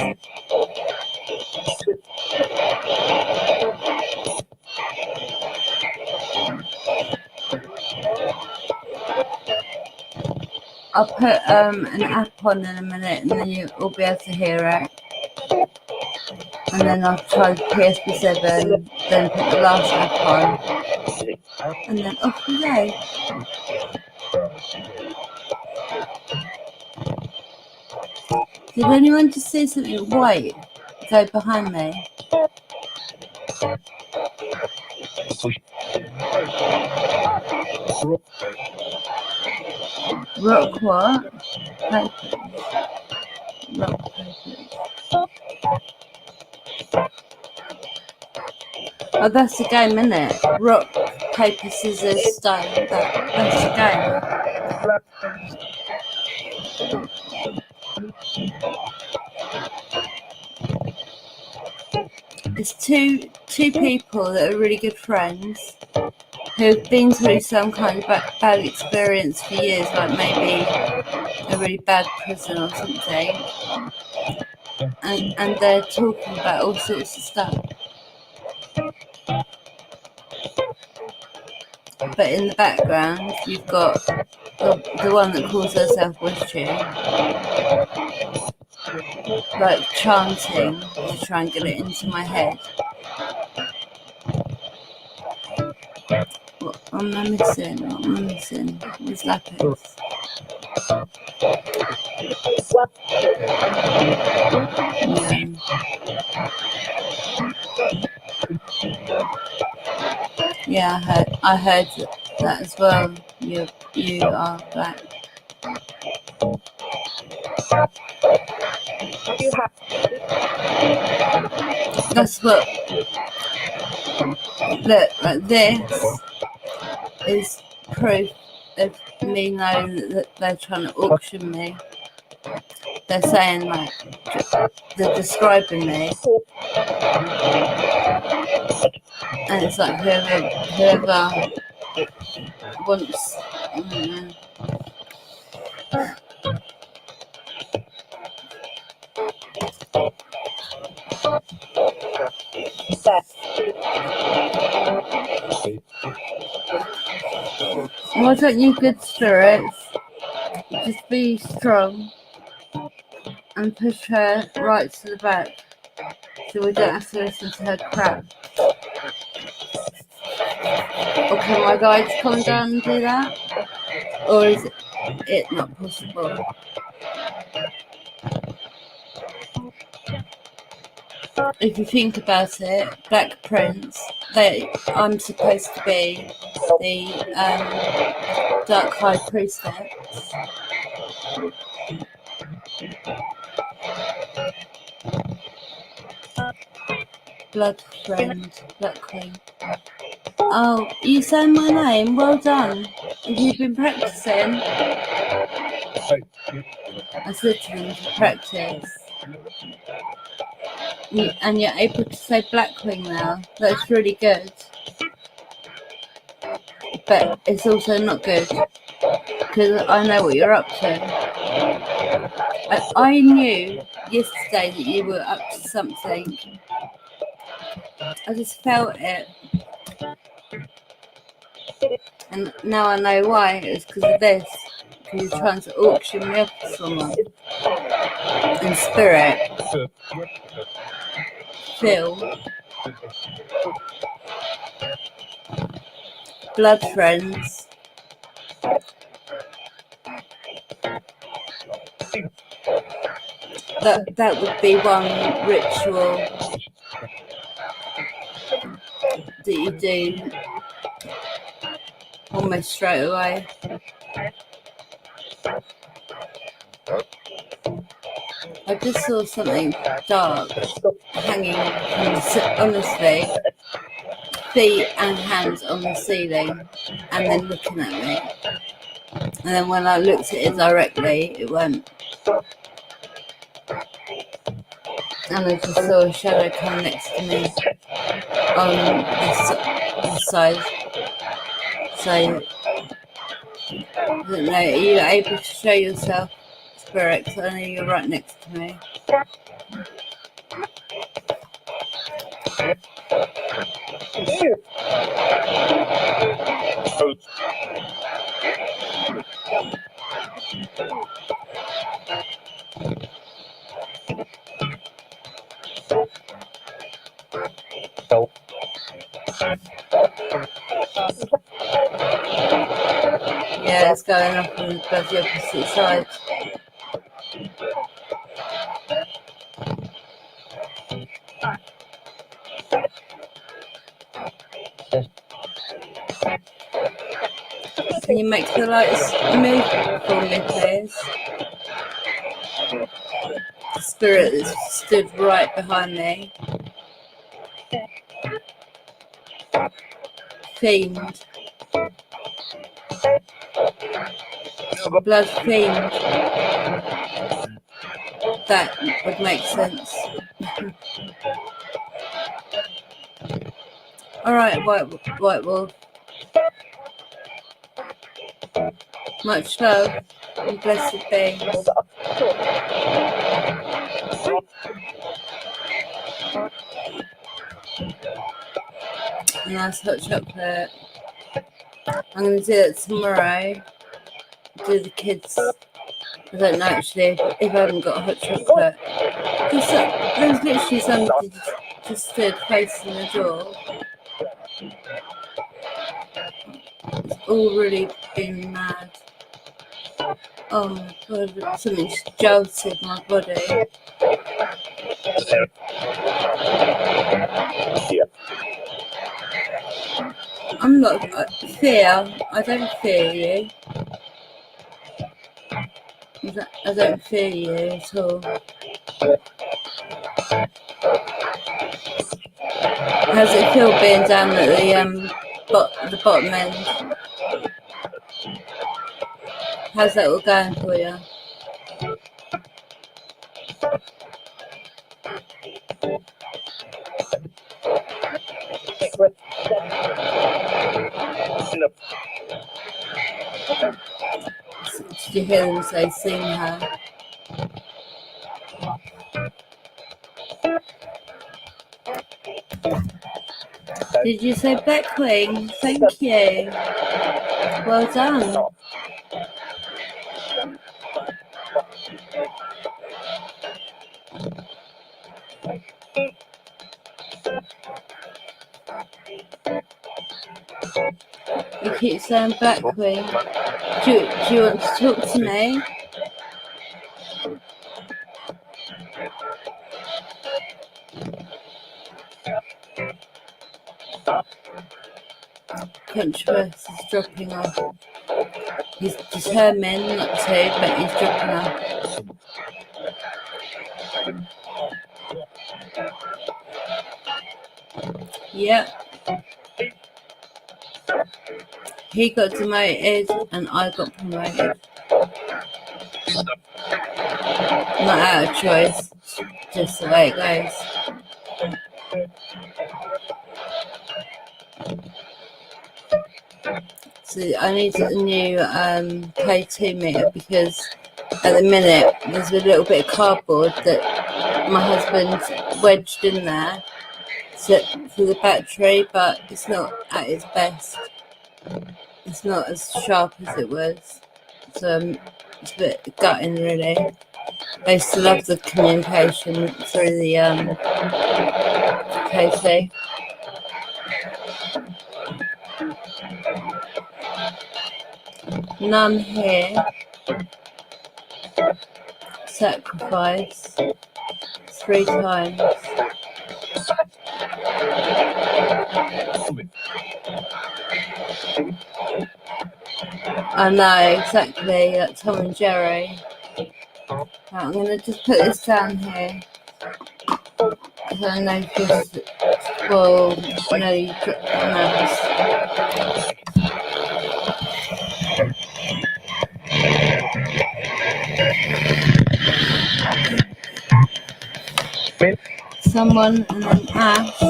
I'll put an app on in a minute and then you'll be able to hear it. And then I'll try PSP7, then put the last app on. And then off we go. Did anyone just see something white go behind me? Rock what? Papers. Rock papers. Oh, that's the game, isn't it? Rock, paper, scissors, stone. That's the game. It's two people that are really good friends who've been through some kind of bad experience for years, like maybe a really bad prison or something, and they're talking about all sorts of stuff. But in the background, you've got the one that calls herself Witchy, like chanting to try and get it into my head. What am I missing? Where's Lapis? Yeah, I heard that as well. You are black. That's what. Look, like this is proof of me knowing that they're trying to auction me. They're saying like they're describing me, and it's like whoever wants, I don't know. Why don't you, good spirits, just be strong and push her right to the back so we don't have to listen to her crap? Or can my guides come down and do that? Or is it not possible? If you think about it, Black Prince, I'm supposed to be the Dark High Priestess. Blood Friend, Black Queen. Oh, you saying my name? Well done. Have you been practicing? I said to them to practice. And you're able to say Black Queen now. That's really good. But it's also not good, because I know what you're up to. I knew yesterday that you were up to something. I just felt it. And now I know why. It's because of this. Because you're trying to auction me off to someone. In spirit. Feel. Blood friends. That would be one ritual that you do almost straight away. I just saw something dark hanging from honestly, feet and hands on the ceiling, and then looking at me. And then when I looked at it directly, it went. And I just saw a shadow come next to me on this side. So, I don't know, are you able to show yourself, Spirit? 'Cause I know you're right next to me. Yeah, it's going up on both the opposite sides. Can you make the lights move for me, please? The spirit that stood right behind me. Fiend. Blood fiend. That would make sense. Alright, White Wolf. Much love and blessed be. A nice hot chocolate. I'm going to do it tomorrow. Do the kids. I don't know actually if I haven't got a hot chocolate. There's literally somebody just stood facing the door. It's all really been mad. Oh my god, something's jolted my body. I'm not fear. I don't fear you. I don't fear you at all. How's it feel being down at the bottom end? How's that all going for you? Did you hear them say seen her? Did you say Beckwing? Thank you. Well done. You keep saying Blackwing. Do you want to talk to me? Controversy is dropping off. He's determined not to, but he's dropping off. Yep. He got demoted and I got promoted. Not out of choice, just the way it goes. So I need a new K2 meter because at the minute there's a little bit of cardboard that my husband's wedged in there for the battery, but it's not at its best. It's not as sharp as it was. So it's a bit gutting really. I used to love the communication through the K2. None here. Sacrifice 3 times. I know, exactly, like Tom and Jerry. Right, I'm going to just put this down here. Because I noticed, well, no, you put the mouse. Someone and then Ash.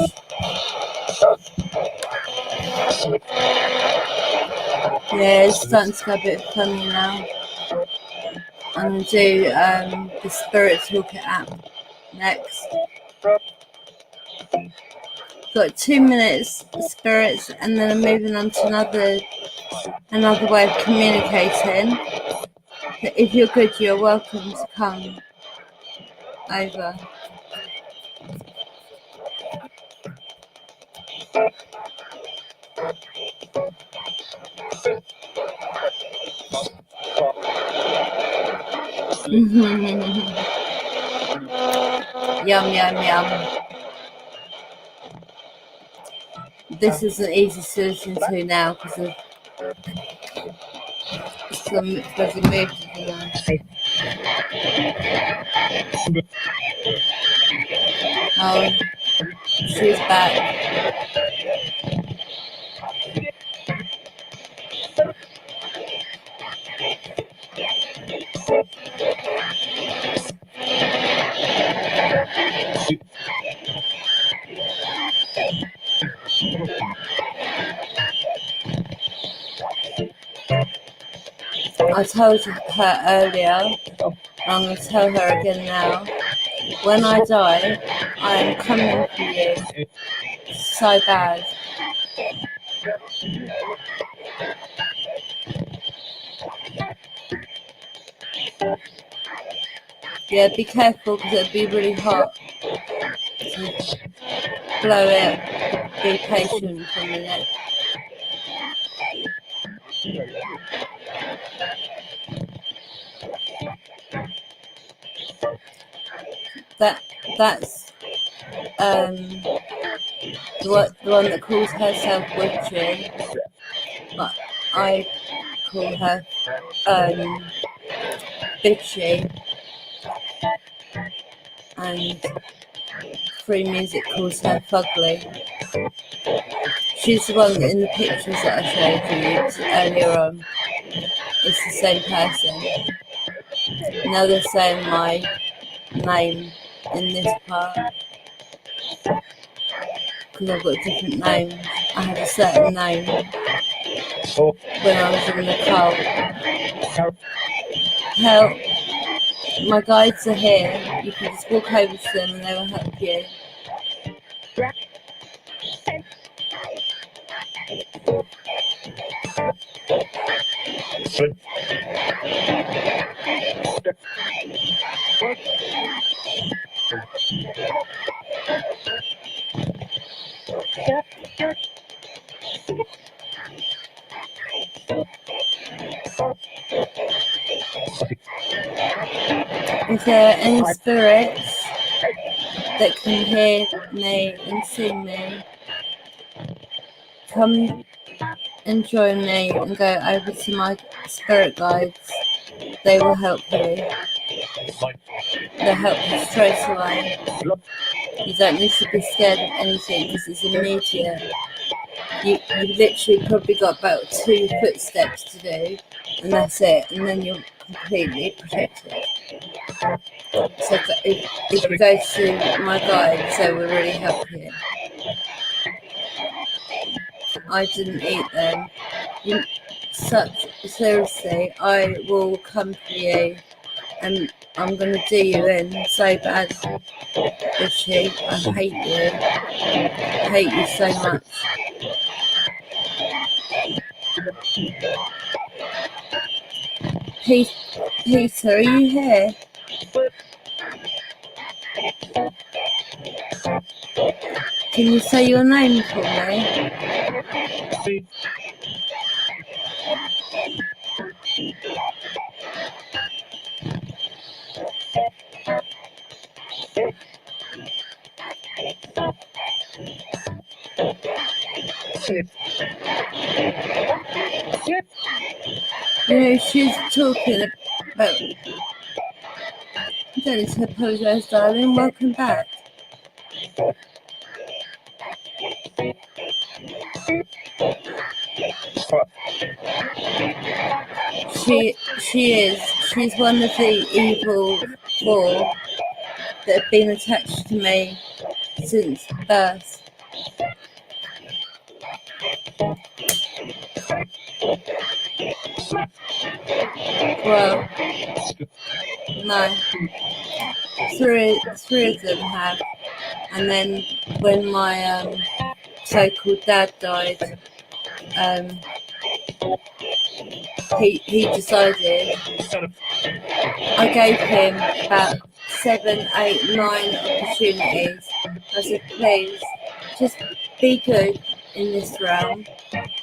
Yeah, it's starting to go a bit funny now. I'm going to do the Spirit Toolkit app next. Got 2 minutes spirits, and then I'm moving on to another way of communicating. So if you're good, you're welcome to come over. Yum, yum, yum. This is an easy solution to now because of some fuzzy moves. Oh, she's back. I told her earlier, I'm going to tell her again now. When I die, I am coming for you. So bad. Yeah, be careful because it'll be really hot. So blow it. Be patient for a minute. That's the one that calls herself witchy, but I call her bitchy, and Free Music calls her fugly. She's the one in the pictures that I showed you earlier on. It's the same person. Now they're saying my name in this part because I've got different names. I have a certain name when I was in the cult. Help. My guides are here. You can just walk over to them and they will help you. If there are any spirits that can hear me and see me, come and join me and go over to my spirit guides. They will help you. They'll help you straight away. You don't need to be scared of anything because it's immediate. You literally probably got about 2 footsteps to do, and that's it, and then you're completely protected. So if you go to my guides, they will really help you. I didn't eat them. Seriously, I will come for you, and I'm going to do you in so bad, Itchy. I hate you. I hate you so much. Peter, are you here? Can you say your name for me? You know, she's talking about... You don't need to apologise, darling. Welcome back. She's one of the evil 4 that have been attached to me since birth. Well, no. Three of them have. And then when my so-called dad died, he decided. I gave him about 7, 8, 9 opportunities. I said, please, just be good in this realm.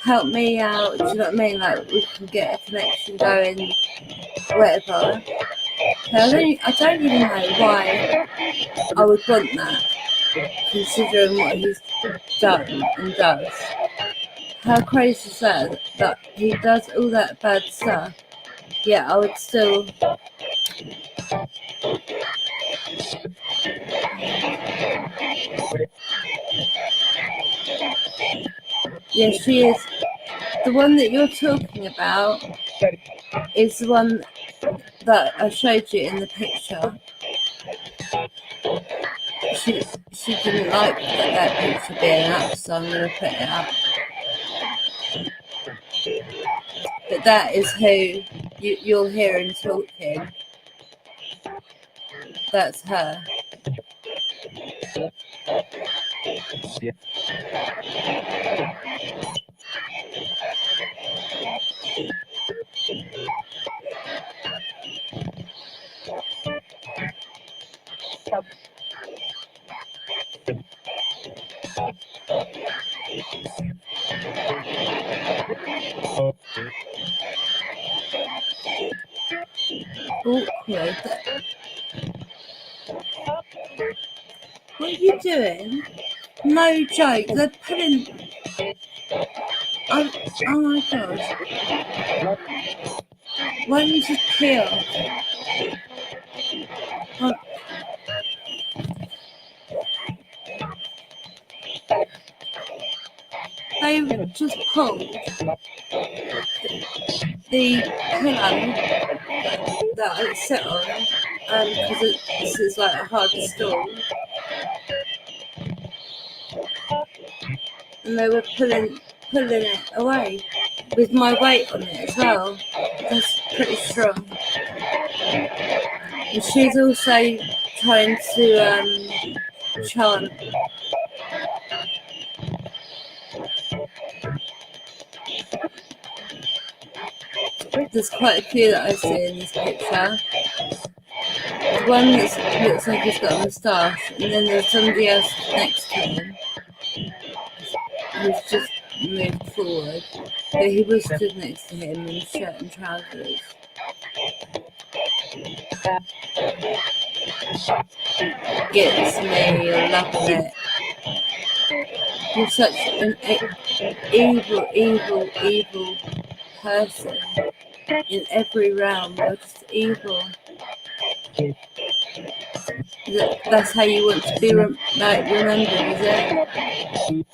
Help me out. Do you know what I mean? Like, we can get a connection going, whatever. I don't really know why I would want that, considering what he's done and does. How crazy is that? That he does all that bad stuff, yet I would still... Yeah, she is. The one that you're talking about is the one that I showed you in the picture. She didn't like that picture being up, so I'm going to put it up. But that is who you're hearing talking. That's her. Awkward. What are you doing? No joke. They're putting... Oh my god. Why don't you just peel? Oh. They just pulled the pillow that I sit on, because this is like a hard stool, and they were pulling it away. with my weight on it as well. That's pretty strong. And she's also trying to chant. There's quite a few that I see in this picture. There's one that looks like he's got a moustache, and then there's somebody else next to him who's just moved forward. But he was stood next to him in shirt and trousers. Gets me, you're loving it. You're such an evil, evil, evil person. In every realm, you're just evil. That's how you want to be remembered, is it?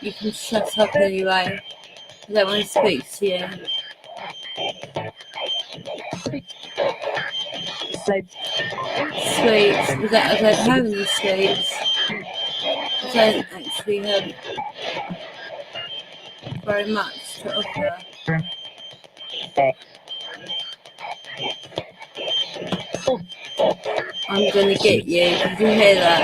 You can shut up anyway. I don't want to speak to you. Sweets. I don't have any sweets. I don't actually have very much to offer. I'm gonna get you. Did you hear that?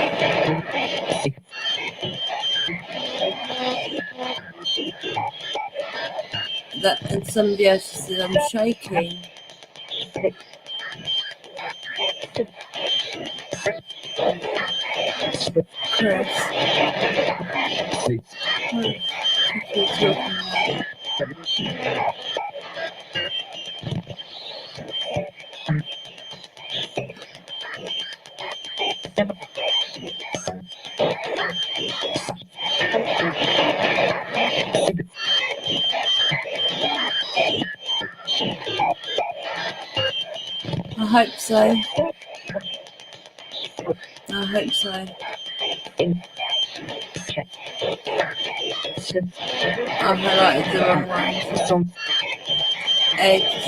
And somebody else said I'm shaking. Chris. What are you talking about? I hope so. I hope so. I highlighted the wrong one. Eggs.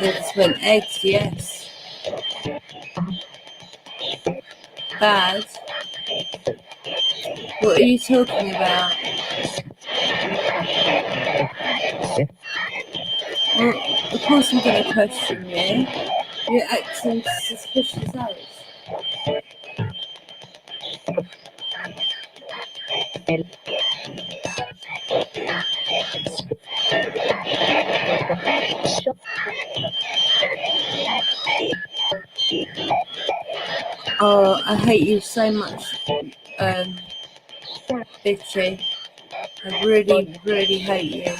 They just went eggs, yes. Bad. What are you talking about? Well, of course I'm going to question you. You're acting suspicious as. Oh, I hate you so much, bitchy. I really, really hate you.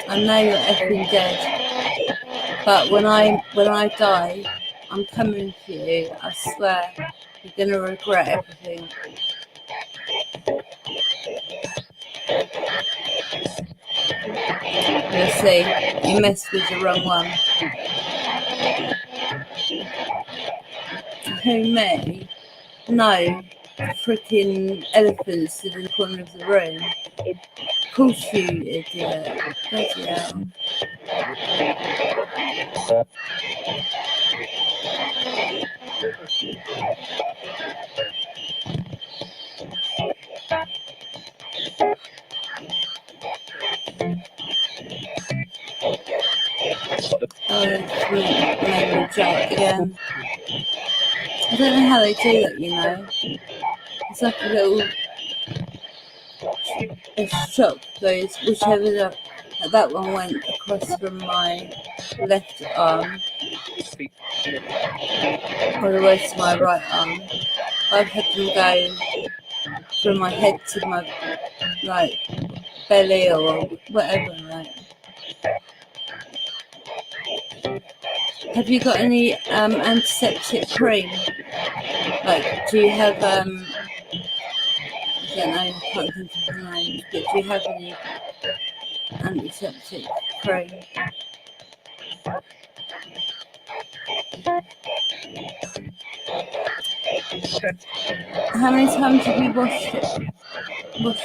I know you're effing dead, but when I die, I'm coming for you. I swear, you're gonna regret everything. You'll see. You messed with the wrong one. Who, me? No, freaking elephants in the corner of the room. Of course you idiot. Bloody hell. Oh, it's made me joke again. I don't know how they do that, you know. It's like a little shock goes whichever that one went across from my left arm or the way to my right arm. I've had them go from my head to my belly or whatever, right? Have you got any antiseptic cream? Like, do you have I don't know, I can't think of the names, but do you have any antiseptic cream? How many times have you washed it? Ross?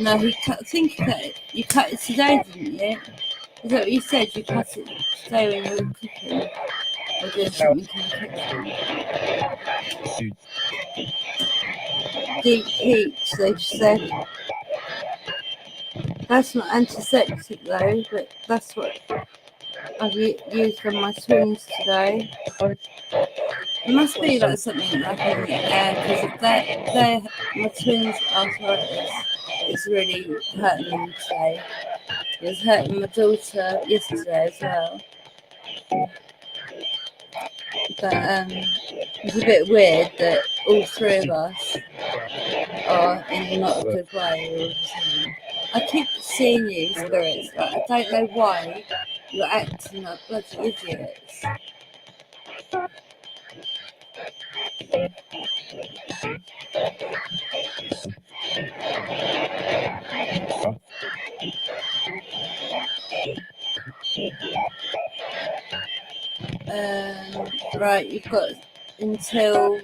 No, I think you cut it today, didn't you? Is that what you said? You cut it today when you were cooking or doing something in the kitchen? Deep peach, they said. That's not antiseptic though, but that's what I've used on my twins today. It must be like something like in the air because my twins' arthritis is really hurting them today. It was hurting my daughter yesterday as well. But it's a bit weird that all three of us are in not a good way all of a sudden. I keep seeing you, spirits, but I don't know why you're acting like bloody idiots. Right, you've got until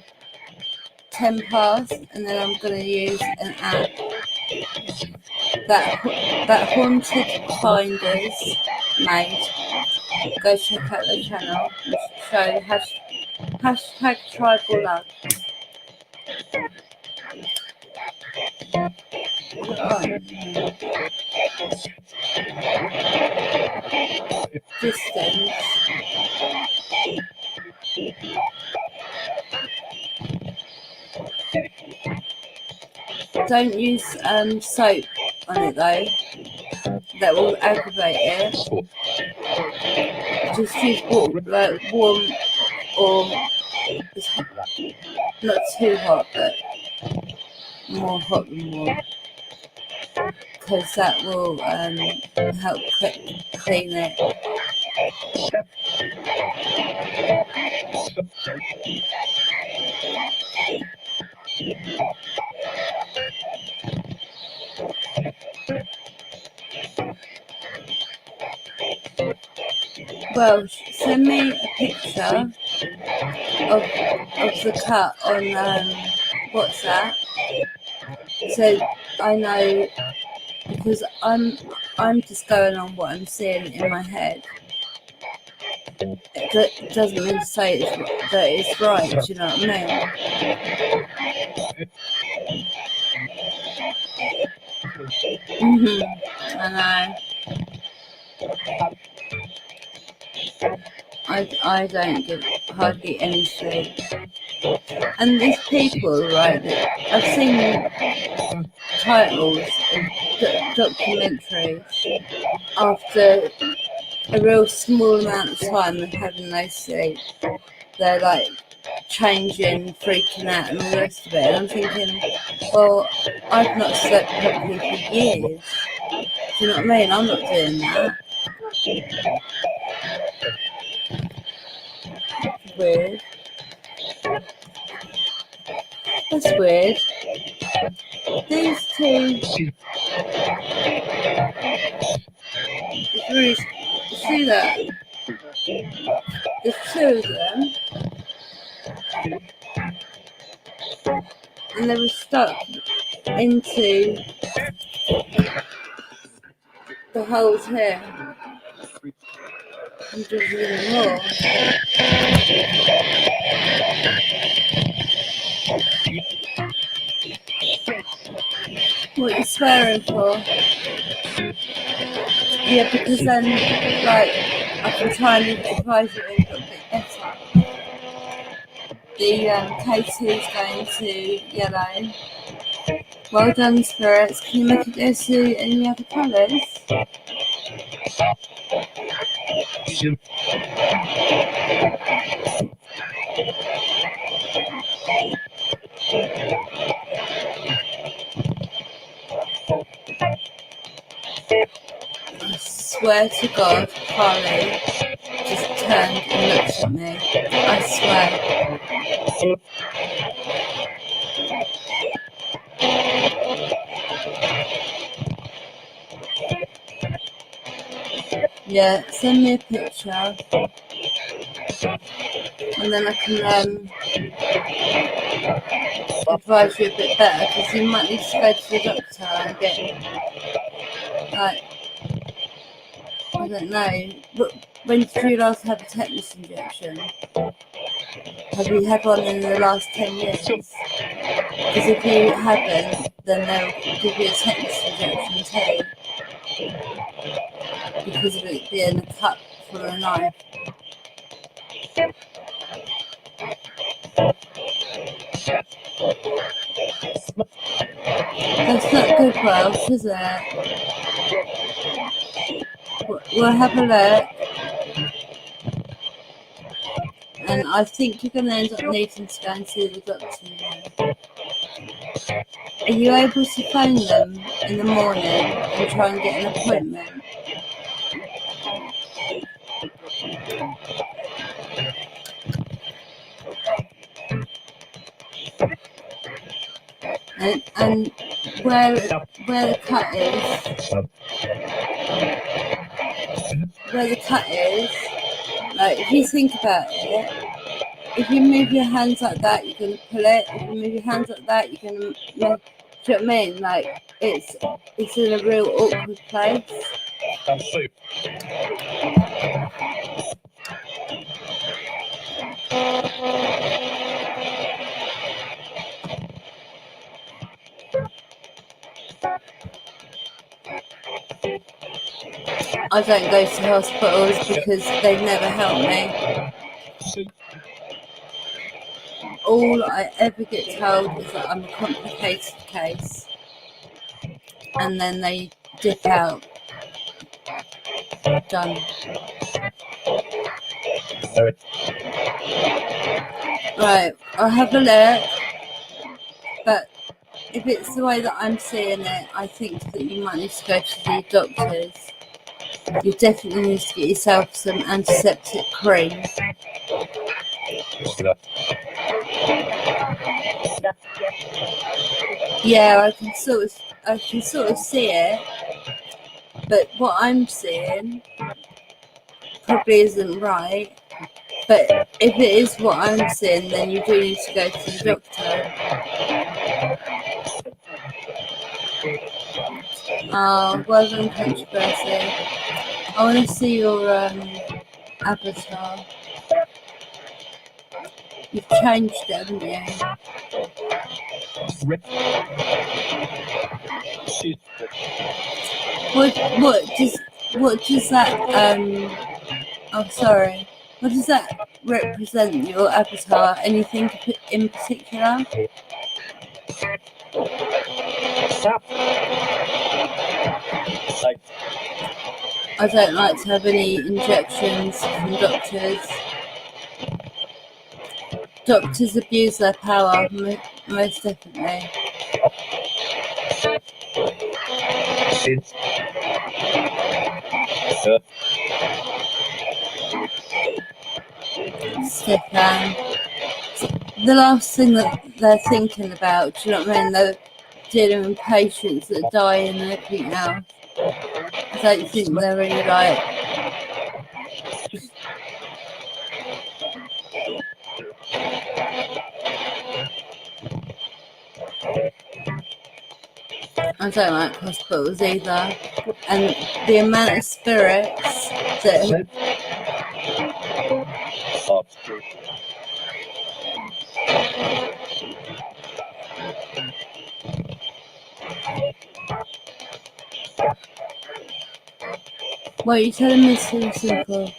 10 past, and then I'm going to use an app that Haunted Finders made. Go check out the channel and show hashtag tribal love. Distance. Don't use soap on it though. That will aggravate it. Just use warm or not too hot, but more hot than warm, because that will help clean it. Well, send me a picture of the cut on WhatsApp, so I know, because I'm just going on what I'm seeing in my head. It doesn't mean to say that it's right. Do you know what I mean? I know. I don't get hardly any sleep. And these people, right, I've seen titles of documentaries after a real small amount of time of having no sleep. They're like changing, freaking out and all the rest of it. And I'm thinking, well, I've not slept properly for years. Do you know what I mean? I'm not doing that. Weird. That's weird. These two. It's really. See that? There's two of them. And they were stuck into the holes here. And there's even more. What are you swearing for? Yeah, because then, like, I can try and advise you a little bit better. The K2 is going to yellow. Well done, spirits. Can you make it go to any other colours? I swear to God, Carly just turned and looked at me. I swear. Yeah, send me a picture. and then I can advise you a bit better, because you might need to go to the doctor and get, like, I don't know, but when did you last have a tetanus injection? Have you had one in the last 10 years? Because if you haven't, then they'll give you a tetanus injection too, because of it being a cut from a knife. That's not good for us, is it? We'll have a look, and I think you're going to end up needing to go and see the doctor again. Are you able to phone them in the morning and try and get an appointment? And where the cut is, like, if you think about it, if you move your hands like that, you're going to pull it. If you move your hands like that, you're going to move. Do you know what I mean? Like, it's in a real awkward place. I don't go to hospitals because they never help me. All I ever get told is that I'm a complicated case, and then they dip out. Done. Right, I'll have a look, but if it's the way that I'm seeing it, I think that you might need to go to the doctors. You definitely need to get yourself some antiseptic cream. Yeah, I can sort of see it, but what I'm seeing probably isn't right. But if it is what I'm seeing, then you do need to go to the doctor. Oh, well done, controversy. I want to see your avatar. You've changed it, haven't you? What does that oh, sorry. What does that represent, your avatar? Anything in particular? I don't like to have any injections from doctors. Doctors abuse their power, most definitely. Stefan. The last thing that they're thinking about, do you know what I mean? They're dealing with patients that die and everything else. I don't think they're really like. I don't like hospitals either. And the amount of spirits that. What are you telling me so simple?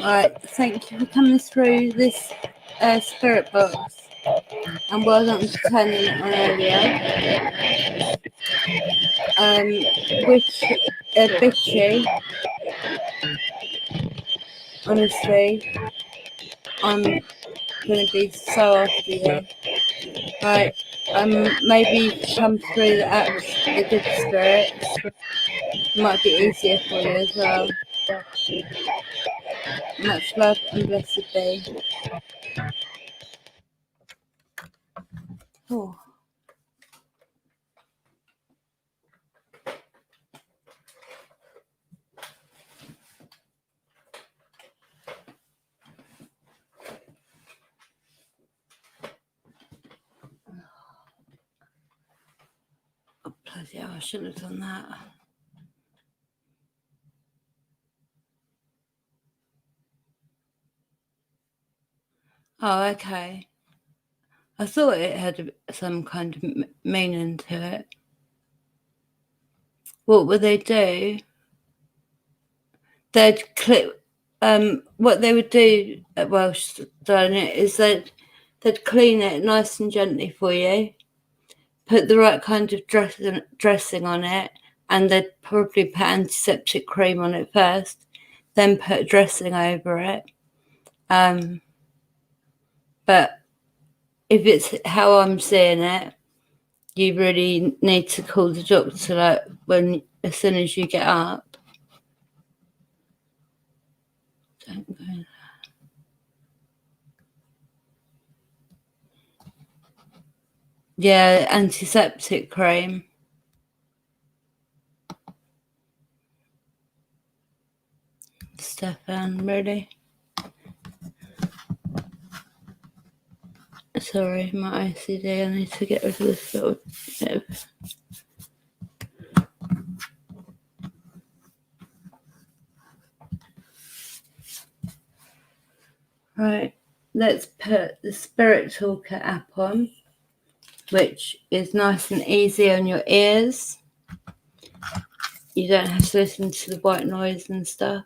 Alright, thank you for coming through this spirit box. And well done for turning it on earlier. Which bitchy. Honestly, I'm gonna be so after you. Right, maybe come through the good spirits. Might be easier for you as well. Much love and blessed be. Oh. Oh, bloody hell, I shouldn't have done that. Oh, okay. I thought it had some kind of meaning to it. What would they do? They'd clip. What they would do at Welsh Done It is they'd clean it nice and gently for you, put the right kind of dressing on it, and they'd probably put antiseptic cream on it first, then put dressing over it. But if it's how I'm seeing it, you really need to call the doctor as soon as you get up. Don't go. Yeah, antiseptic cream. Stefan, really? Sorry, my OCD. I need to get rid of this little bit of... Right, let's put the Spirit Talker app on, which is nice and easy on your ears. You don't have to listen to the white noise and stuff.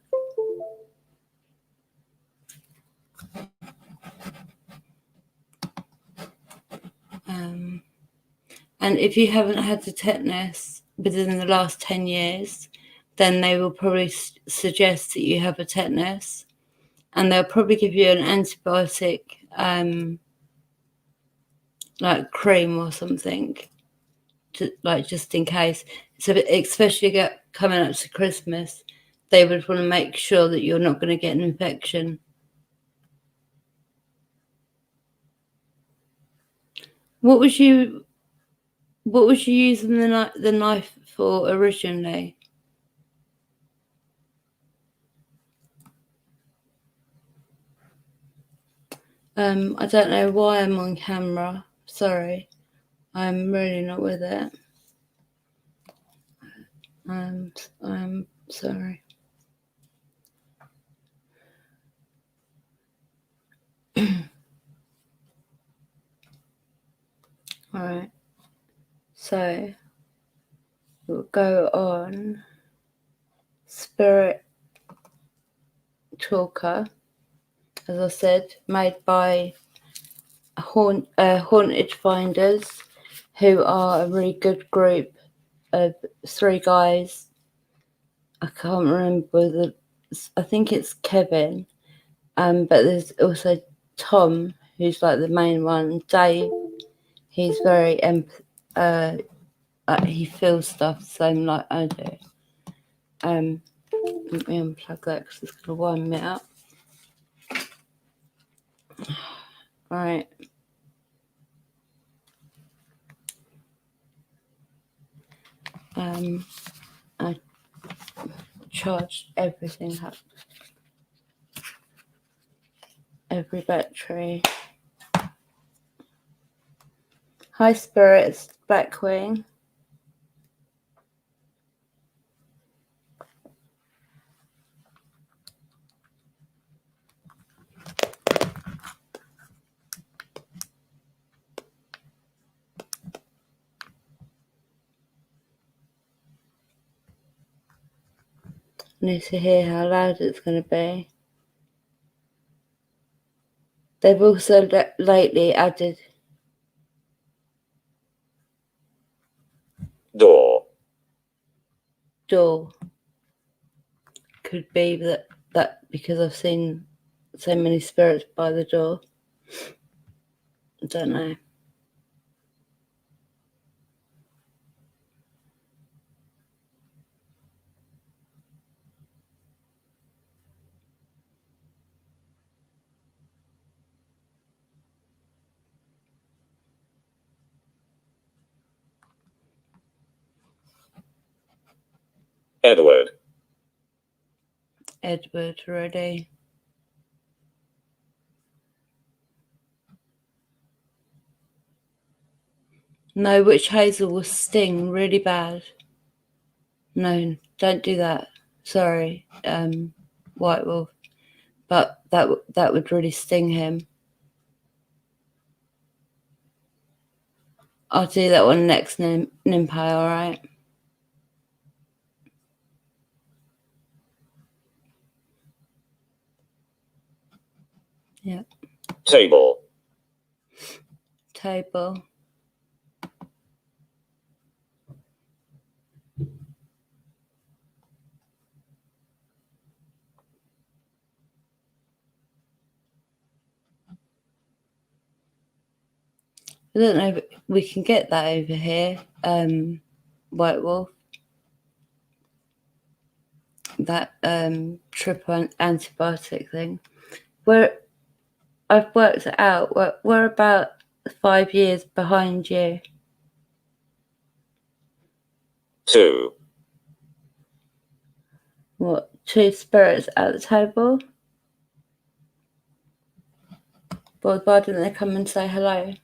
And if you haven't had the tetanus within the last 10 years, then they will probably suggest that you have a tetanus, and they'll probably give you an antibiotic, like cream or something, just in case. So especially coming up to Christmas, they would want to make sure that you're not going to get an infection. What was you using the knife for originally? I don't know why I'm on camera. Sorry. I'm really not with it. I'm sorry. All right. So we'll go on Spirit Talker, as I said, made by Haunted Finders, who are a really good group of 3 guys. I can't remember I think it's Kevin, but there's also Tom, who's like the main one. Dave, he's very he feels stuff the same like I do. Let me unplug that because it's gonna wind me up. Right. I charged everything up. Every battery. High Spirits, Backwing. Need to hear how loud it's going to be. They've also lately added door. Could be that because I've seen so many spirits by the door. I don't know. Edward. Edward already. No, witch hazel will sting really bad. No, don't do that. Sorry, White Wolf. But that would really sting him. I'll do that one next, Nimpai, alright? Yeah. Table. Table. I don't know if we can get that over here, White Wolf. That triple antibiotic thing. Where I've worked it out. We're about 5 years behind you. 2. What? 2 spirits at the table? Well, why didn't they come and say hello?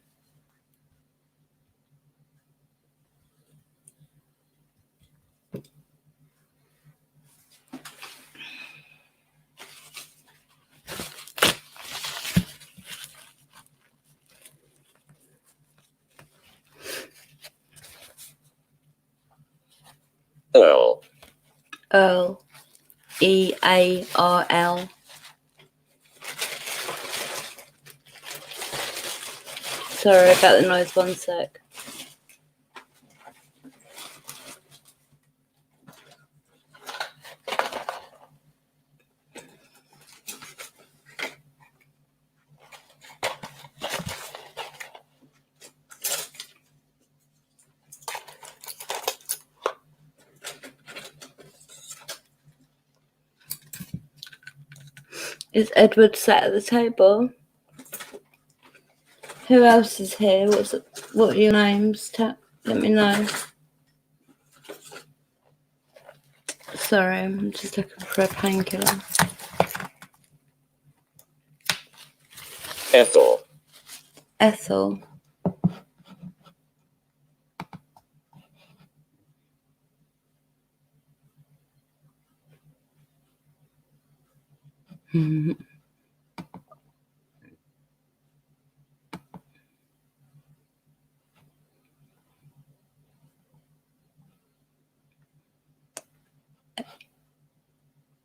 Earl. Earl. EARL. Sorry about the noise, 1 sec. Is Edward sat at the table? Who else is here? What are your names? Let me know. Sorry, I'm just looking for a painkiller. Ethel. Ethel.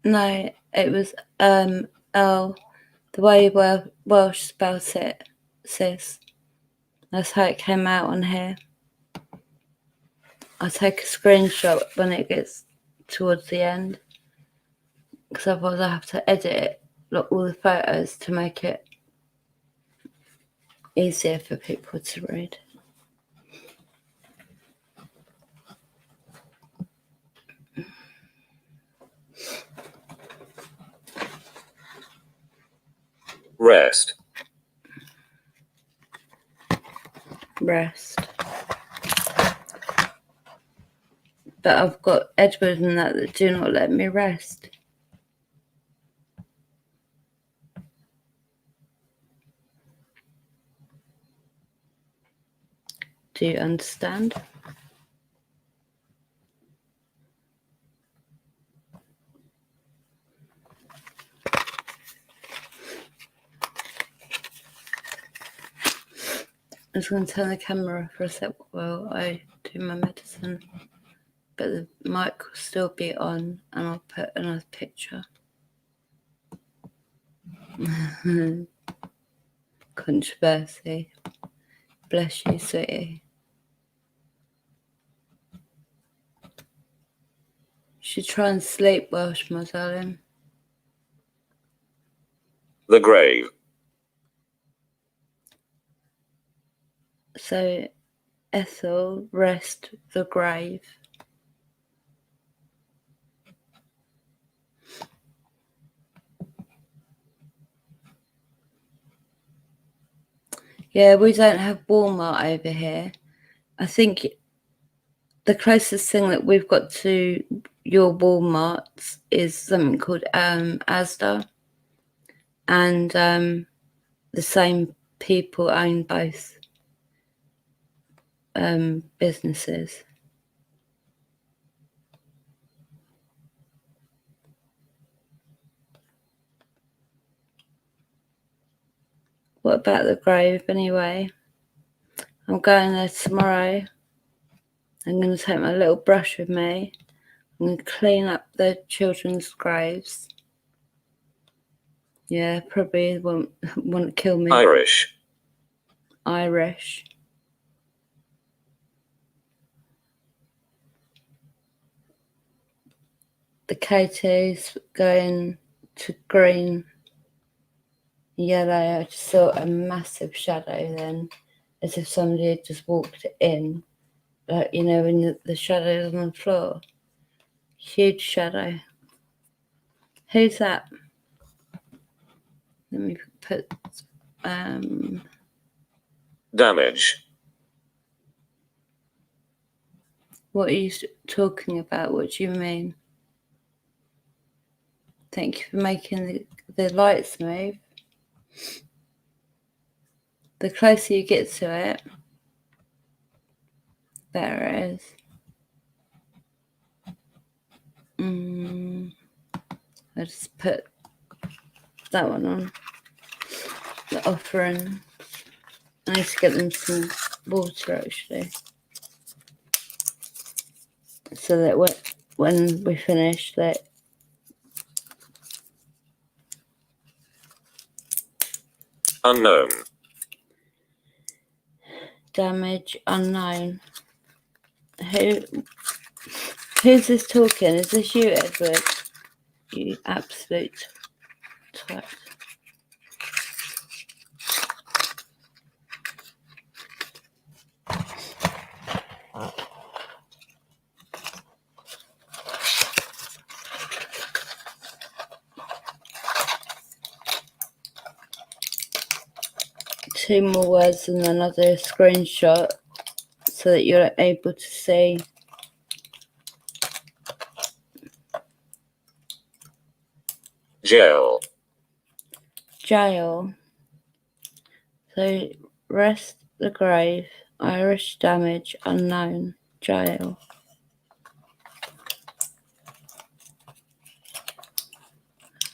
No, it was Earl. The way Welsh spelt it, sis. That's how it came out on here. I'll take a screenshot when it gets towards the end, because otherwise I have to edit it, like all the photos, to make it easier for people to read. Rest. Rest. But I've got Edward and that do not let me rest. Do you understand? I'm just going to turn the camera for a sec while I do my medicine. But the mic will still be on, and I'll put another picture. Controversy. Bless you, sweetie. You should try and sleep, Welsh, my darling. The grave. So, Ethel, rest the grave. Yeah, we don't have Walmart over here. I think the closest thing that we've got to your Walmarts is something called Asda, and the same people own both businesses. What about the grave anyway? I'm going there tomorrow. I'm going to take my little brush with me. I'm going to clean up the children's graves. Yeah, probably won't kill me. Irish, Irish. The K2's going to green, yellow. I just saw a massive shadow then, as if somebody had just walked in. Like, you know, when the shadow's on the floor. Huge shadow. Who's that? Let me put damage, what are you talking about? What do you mean? Thank you for making the lights move. The closer you get to it, better it is. I just put that one on. The offering. I need to get them some water actually, so that when we finish that. unknown, Damage unknown. Who's this talking? Is this you, Edward? You absolute twat. 2 more words and then I'll do a screenshot so that you're able to see. jail, Jail. So rest the grave. Irish damage unknown. Jail.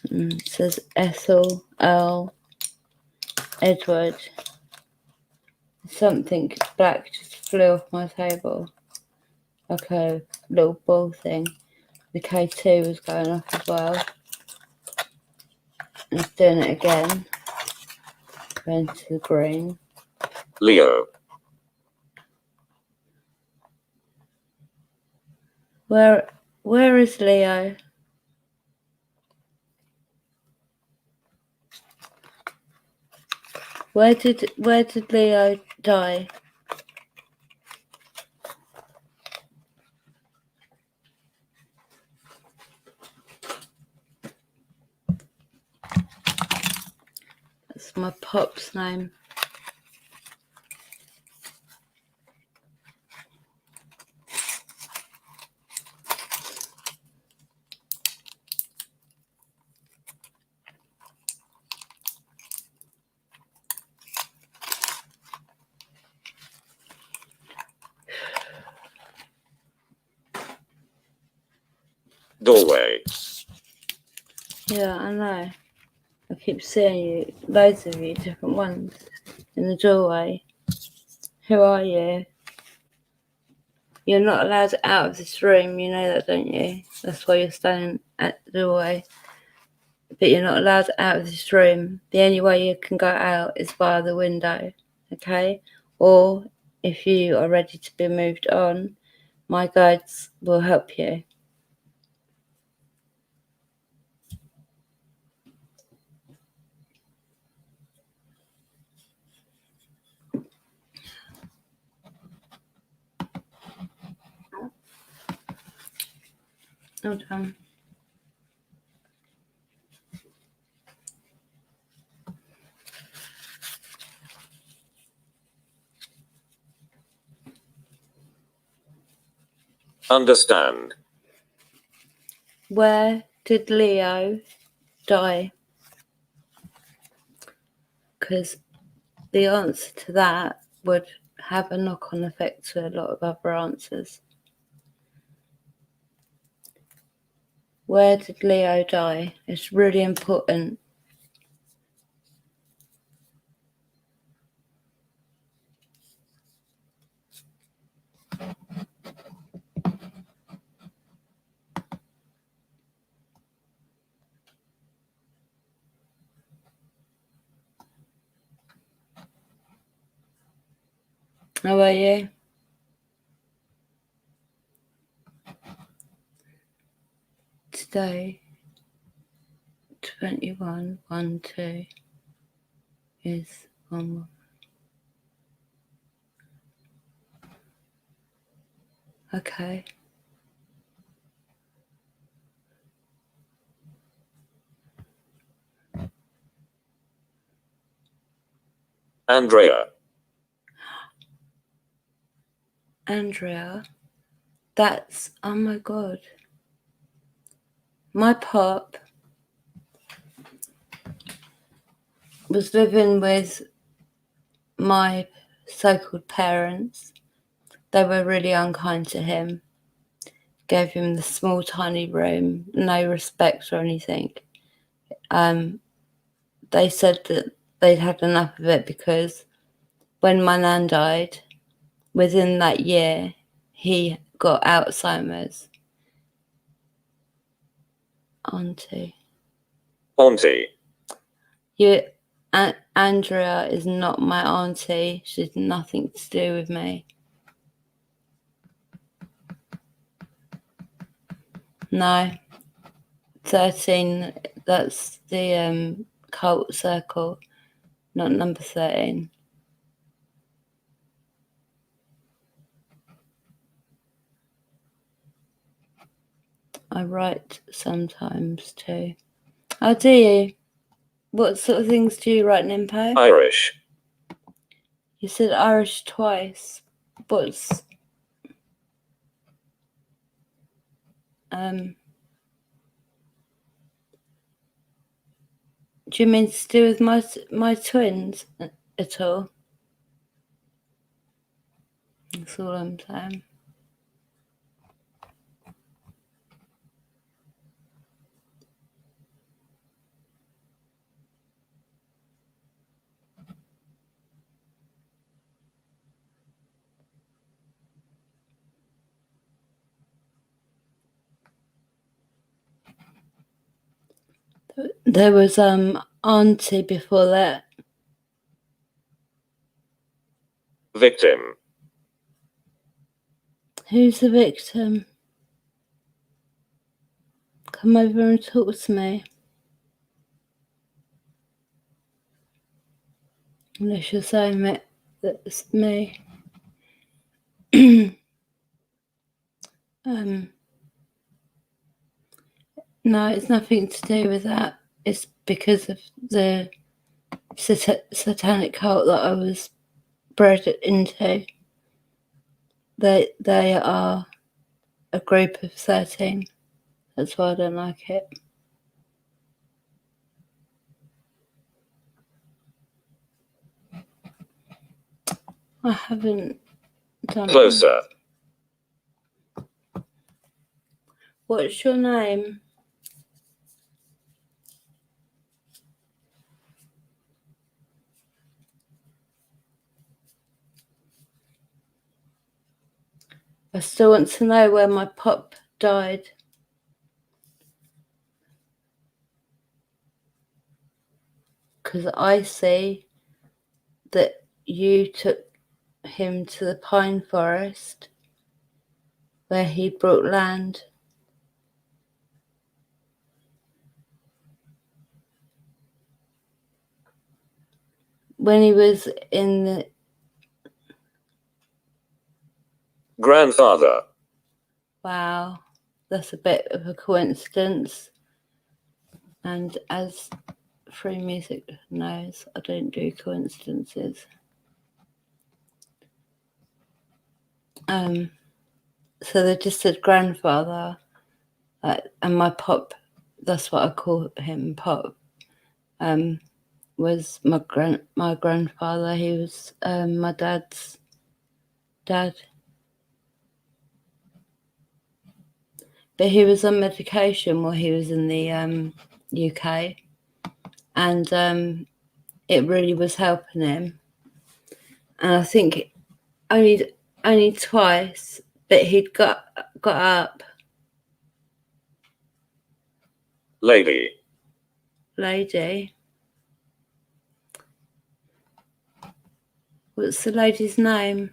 It says Ethel, Earl, Edward. Something black just flew off my table. Like a little ball thing. The K2 was going off as well. It's doing it again. Going to the green. Leo, Where is Leo? Where did Leo die? That's my pop's name. doorway, Yeah, I know. I keep seeing you, loads of you, different ones, in the doorway. Who are you? You're not allowed out of this room, you know that, don't you? That's why you're standing at the doorway. But you're not allowed out of this room. The only way you can go out is via the window, okay? Or if you are ready to be moved on, my guides will help you. Hold on. Understand. Where did Leo die? Because the answer to that would have a knock-on effect to a lot of other answers. Where did Leo die? It's really important. How are you? Today, 2112 is 1. Okay. Andrea. Andrea, that's, oh my God. My pop was living with my so-called parents. They were really unkind to him. Gave him the small, tiny room, no respect or anything. They said that they'd had enough of it because when my nan died, within that year, he got Alzheimer's. Auntie. Andrea is not my auntie. She's nothing to do with me. No. 13, that's the cult circle, not number 13. I write sometimes too. Oh, do you? What sort of things do you write in Impo? Irish. You said Irish twice. What's do you mean to do with my twins at all? That's all I'm saying. There was auntie before that. Victim. Who's the victim? Come over and talk to me. Unless you're saying that that's me. No, it's nothing to do with that. It's because of the satanic cult that I was bred into. They are a group of 13. That's why I don't like it. I haven't done Closer. it. What's your name? I still want to know where my pop died. Because I see that you took him to the pine forest where he brought land. When he was in the... Grandfather. Wow, that's a bit of a coincidence. And as Free Music knows, I don't do coincidences. So they just said grandfather, and my pop, that's what I call him, Pop, was my grandfather. He was my dad's dad. But he was on medication while he was in the UK, and it really was helping him. And I think only twice, but he'd got up. Lady. Lady. What's the lady's name?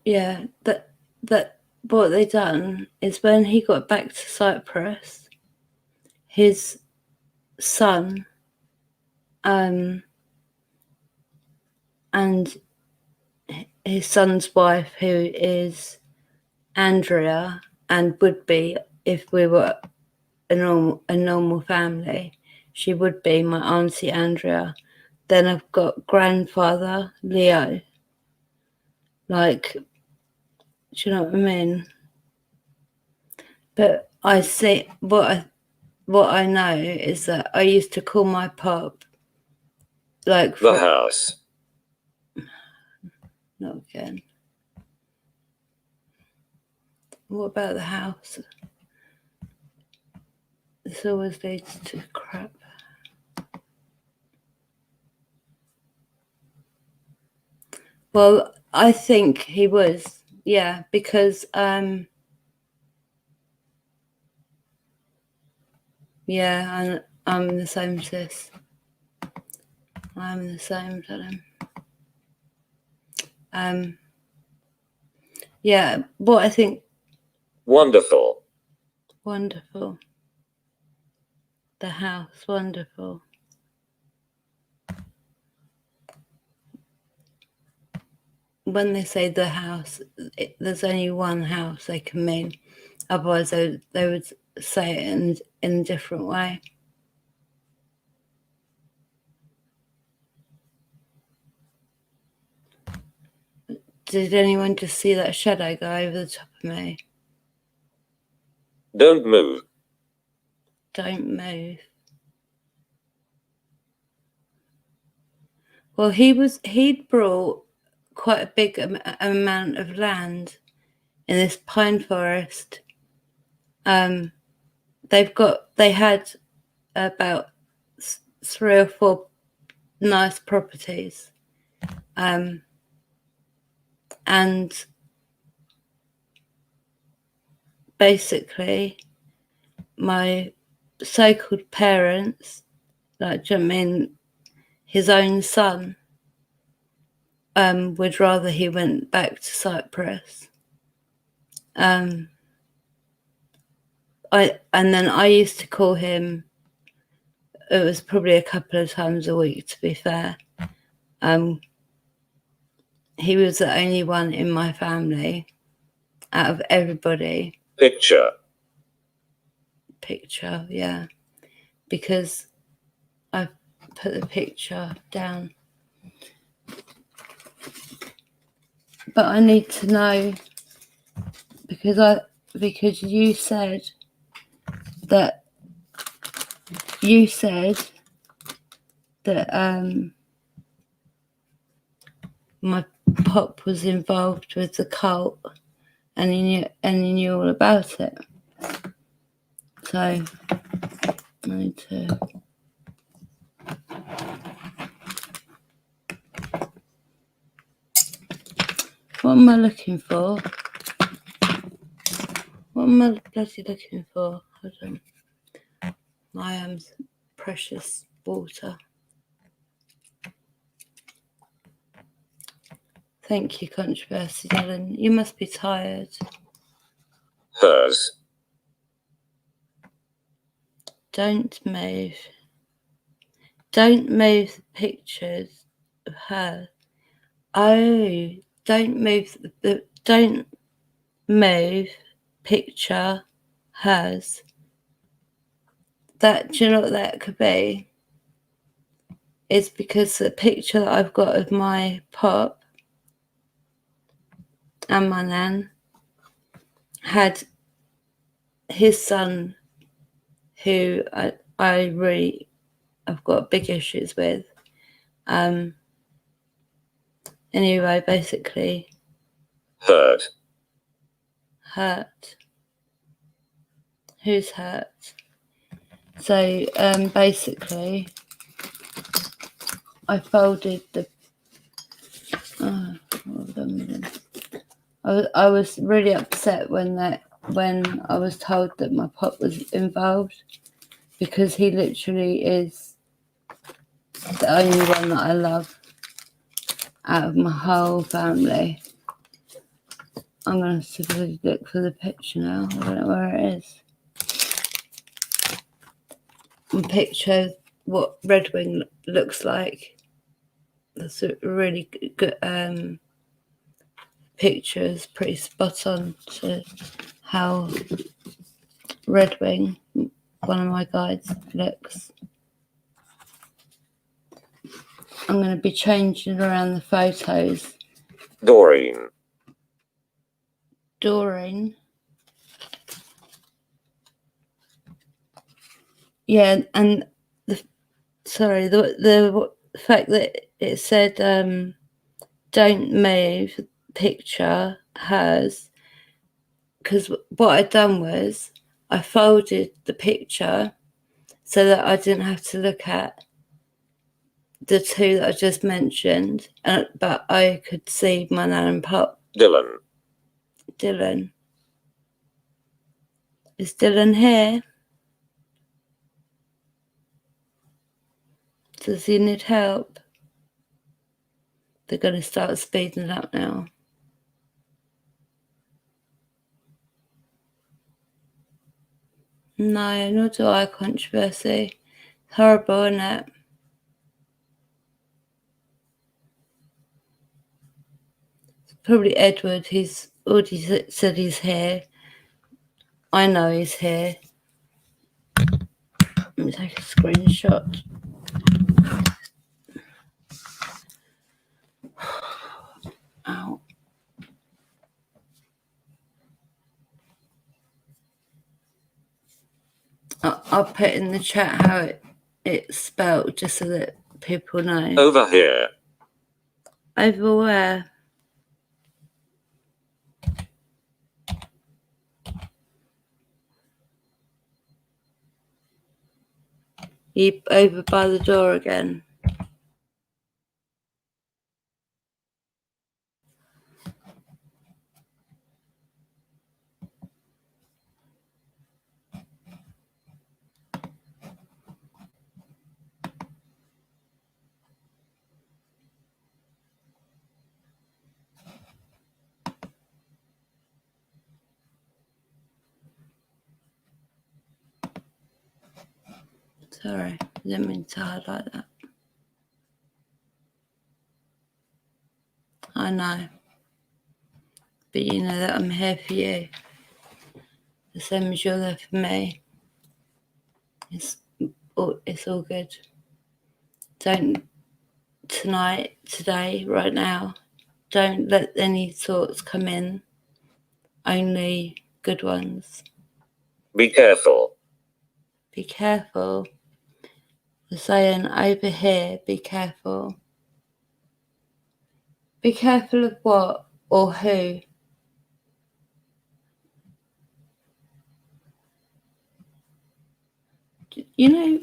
Yeah, that what they done is when he got back to Cyprus, his son, and his son's wife, who is Andrea, and would be if we were a normal family, she would be my auntie Andrea. Then I've got grandfather Leo. Like, do you know what I mean? But I see what I know is that I used to call my pop like The house. Not again. What about the house? This always leads to crap. Well, I think he was, yeah, because yeah, I'm the same, sis. I'm the same, darling. Yeah, what I think. Wonderful. Wonderful. The house, wonderful. When they say the house, there's only one house they can mean. Otherwise, they would say it in a different way. Did anyone just see that shadow go over the top of me? Don't move. Don't move. Well, he'd brought quite a big amount of land in this pine forest. They had about 3 or 4 nice properties, and basically my so-called parents, like, do you know what I mean, his own son, would rather he went back to Cyprus. And then I used to call him. It was probably a couple of times a week, to be fair. He was the only one in my family out of everybody. Picture, yeah, because I've put the picture down. But I need to know because you said that my pop was involved with the cult, and he knew all about it. So I need to. What am I looking for? What am I bloody looking for? Hold on. My precious water. Thank you, Controversy, darling. You must be tired. hers. Don't move. Don't move the pictures of her. Oh, don't move don't move picture hers. That, do you know what that could be? It's because the picture that I've got of my pop and my nan had his son, who I really I've got big issues with. Anyway, basically hurt, hurt. Who's hurt? So basically I folded the hold on a minute. I was really upset when I was told that my pop was involved, because he literally is the only one that I love out of my whole family. I'm going to simply look for the picture now. I don't know where it is. And picture what Red Wing looks like. That's a really good picture. Is pretty spot on to how Red Wing, one of my guides, looks. I'm going to be changing around the photos. Doreen, Doreen. Yeah, and the fact that it said don't move picture hers, because what I'd done was I folded the picture so that I didn't have to look at the two that I just mentioned, but I could see my nan and pop. Dylan, Dylan. Is Dylan here? Does he need help? They're going to start speeding up now. No, nor do I. Controversy. Horrible, isn't it? Probably Edward. He's already said he's here. I know he's here. Let me take a screenshot. Ow. I'll put in the chat how it's spelled, just so that people know. over here, Over where? You over by the door again? Sorry, I didn't mean to highlight that. I know. But you know that I'm here for you. The same as you're there for me. It's all good. Don't today, right now, don't let any thoughts come in. Only good ones. be careful, Be careful. They're saying over here, be careful. Be careful of what or who? You know,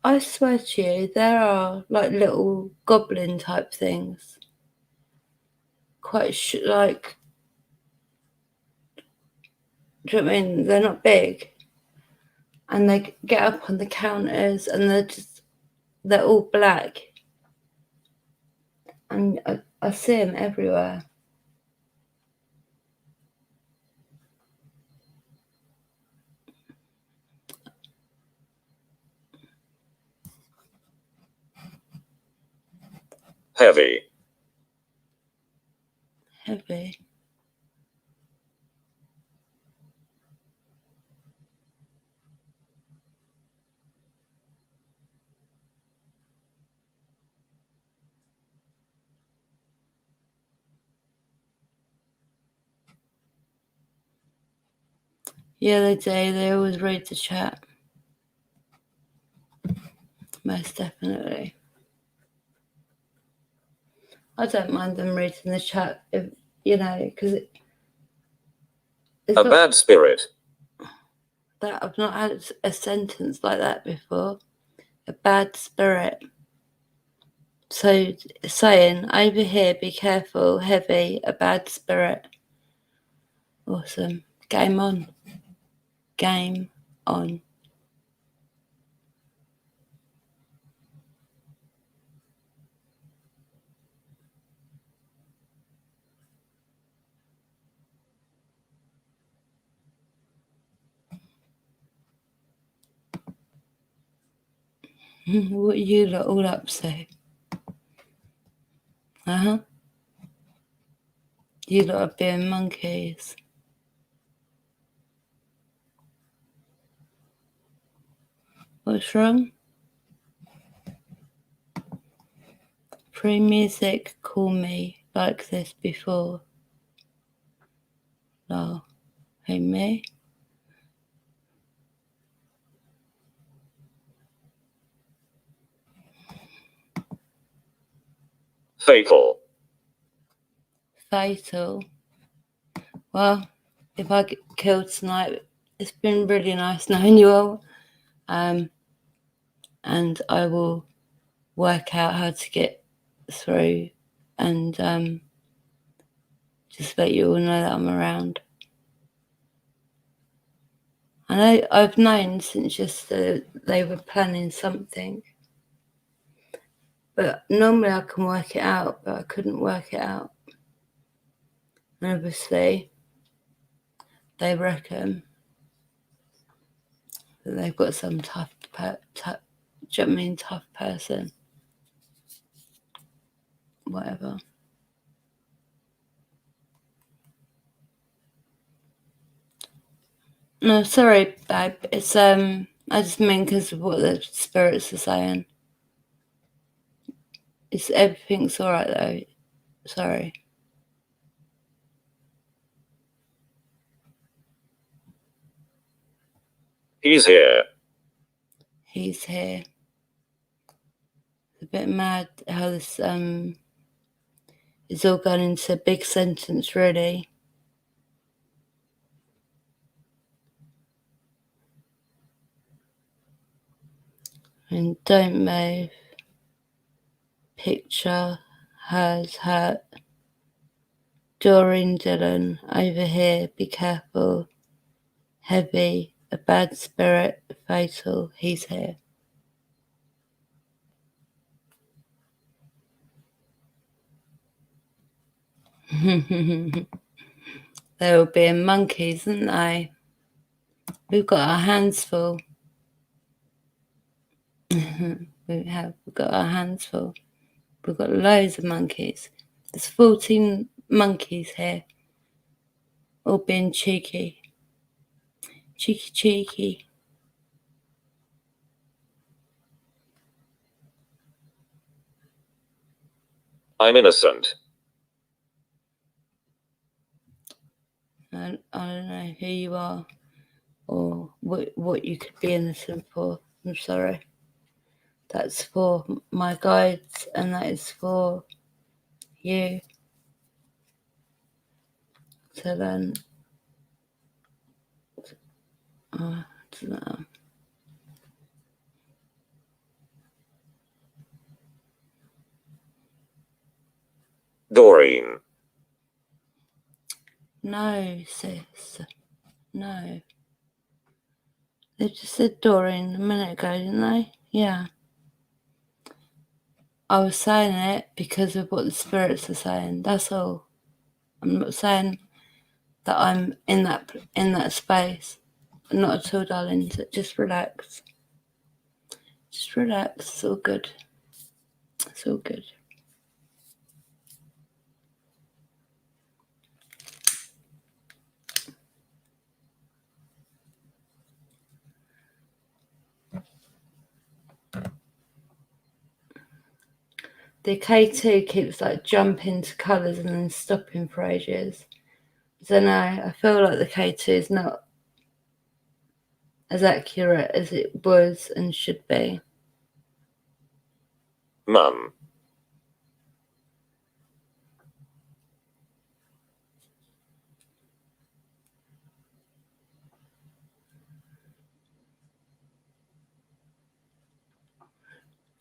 I swear to you, there are like little goblin type things. Quite like, do you know what I mean? They're not big. And they get up on the counters and they're all black. And I see them everywhere. heavy, heavy. Yeah, they do. They always read the chat. Most definitely. I don't mind them reading the chat, if, because it's a not bad spirit, that I've not had a sentence like that before. A bad spirit. So saying, over here, be careful, heavy, a bad spirit. Awesome. Game on. Game on. What are you lot all up to? You lot are being monkeys. What's wrong? Free music, call me like this before. No. Hey, me? fatal, Fatal. Well, if I get killed tonight, it's been really nice knowing you all. And I will work out how to get through and just let you all know that I'm around. I know I've known since yesterday they were planning something. But normally I can work it out, but I couldn't work it out. And obviously, they reckon that they've got some tough person? Whatever. No, sorry, babe. It's I just mean because of what the spirits are saying. Everything's alright though. Sorry. he's here, He's here. It's a bit mad how this is all gone into a big sentence, really. And don't move. Picture has hurt. Doreen Dillon, over here, be careful. Heavy, a bad spirit, fatal, he's here. They were being monkeys, aren't they? We've got our hands full. We've got our hands full. We've got loads of monkeys. There's 14 monkeys here, all being cheeky. Cheeky. I'm innocent, I don't know who you are or what you could be innocent for. I'm sorry. That's for my guides and that is for you. So then, I don't know. Doreen, No, sis. No. They just said Doreen a minute ago, didn't they? Yeah. I was saying it because of what the spirits are saying. That's all. I'm not saying that I'm in that space. Not at all, darling. Just relax. Just relax. It's all good. It's all good. The K2 keeps like jumping to colours and then stopping for ages. I don't know. I feel like the K2 is not as accurate as it was and should be. Mum.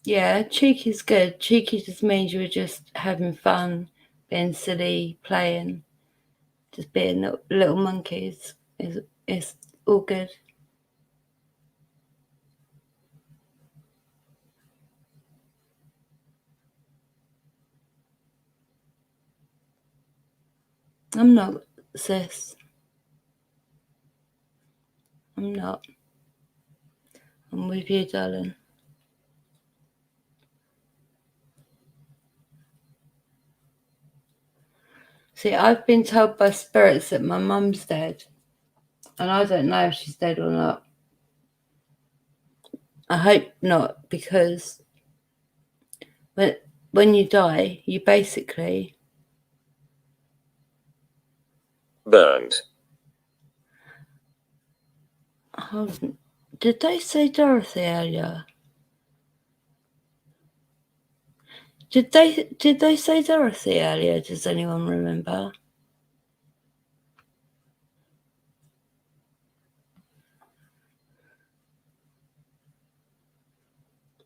Yeah, cheeky's good. Cheeky just means you were just having fun, being silly, playing, just being little monkeys. It's all good. I'm not, sis. I'm not. I'm with you, darling. See, I've been told by spirits that my mum's dead, and I don't know if she's dead or not. I hope not, because when you die, you basically... Burned. Hold on. Did they say Dorothy earlier? Did they say Dorothy earlier? Does anyone remember?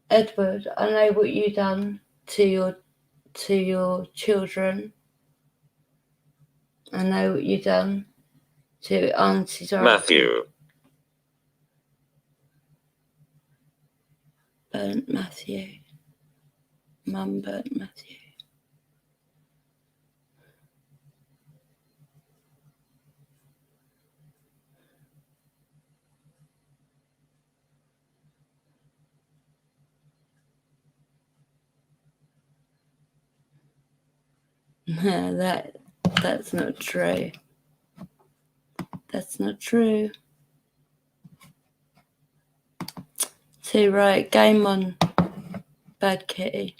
Edward, I know what you done to your children. I know what you done to Auntie Dorothy. Matthew. Burnt Matthew. Mum burnt Matthew. That's not true. That's not true. See, right, game on, Bad Kitty.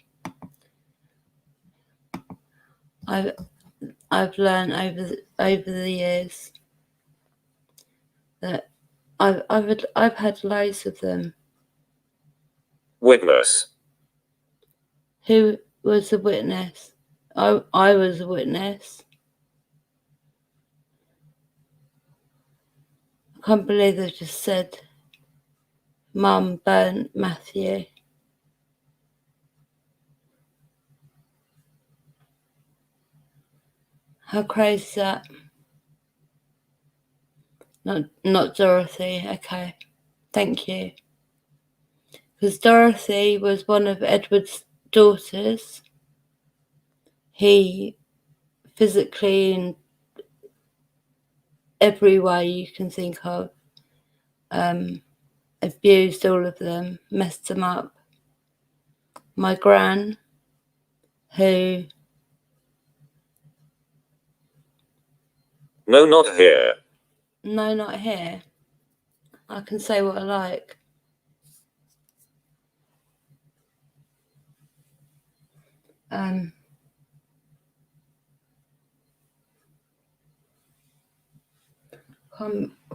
I've learned over the years that I've had loads of them. Witness. Who was the witness? I was a witness. I can't believe they just said Mum burnt Matthew. How crazy is that? Not Dorothy. Okay, thank you. Because Dorothy was one of Edward's daughters. He physically, in every way you can think of, abused all of them, messed them up. My gran, who... No, not here. No, not here. I can say what I like. Can't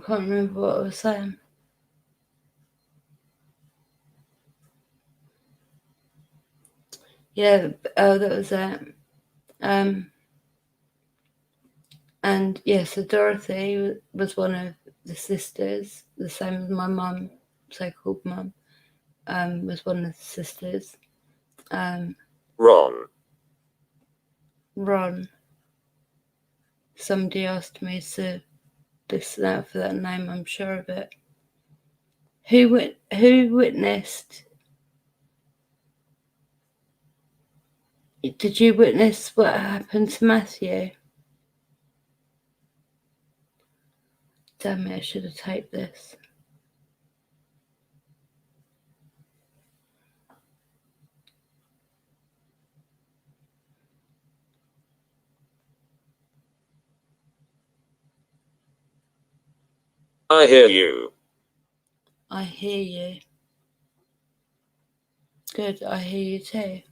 remember what I was saying. Yeah, that was it. And yeah, so Dorothy was one of the sisters, the same as my mum, so-called mum, was one of the sisters. Ron. Ron. Somebody asked me to listen out for that name, I'm sure of it. Who witnessed? Did you witness what happened to Matthew? Damn it, I should have taped this. I hear you. I hear you. Good, I hear you too.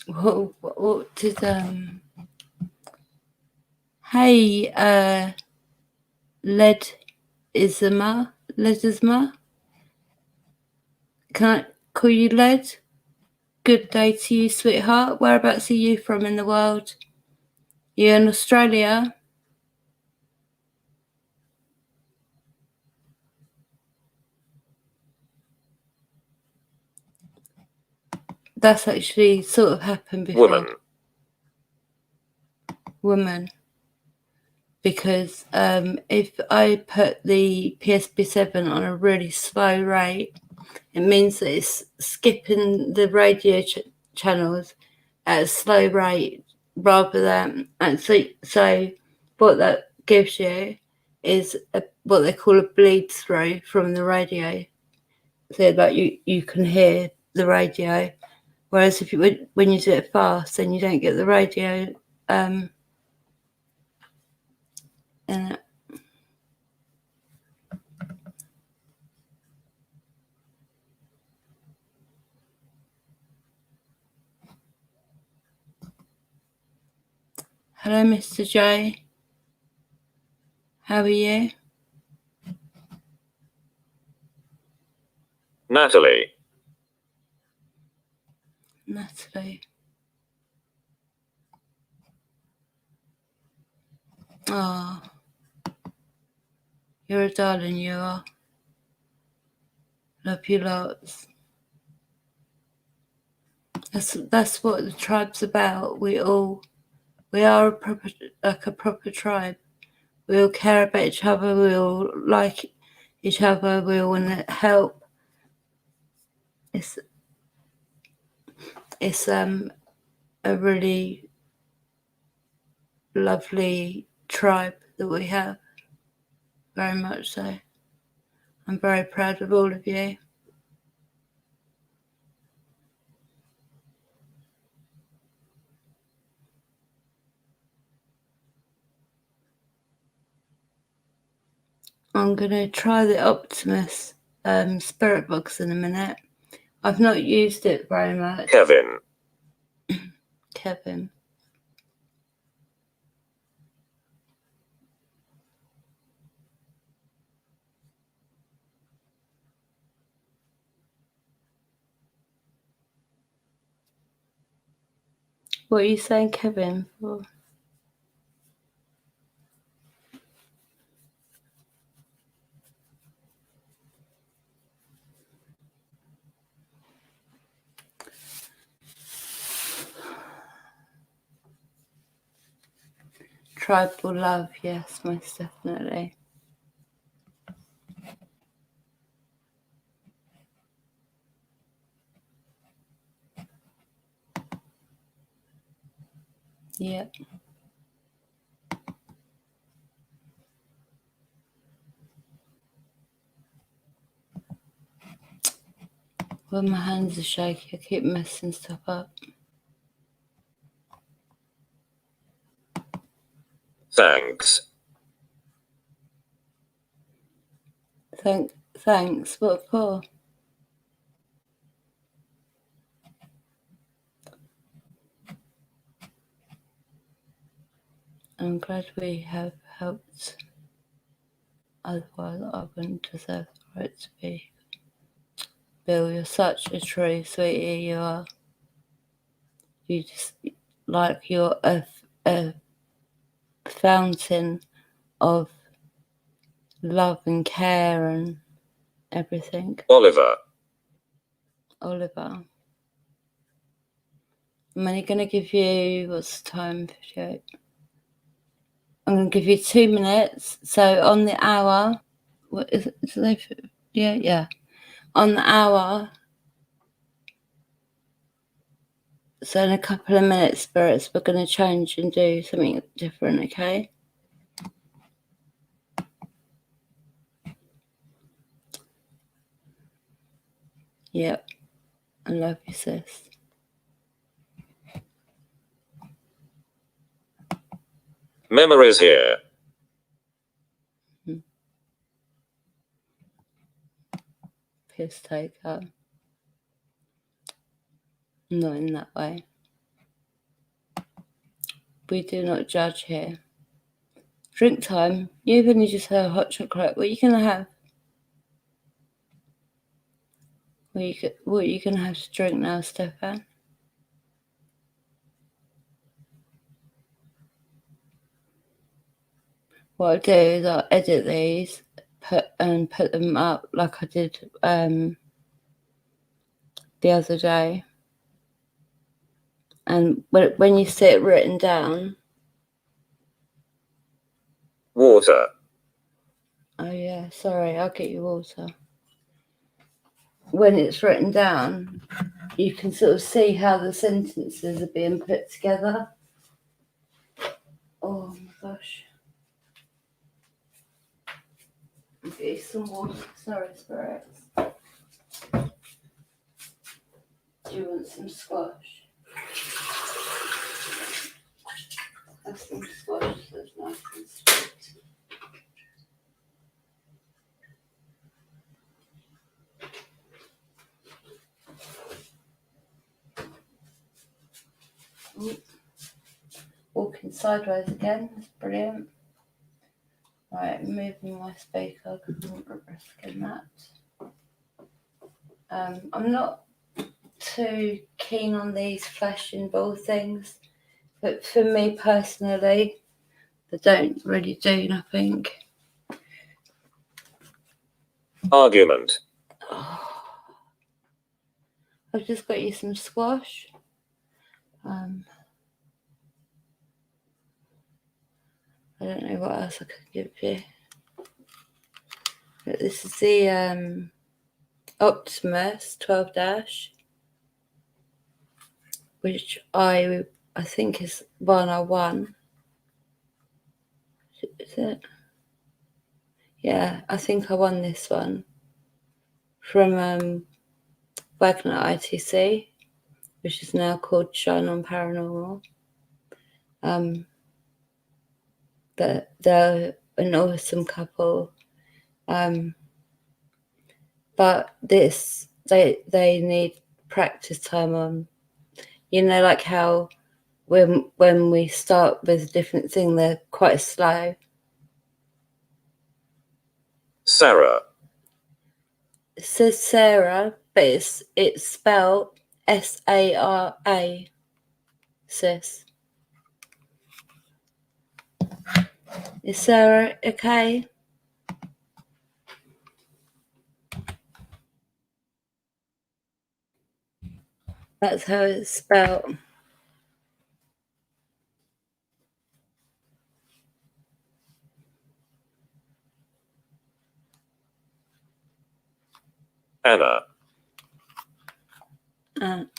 What did hey Ledisma? Can I call you Led? Good day to you, sweetheart. Whereabouts are you from in the world? You in Australia? That's actually sort of happened before. Woman. Because if I put the PSB7 on a really slow rate, it means that it's skipping the radio channels at a slow rate rather than, and so what that gives you is what they call a bleed through from the radio. So like you can hear the radio, whereas if when you do it fast, then you don't get the radio in it. Hello, Mr. J. How are you? Natalie. Oh, you're a darling, you are. Love you lots. That's what the tribe's about. We are a proper tribe. We all care about each other. We all like each other. We all want to help. It's a really lovely tribe that we have. Very much so. I'm very proud of all of you. I'm going to try the Optimus spirit box in a minute. I've not used it very much. Kevin. What are you saying, Kevin? For? Tribal love, yes, most definitely. Yep. Well, my hands are shaky. I keep messing stuff up. Thanks. Thanks. What for? I'm glad we have helped. Otherwise, I wouldn't deserve the right to be. Bill, you're such a true sweetie. You are. You just like you're a fountain of love and care and everything. Oliver. I'm only going to give you, what's the time? 58. I'm going to give you 2 minutes. So on the hour, what is it? Yeah. On the hour, so in a couple of minutes, spirits, we're going to change and do something different, okay? Yep. I love you, sis. Memories here. Piss taker. Not in that way. We do not judge here. Drink time. You've only just had a hot chocolate. What are you gonna have? What are you gonna have to drink now, Stefan? What I'll do is I'll edit these, put them up like I did the other day. And when you see it written down. Water. Oh yeah, sorry, I'll get you water. When it's written down, you can sort of see how the sentences are being put together. Oh my gosh. I'll get you some water. Sorry, spirits. Do you want some squash? Have some squash that's nice and sweet. Ooh. Walking sideways again, that's brilliant. Right, moving my speaker because I'm not risking that. I'm not too keen on these flesh and ball things, but for me personally, they don't really do nothing. Argument. Oh, I've just got you some squash. I don't know what else I could give you. But this is the Optimus 12 Dash, which I think is one I won. Is it? Yeah, I think I won this one from Wagner ITC, which is now called Shine on Paranormal. They're an awesome couple. But this they need practice time on. You know, like how when we start with a different thing, they're quite slow. Sarah. It says Sarah, but it's spelled SARA. Sis. Is Sarah okay? That's how it's spelled. Anna.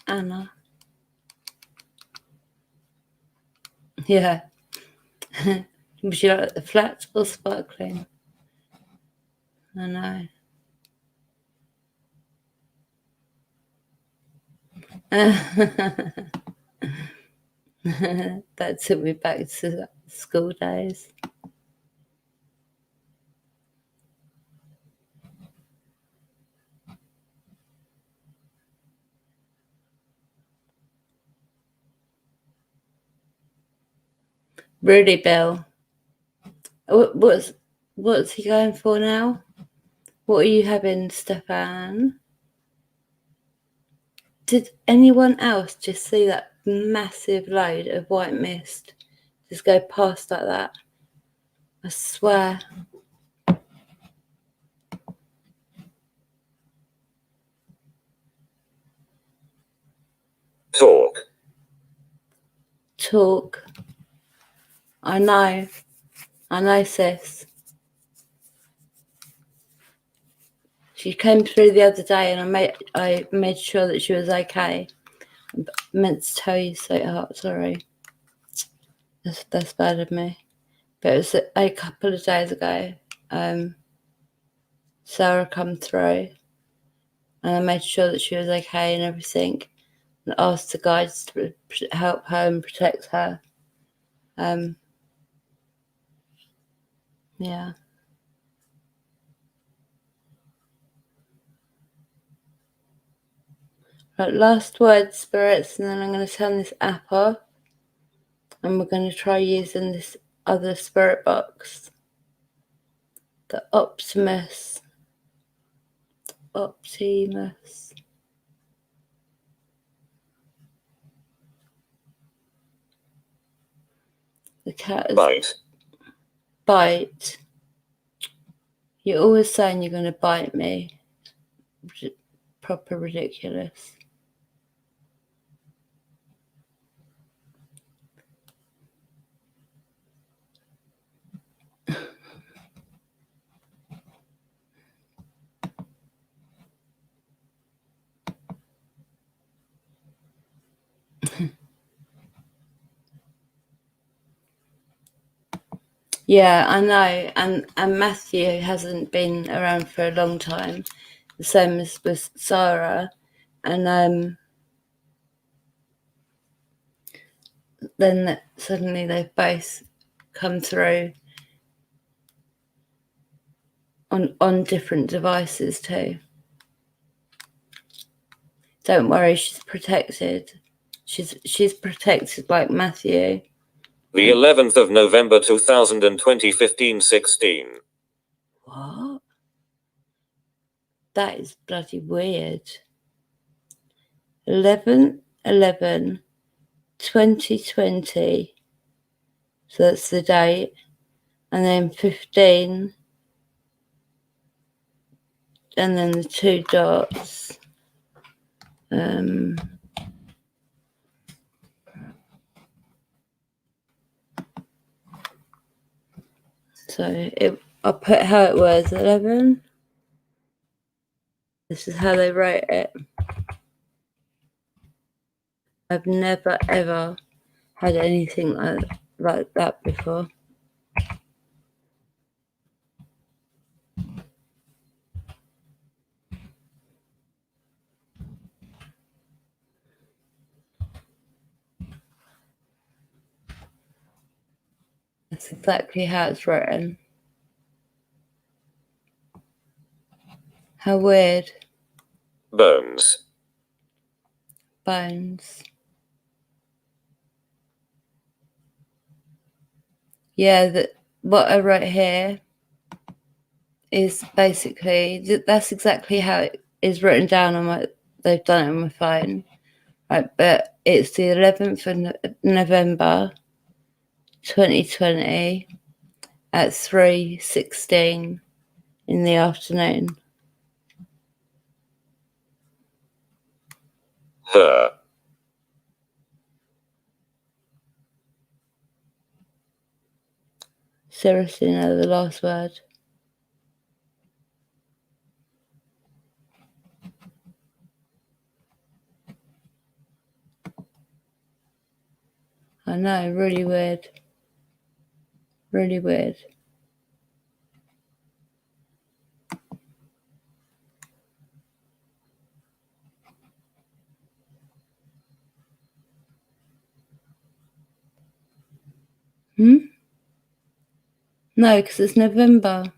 Anna. Yeah. Would you like the flat or sparkling? I know. That took me back to school days. Really, Bill? What's he going for now? What are you having, Stefan? Did anyone else just see that massive load of white mist just go past like that? I swear. Talk. I know, sis. She came through the other day, and I made sure that she was okay. I meant to tell you, sweetheart. Sorry, that's bad of me. But it was a couple of days ago. Sarah come through, and I made sure that she was okay and everything, and asked the guides to help her and protect her. Yeah. Right, last words, spirits, and then I'm going to turn this app off. And we're going to try using this other spirit box, the Optimus. The cat is bite. You're always saying you're going to bite me. Proper ridiculous. Yeah, I know. And Matthew hasn't been around for a long time. The same as with Sarah. And then suddenly they've both come through on different devices too. Don't worry, she's protected. She's protected like Matthew. The 11th of November 2020, 15:16. What? That is bloody weird. 11/11/2020. So that's the date. And then 15. And then the 2 dots. So I'll put how it was, 11. This is how they wrote it. I've never ever had anything like that before. That's exactly how it's written. How weird. Bones. Bones. Yeah, what I wrote here is basically, that's exactly how it is written down on they've done it on my phone. Right, but it's the 11th of November 2020 at 3:16 in the afternoon. Her. Seriously, no, the last word. I know, really weird. Really weird. No, because it's November.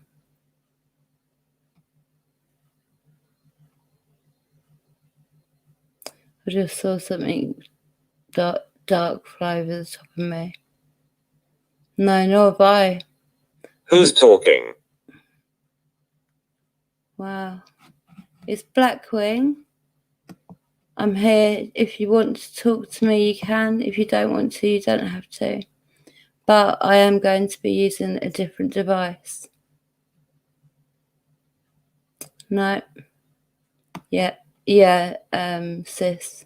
I just saw something dark fly over the top of me. No, nor have I. Who's talking? Wow. It's Blackwing. I'm here. If you want to talk to me, you can. If you don't want to, you don't have to. But I am going to be using a different device. No. Yeah, sis.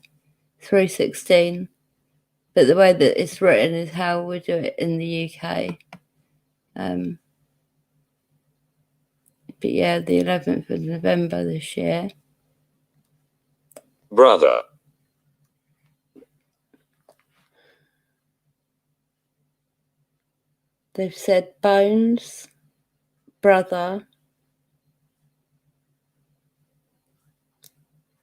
3:16. But the way that it's written is how we do it in the UK. But yeah, the 11th of November this year. Brother. They've said bones, brother.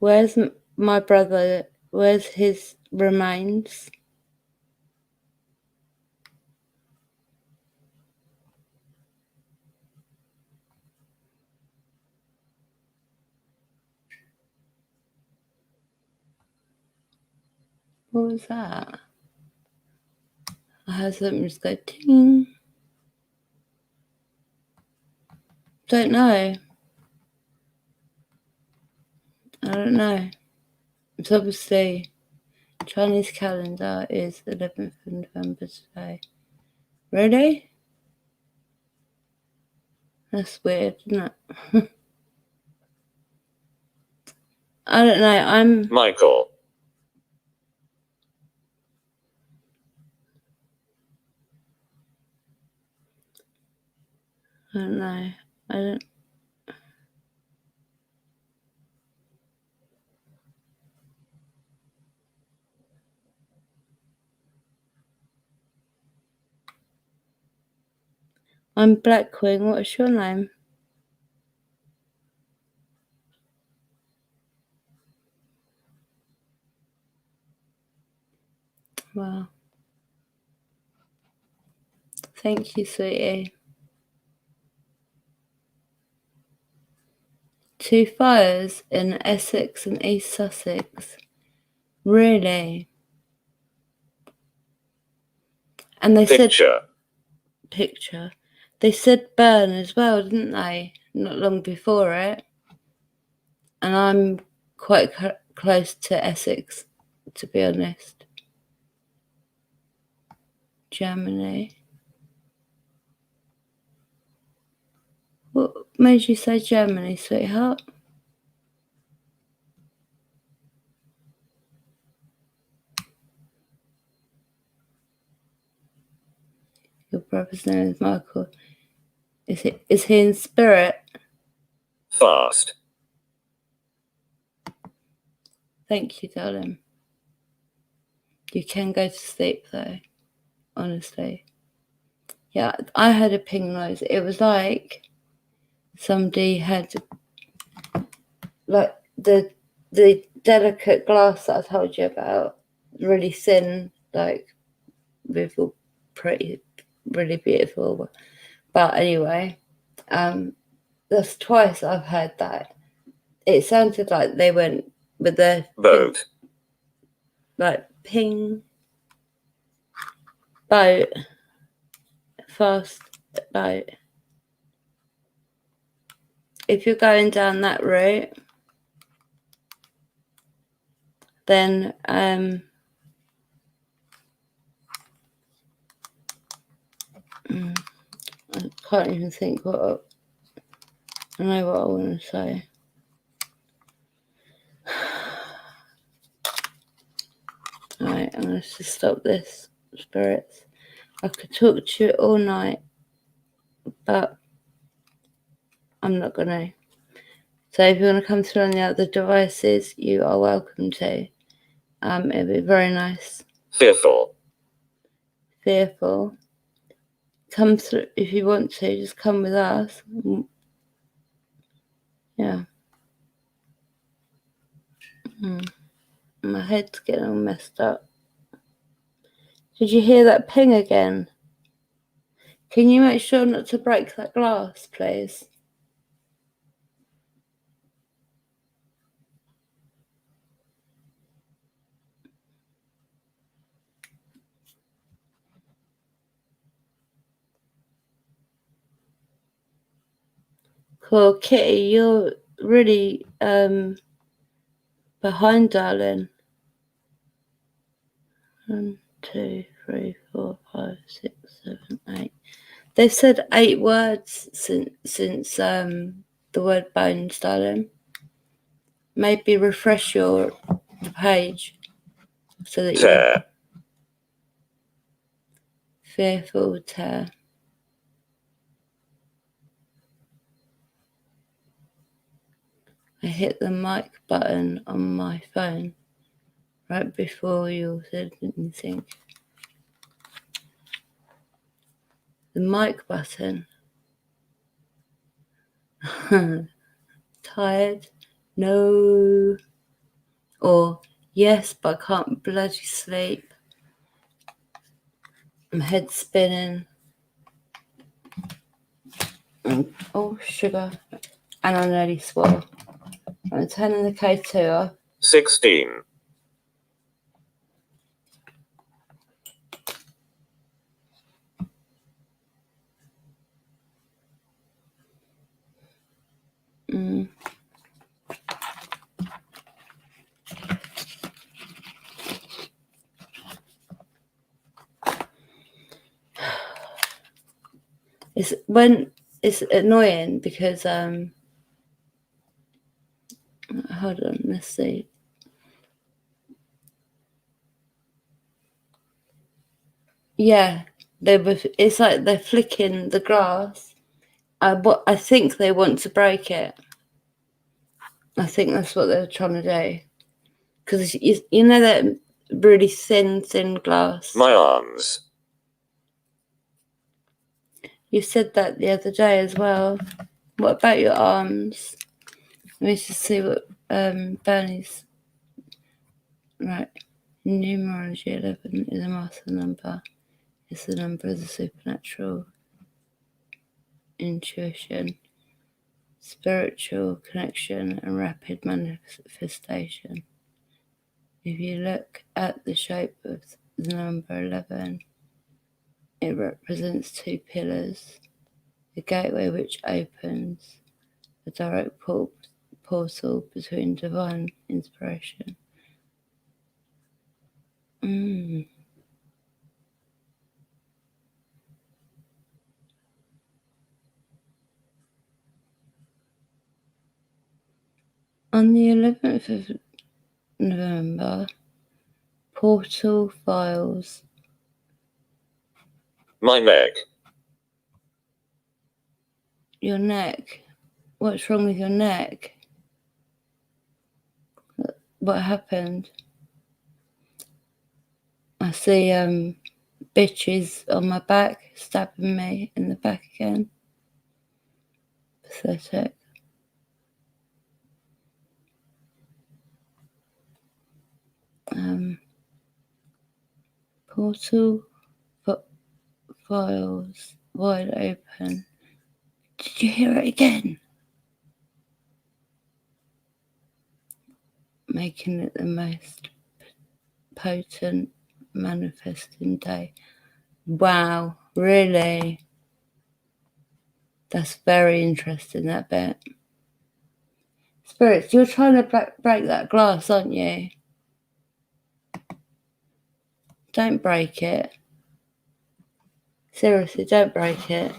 Where's my brother? Where's his remains? What was that? I had something just go ting. Don't know. I don't know. It's obviously Chinese calendar is 11th of November today. Really? That's weird, isn't it? I don't know. Michael. I don't know. I don't. I'm Black Queen. What's your name? Wow. Thank you, sweetie. 2 fires in Essex and East Sussex. Really? And they said picture. They said burn as well, didn't they? Not long before it. And I'm quite close to Essex, to be honest. Germany. What made you say Germany, sweetheart? Your brother's name is Michael. Is he in spirit? Fast. Thank you, darling. You can go to sleep though, honestly. Yeah, I had a ping noise. It was like somebody had like the delicate glass that I told you about, really thin, like with all pretty, really beautiful. But anyway, that's twice I've heard that. It sounded like they went with their boat, like ping, boat, fast boat. If you're going down that route, then I can't even think what I know what I want to say. Alright, I'm going to stop this, spirits. I could talk to you all night, but I'm not going to. So if you want to come through on the other devices, you are welcome to. It'd be very nice. Fearful. Come through if you want to. Just come with us. Yeah. My head's getting all messed up. Did you hear that ping again? Can you make sure not to break that glass, please? Cool. Kitty, you're really behind, darling. 1, 2, 3, 4, 5, 6, 7, 8. They've said 8 words since the word bones, darling. Maybe refresh the page so that you fearful tear. I hit the mic button on my phone right before you said anything. The mic button. Tired? No. Or yes, but I can't bloody sleep. My head's spinning. Oh, sugar. And I nearly swore. I'm turning the K2 off. 16. It's annoying because hold on, let's see. Yeah, it's like they're flicking the glass. I think they want to break it. I think that's what they're trying to do. Because you know that really thin glass. My arms. You said that the other day as well. What about your arms? Let me just see what Bernie's. Right. In numerology, 11 is a master number. It's the number of the supernatural, intuition, spiritual connection, and rapid manifestation. If you look at the shape of the number 11, it represents two pillars, the gateway which opens, a direct portal between divine inspiration. On the 11th of November, portal files. My neck. Your neck. What's wrong with your neck? What happened? I see bitches on my back stabbing me in the back again. Pathetic. Portal files wide open. Did you hear it again? Making it the most potent manifesting day. Wow, really? That's very interesting, that bit. Spirits, you're trying to break that glass, aren't you? Don't break it. Seriously, don't break it.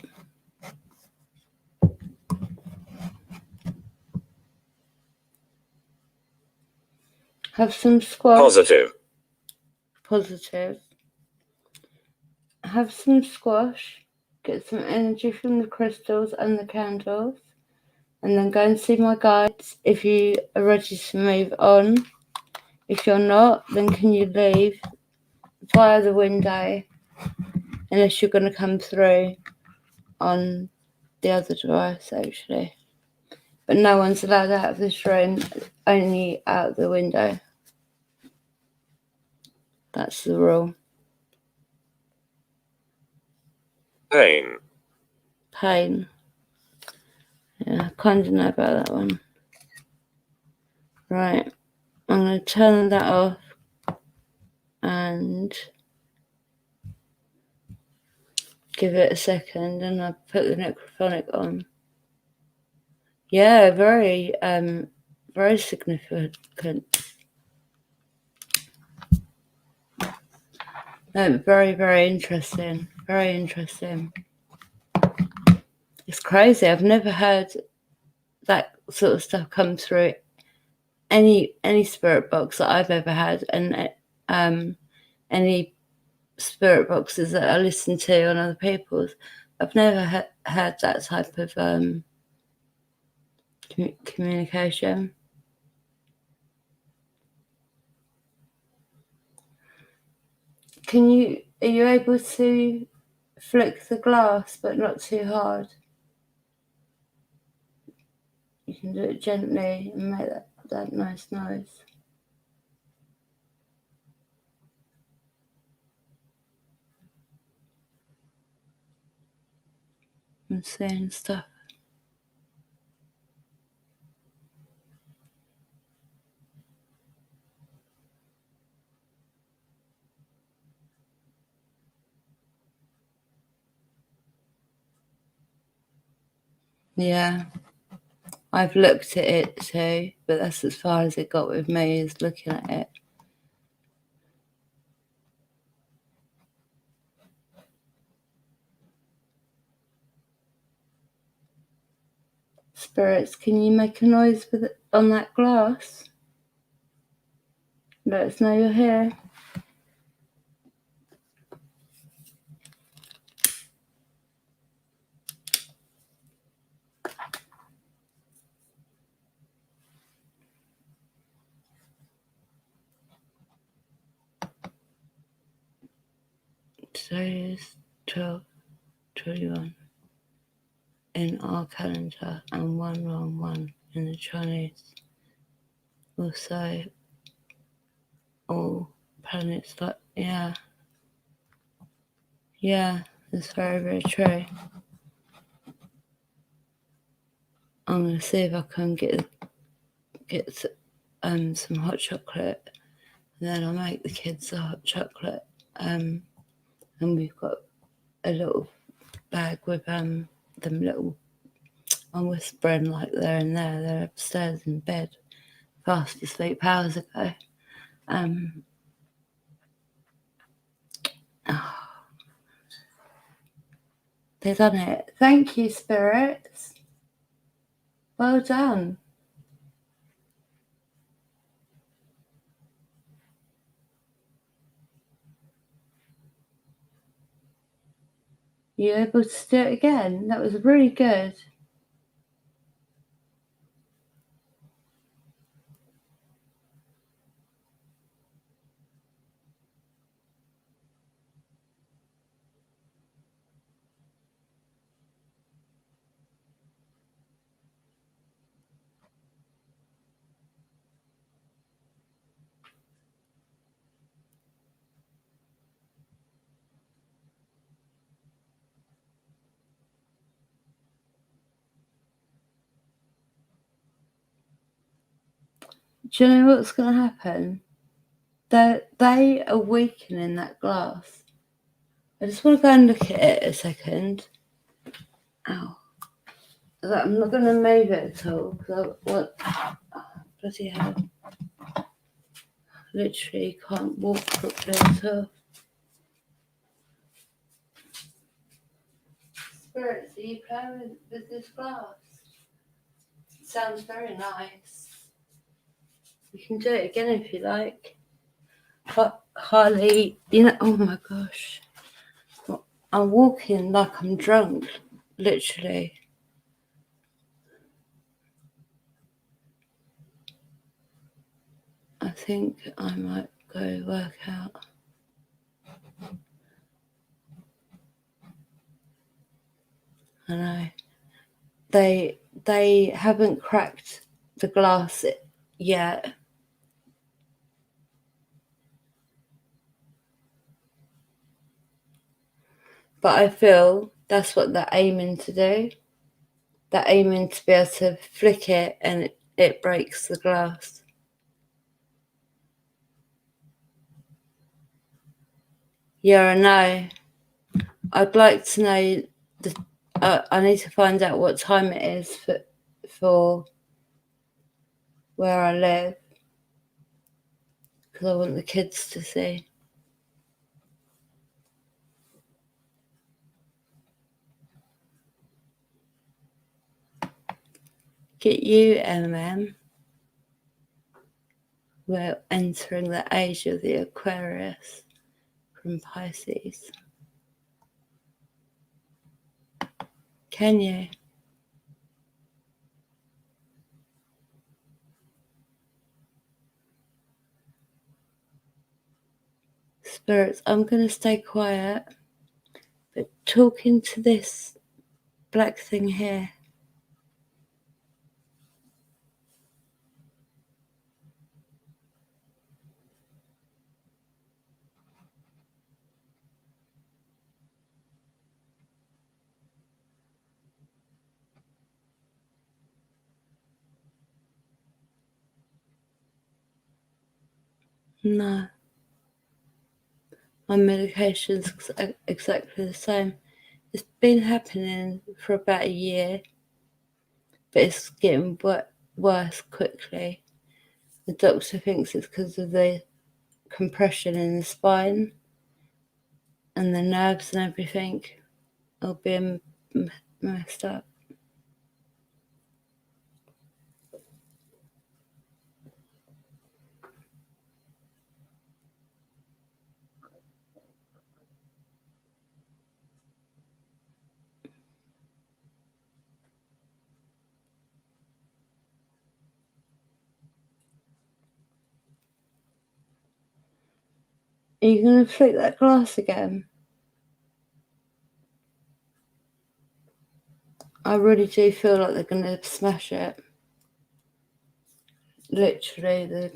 Have some squash. Positive. Have some squash. Get some energy from the crystals and the candles. And then go and see my guides if you are ready to move on. If you're not, then can you leave via the window? Unless you're going to come through on the other device, actually. But no one's allowed out of this room, only out the window. That's the rule. Pain. Yeah, I kind of know about that one. Right. I'm going to turn that off and give it a second, and I'll put the necrophonic on. Yeah, very significant. No, very, very interesting. Very interesting. It's crazy. I've never heard that sort of stuff come through any spirit box that I've ever had, and any spirit boxes that I listen to on other people's. I've never had that type of communication. Are you able to flick the glass but not too hard? You can do it gently and make that nice noise. I'm saying stuff. Yeah, I've looked at it too, but that's as far as it got with me, is looking at it. Spirits, can you make a noise with it on that glass? Let us know you're here. Today is 12/21 in our calendar and 111 in the Chinese. Also, all planets like, yeah, it's very, very true. I'm going to see if I can get some hot chocolate, and then I'll make the kids the hot chocolate. And we've got a little bag with them little. I'm whispering like they're in there. They're upstairs in bed, fast asleep hours ago. They've done it. Thank you, spirits. Well done. You able to do it again? That was really good. Do you know what's going to happen? They are weakening that glass. I just want to go and look at it a second. Ow. I'm not going to move it at all because bloody hell. Literally can't walk properly at all. Spirits, are you playing with this glass? It sounds very nice. You can do it again if you like. Harley, oh my gosh. I'm walking like I'm drunk, literally. I think I might go work out. I know. They haven't cracked the glass yet. But I feel that's what they're aiming to do. They're aiming to be able to flick it and it breaks the glass. Yeah, I know. I'd like to know. I need to find out what time it is for where I live, because I want the kids to see. Get you, MM. We're entering the age of the Aquarius from Pisces. Can you? Spirits, I'm going to stay quiet, but talking to this black thing here. No. My medication's exactly the same. It's been happening for about a year, but it's getting worse quickly. The doctor thinks it's because of the compression in the spine and the nerves and everything all being messed up. Are you going to flick that glass again? I really do feel like they're going to smash it. Literally, they're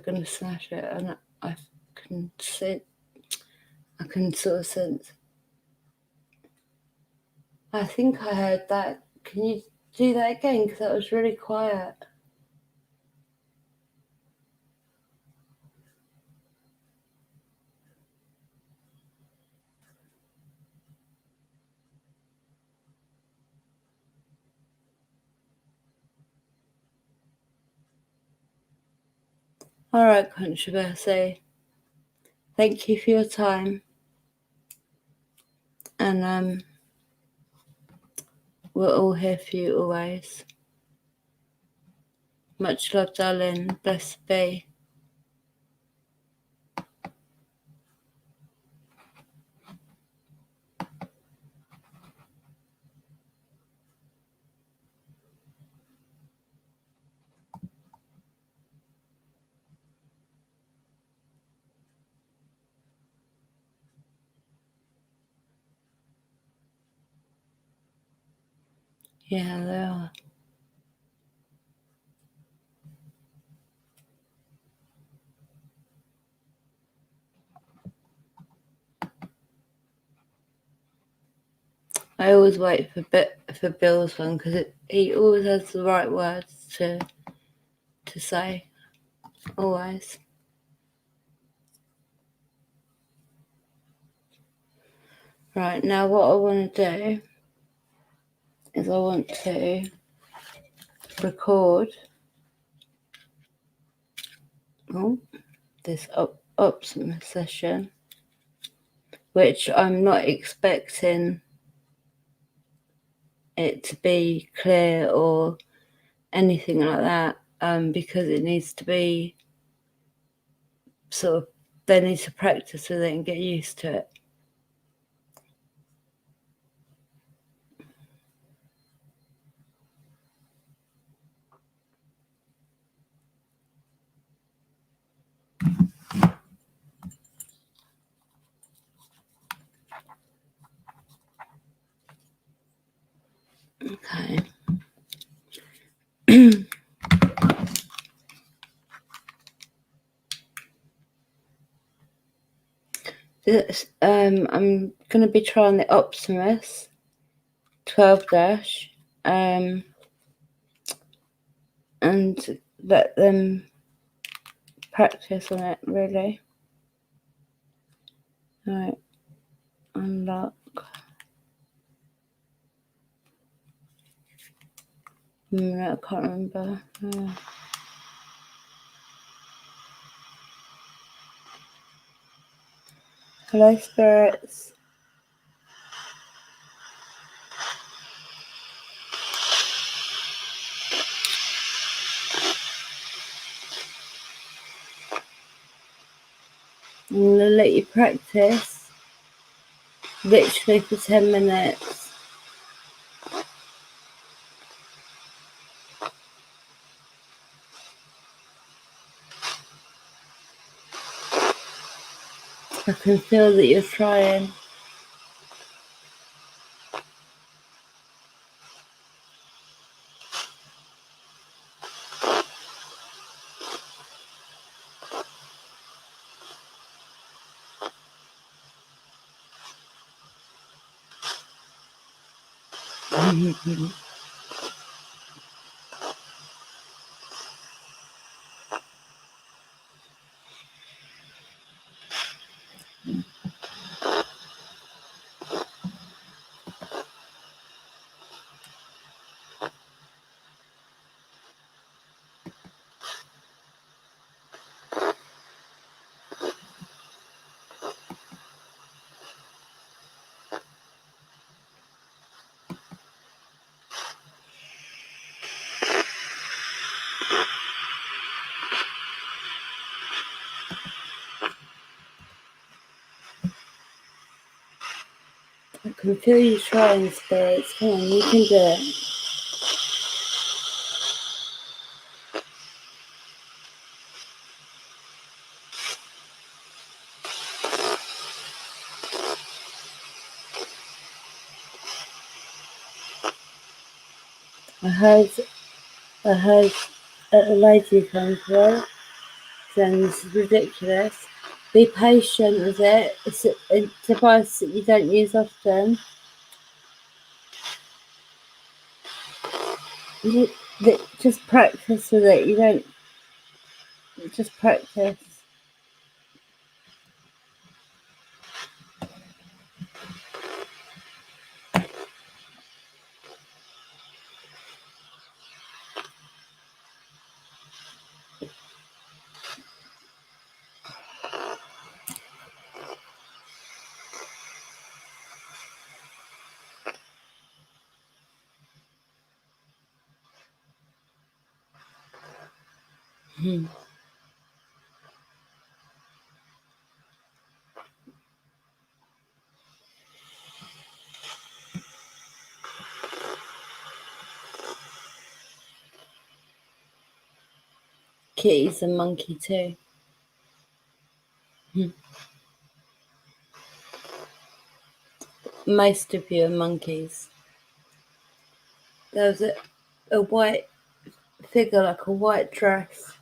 going to smash it, and I can see. I can sort of sense. I think I heard that. Can you do that again? Because that was really quiet. All right, controversy. Thank you for your time, and we're all here for you always. Much love, darling. Blessed be. Yeah, they are. I always wait for Bill's one because he always has the right words to say. Always. Right, now what I want to do is I want to record this Optima session, which I'm not expecting it to be clear or anything like that, because it needs to be sort of, they need to practice with it and get used to it. Okay. I'm going to be trying the Optimus 12 dash, and let them practice on it, really. Right, unlock. I can't remember. Hello, spirits. I'm going to let you practice literally for 10 minutes. I can feel that you're trying. can feel you trying, spirits. Come on, you can do it. I heard a lady come through saying this is ridiculous. Be patient with it. It's a device that you don't use often. Just practice with it. You don't just practice. Kitty's a monkey too. Most of you are monkeys. There was a white figure, like a white dress.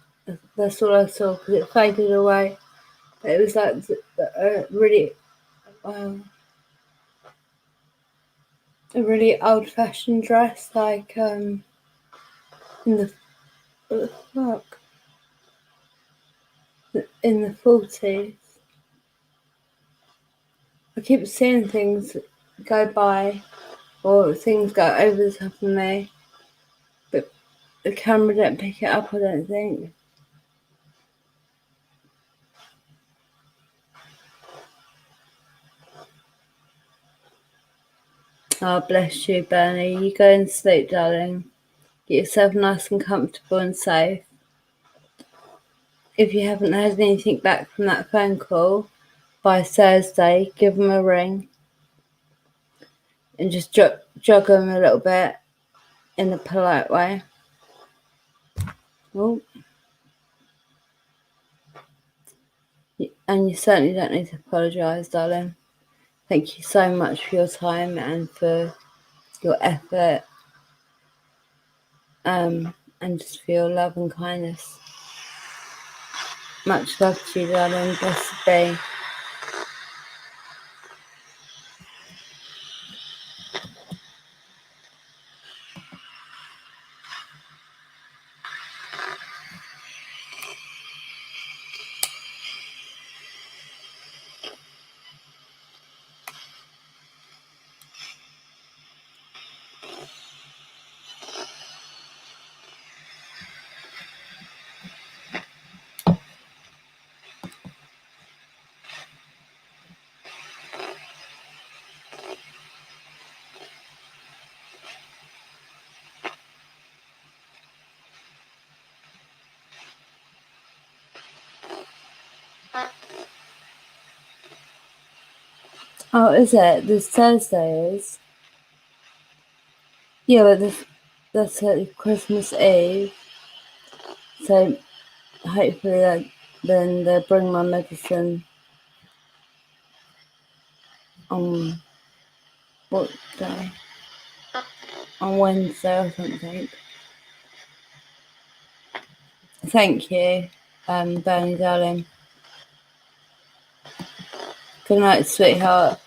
That's all I saw because it faded away. It was like a really old-fashioned dress, like in the what the fuck in the 40s. I keep seeing things go by or things go over the top of me, but the camera don't pick it up, I don't think. Oh, bless you, Bernie. You go and sleep, darling. Get yourself nice and comfortable and safe. If you haven't heard anything back from that phone call by Thursday, give them a ring and just jog them a little bit in a polite way. Oh. And you certainly don't need to apologise, darling. Thank you so much for your time and for your effort, and just for your love and kindness. Much love to you, darling. Blessed be. Oh, is it? This Thursday is? Yeah, but that's Christmas Eve. So hopefully then they'll bring my medicine on what day? On Wednesday or something. Thank you, Bernie, darling. Good night, sweetheart.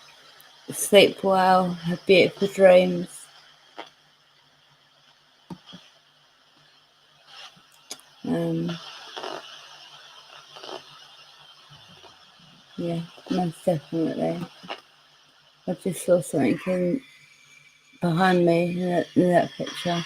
Sleep well. Have beautiful dreams. Yeah, most definitely. I just saw something behind me in that picture.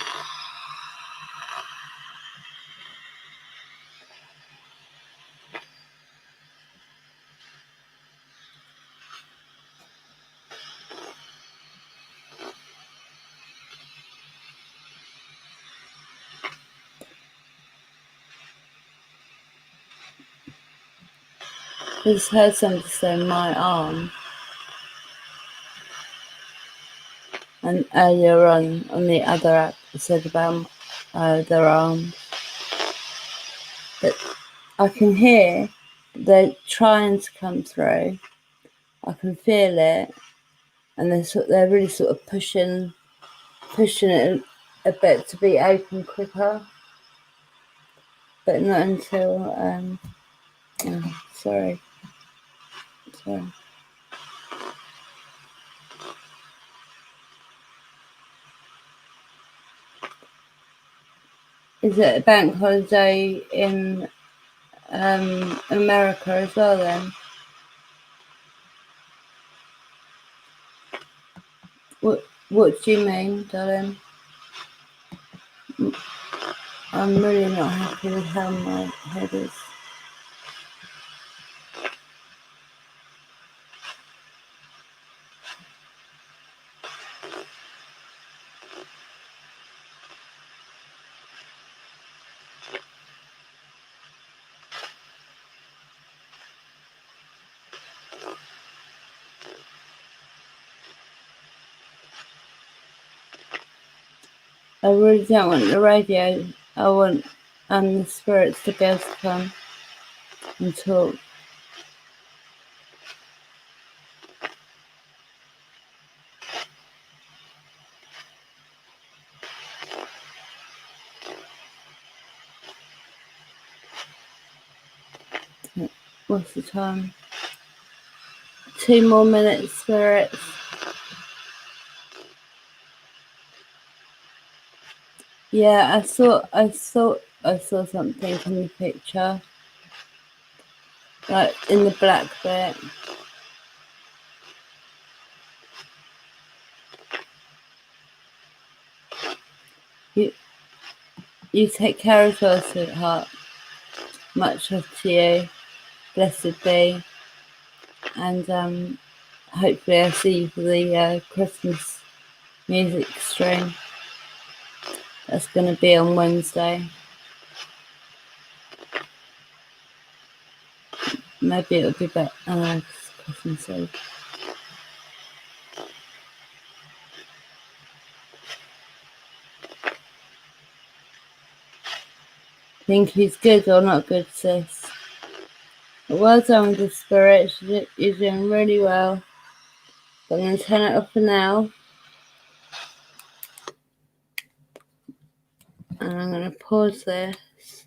I just heard somebody say my arm. And earlier on the other app, it said about their arms. But I can hear they're trying to come through. I can feel it, and they're really sort of pushing it a bit to be open quicker. But not until oh, sorry. Is it a bank holiday in America as well then? What do you mean, darling? I'm really not happy with how my head is. I really don't want the radio. I want the spirits to be able to come and talk. What's the time? 2 more minutes, spirits. Yeah, I saw something in the picture, like in the black bit. You take care as well, sweetheart. Much love to you. Blessed be. And hopefully I'll see you for the Christmas music stream. That's going to be on Wednesday. Maybe it'll be better. It's Christmas Eve. Think he's good or not good, sis? Well done with the spirit. You're doing really well. I'm going to turn it off for now. And I'm going to pause this.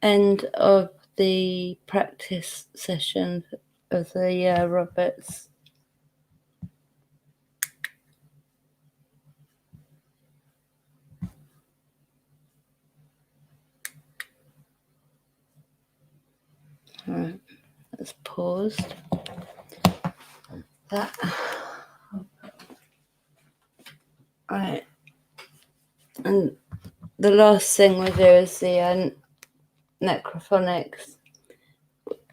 End of the practice session of the Roberts. Alright, that's paused. That. Right. And the last thing we'll do is the necrophonics.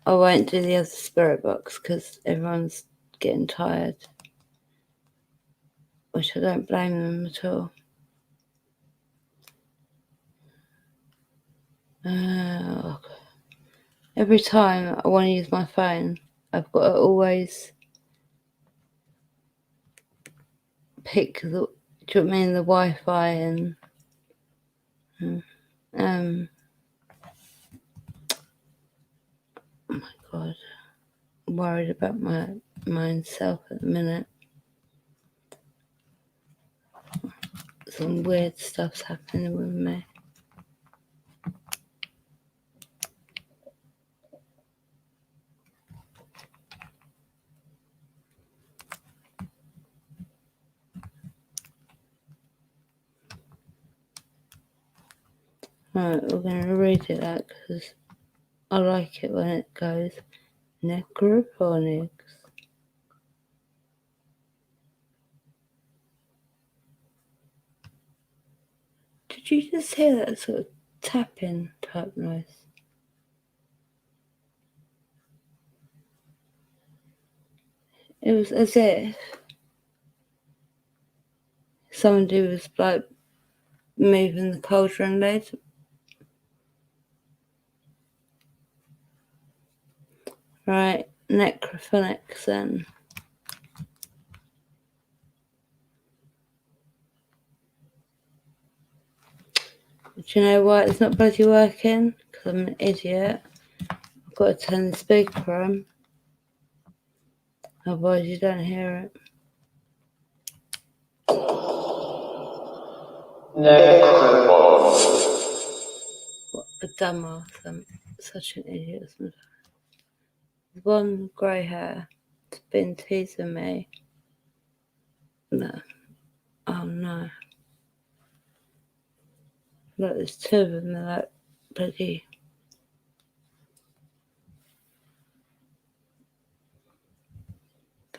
I won't do the other spirit box because everyone's getting tired, which I don't blame them at all. Every time I want to use my phone, I've got to always pick the Wi-Fi and oh my god, I'm worried about myself at the minute. Some weird stuff's happening with me. Right, we're going to read it out because I like it when it goes necrophonics. Did you just hear that sort of tapping type noise? It was as if somebody was like moving the cauldron lid. Right, necrophonics then. Do you know why it's not bloody working? Because I'm an idiot. I've got to turn the speaker on. Otherwise you don't hear it. What a dumbass. I'm such an idiot sometimes. One grey hair has been teasing me. No. Oh no. Look, there's two of them. They're like bloody.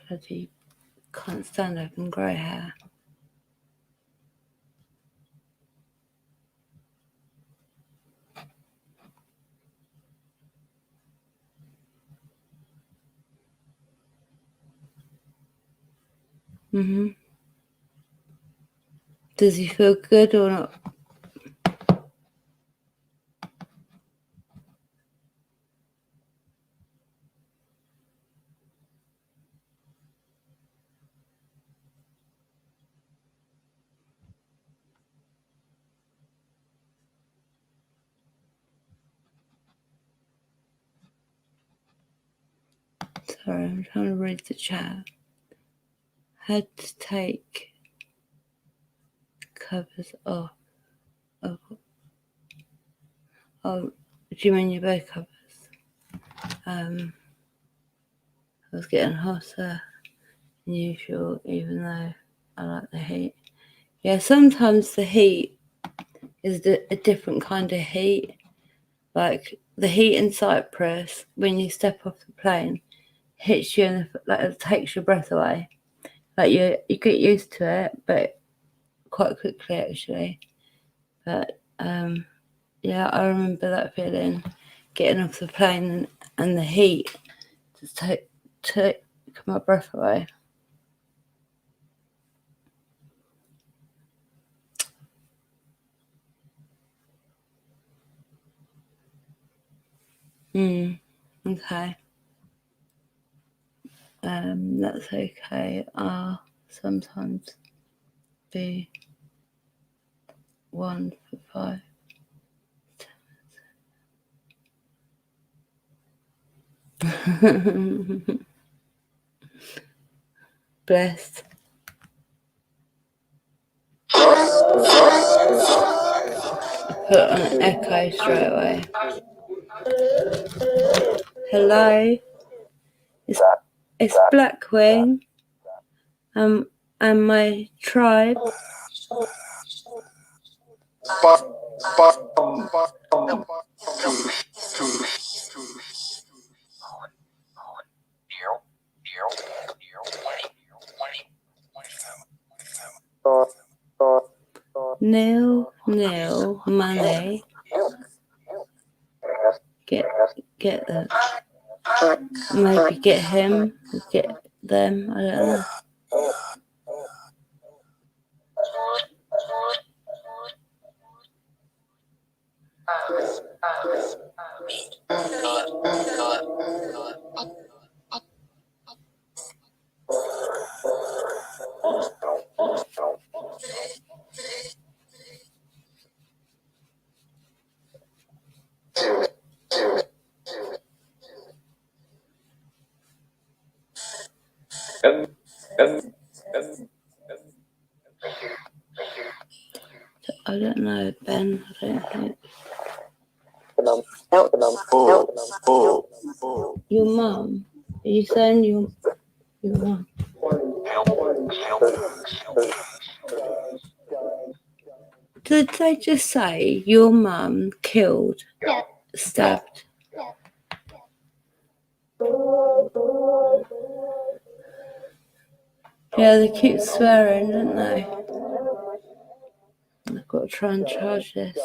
Bloody can't stand having grey hair. Does he feel good or not? Sorry, I'm trying to read the chat. Had to take covers off. Oh, do you mean your bed covers? I was getting hotter than usual, even though I like the heat. Yeah, sometimes the heat is a different kind of heat. Like the heat in Cyprus, when you step off the plane, hits you in the, like it takes your breath away. Like you get used to it, but quite quickly actually. But yeah, I remember that feeling, getting off the plane and the heat just took my breath away. Okay. That's okay. I'll sometimes be 1 for 5. Blessed. Put on an echo straight away. Hello. It's Blackwing. And my tribe. Nil money. Get that. Maybe get him. Get them. I don't know. I don't know, Ben. I don't think. Your mum? Are you saying your mum? Did they just say your mum killed, stabbed? Yeah, they keep swearing, don't they? I've got to try and charge this.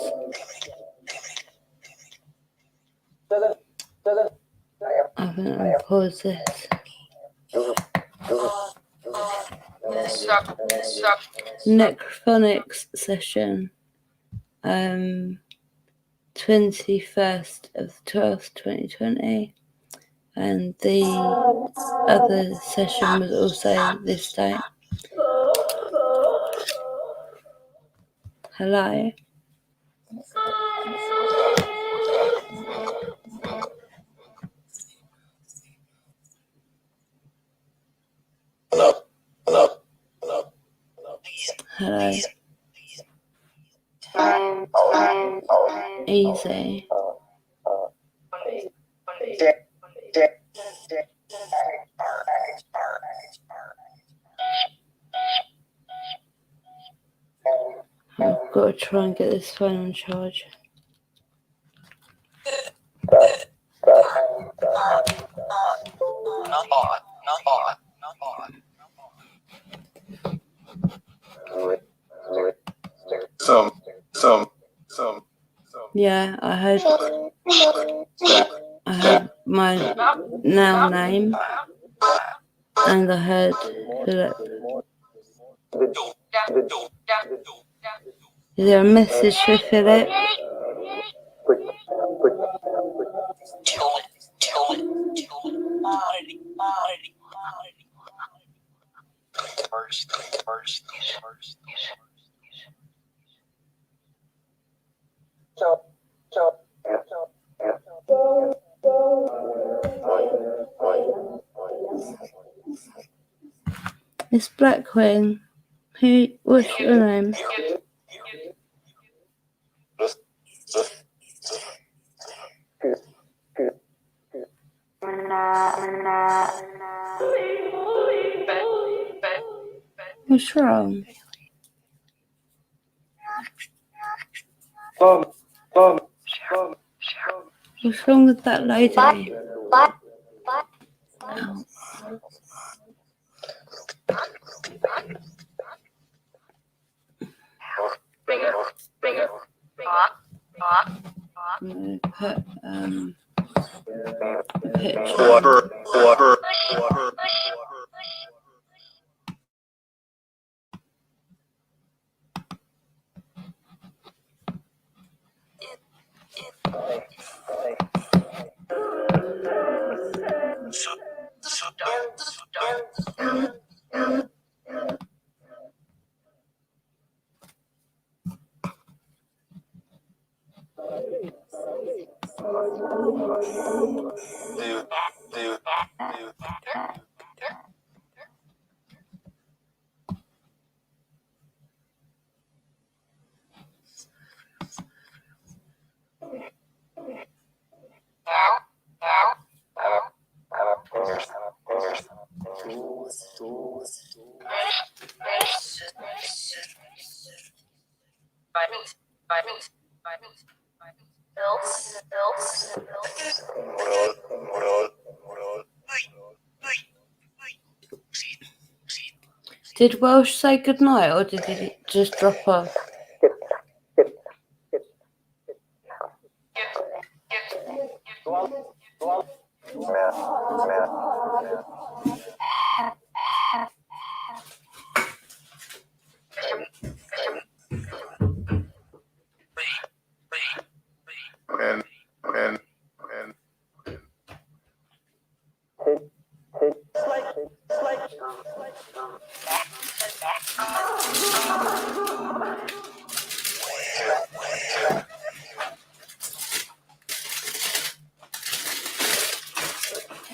I think I'll pause this. Necrophonics session. 21st of the 12th, 2020. And the other session was also this day. Hello. Hello. Easy. I've got to try and get this phone on charge. Yeah, I heard my now name, and I heard Philip. Is there a message for Philip? It's Blackwing. What's your name? What's wrong? What's wrong with that lady? Oh. I'm going to put a picture. Did Welsh say goodnight, or did he just drop off?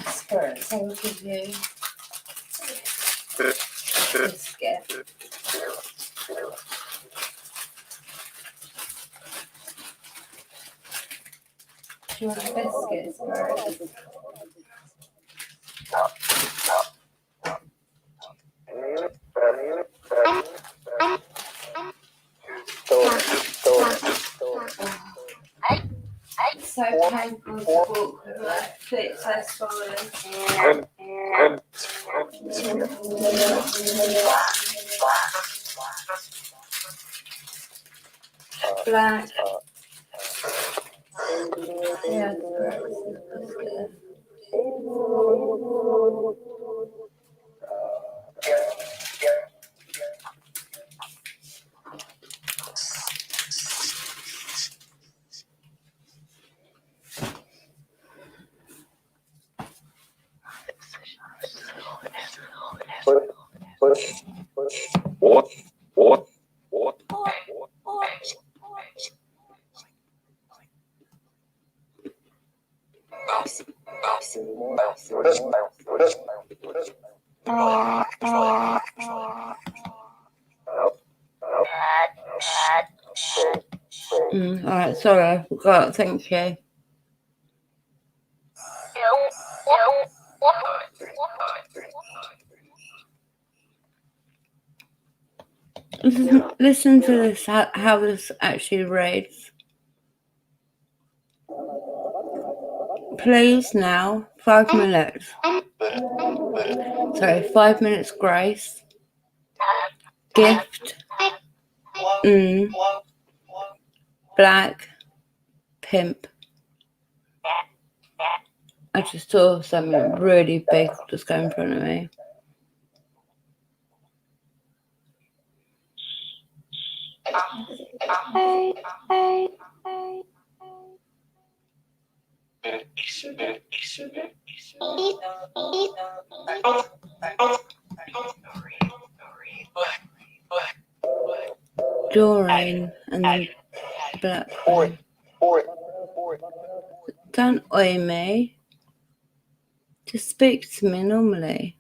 Spirits, I will give you this gift. Do you want a biscuit, Spirits? It's so painful to walk with like feet so swollen. Black. Yeah, that's good. Alright, sorry, I forgot. Thank you. Listen to this, how this actually reads. Please now, 5 minutes. Sorry, 5 minutes grace. Gift. Black. Pimp. I just saw something really big just go in front of me. Doreen and then black one. Don't oi me. Just speak to me normally.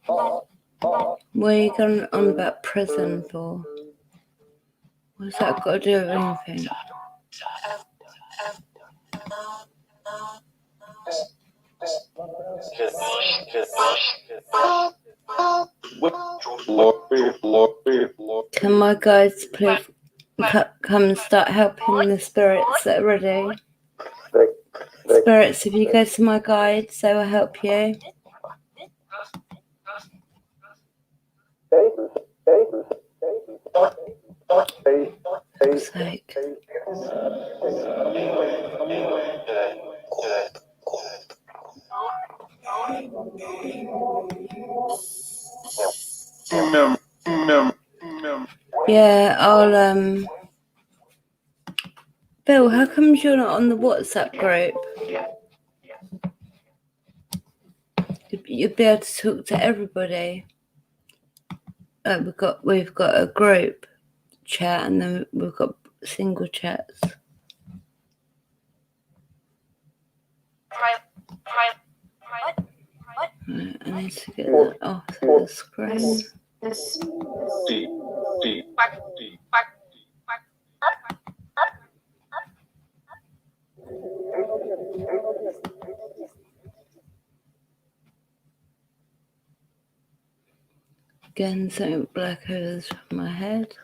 What are you going on about prison for? What's that got to do with anything? Can my guides please come and start helping the spirits that are ready? Spirits, if you go to my guides, they will help you. Sake. Yeah, I'll Bill, how come you're not on the WhatsApp group? You'd be able to talk to everybody. We've got a group chat and then we've got single chats. Right, I need to get that off the screen. Again, something black over the top of my head.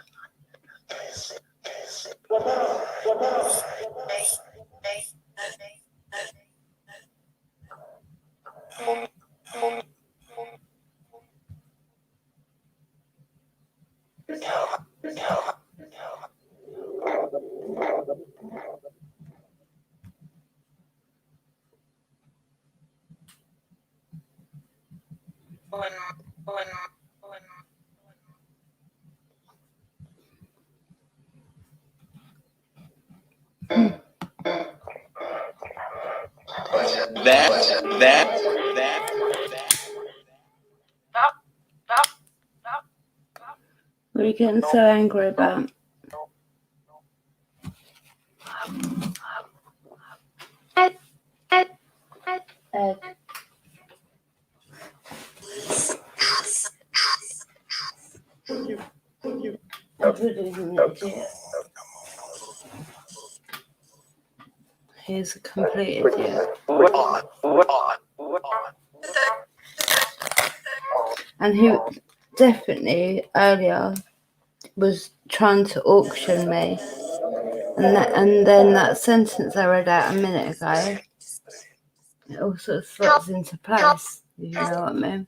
What are you getting so angry about? He's a complete idiot. And he definitely earlier was trying to auction me. And then that sentence I read out a minute ago, it all sort of slots into place, if you know what I mean.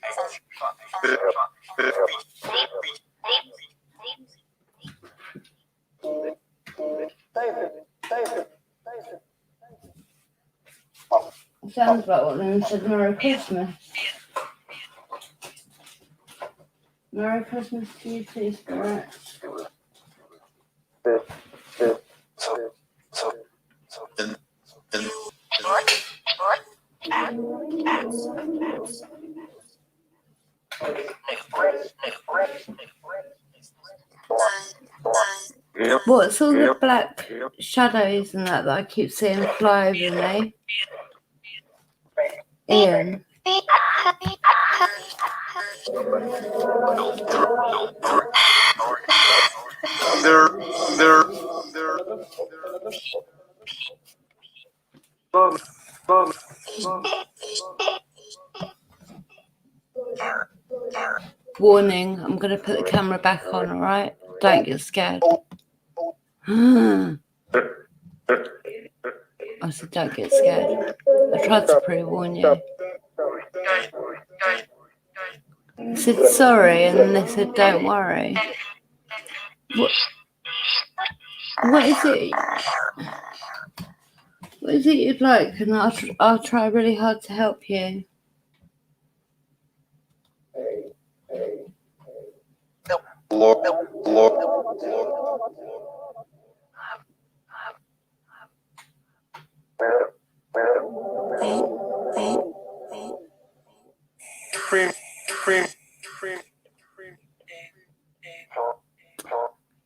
It sounds like what them said, Merry Christmas. Merry Christmas to you too, Spirit. What's all the black shadows and that I keep seeing fly over me? Ian. Warning, I'm going to put the camera back on, alright? Don't get scared. I said don't get scared. I tried to pre-warn you. I said sorry and then they said don't worry. What is it? What is it you'd like? And I'll try really hard to help you.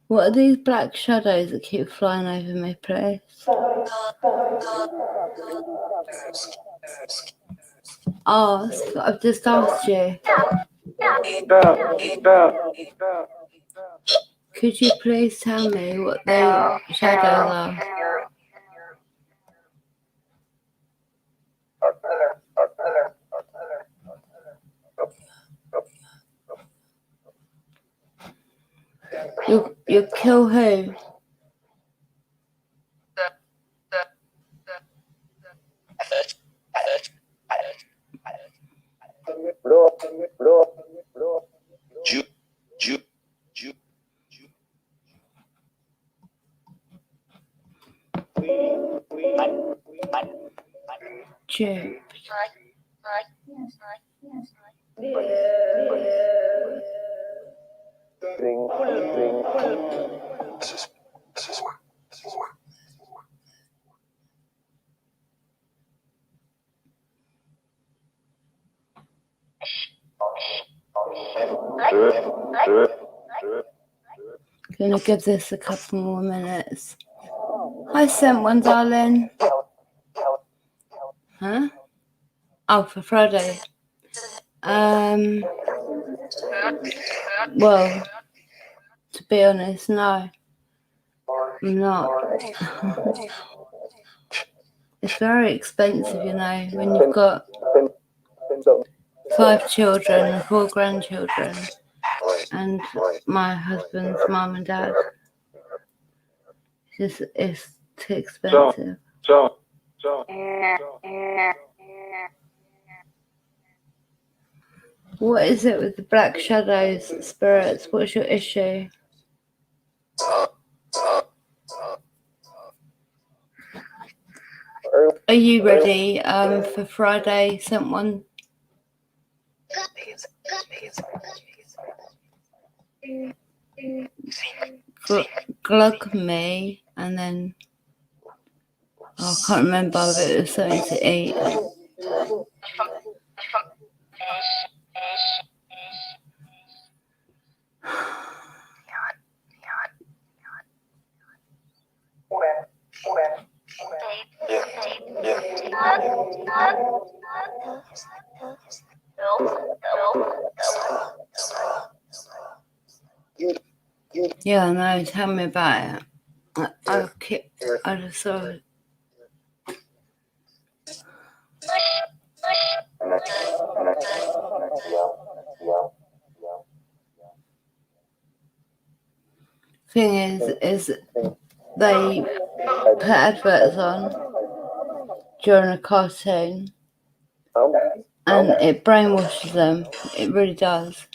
What are these black shadows that keep flying over me, please? Ask. I've just asked you. Could you please tell me what the shadows are? You'll kill who? Jude. Gonna give this a couple more minutes. I sent one, darling. Huh? Oh, for Friday. Well, to be honest, no. I'm not. It's very expensive, you know, when you've got 5 children and 4 grandchildren and my husband's mum and dad. It's too expensive. What is it with the black shadows, spirits? What's your issue? Are you ready for Friday? Sent one. Glug me and then I can't remember, but it was something to eat. Yeah, no, tell me about it. I just saw it. Thing is they put adverts on during a cartoon and it brainwashes them. It really does.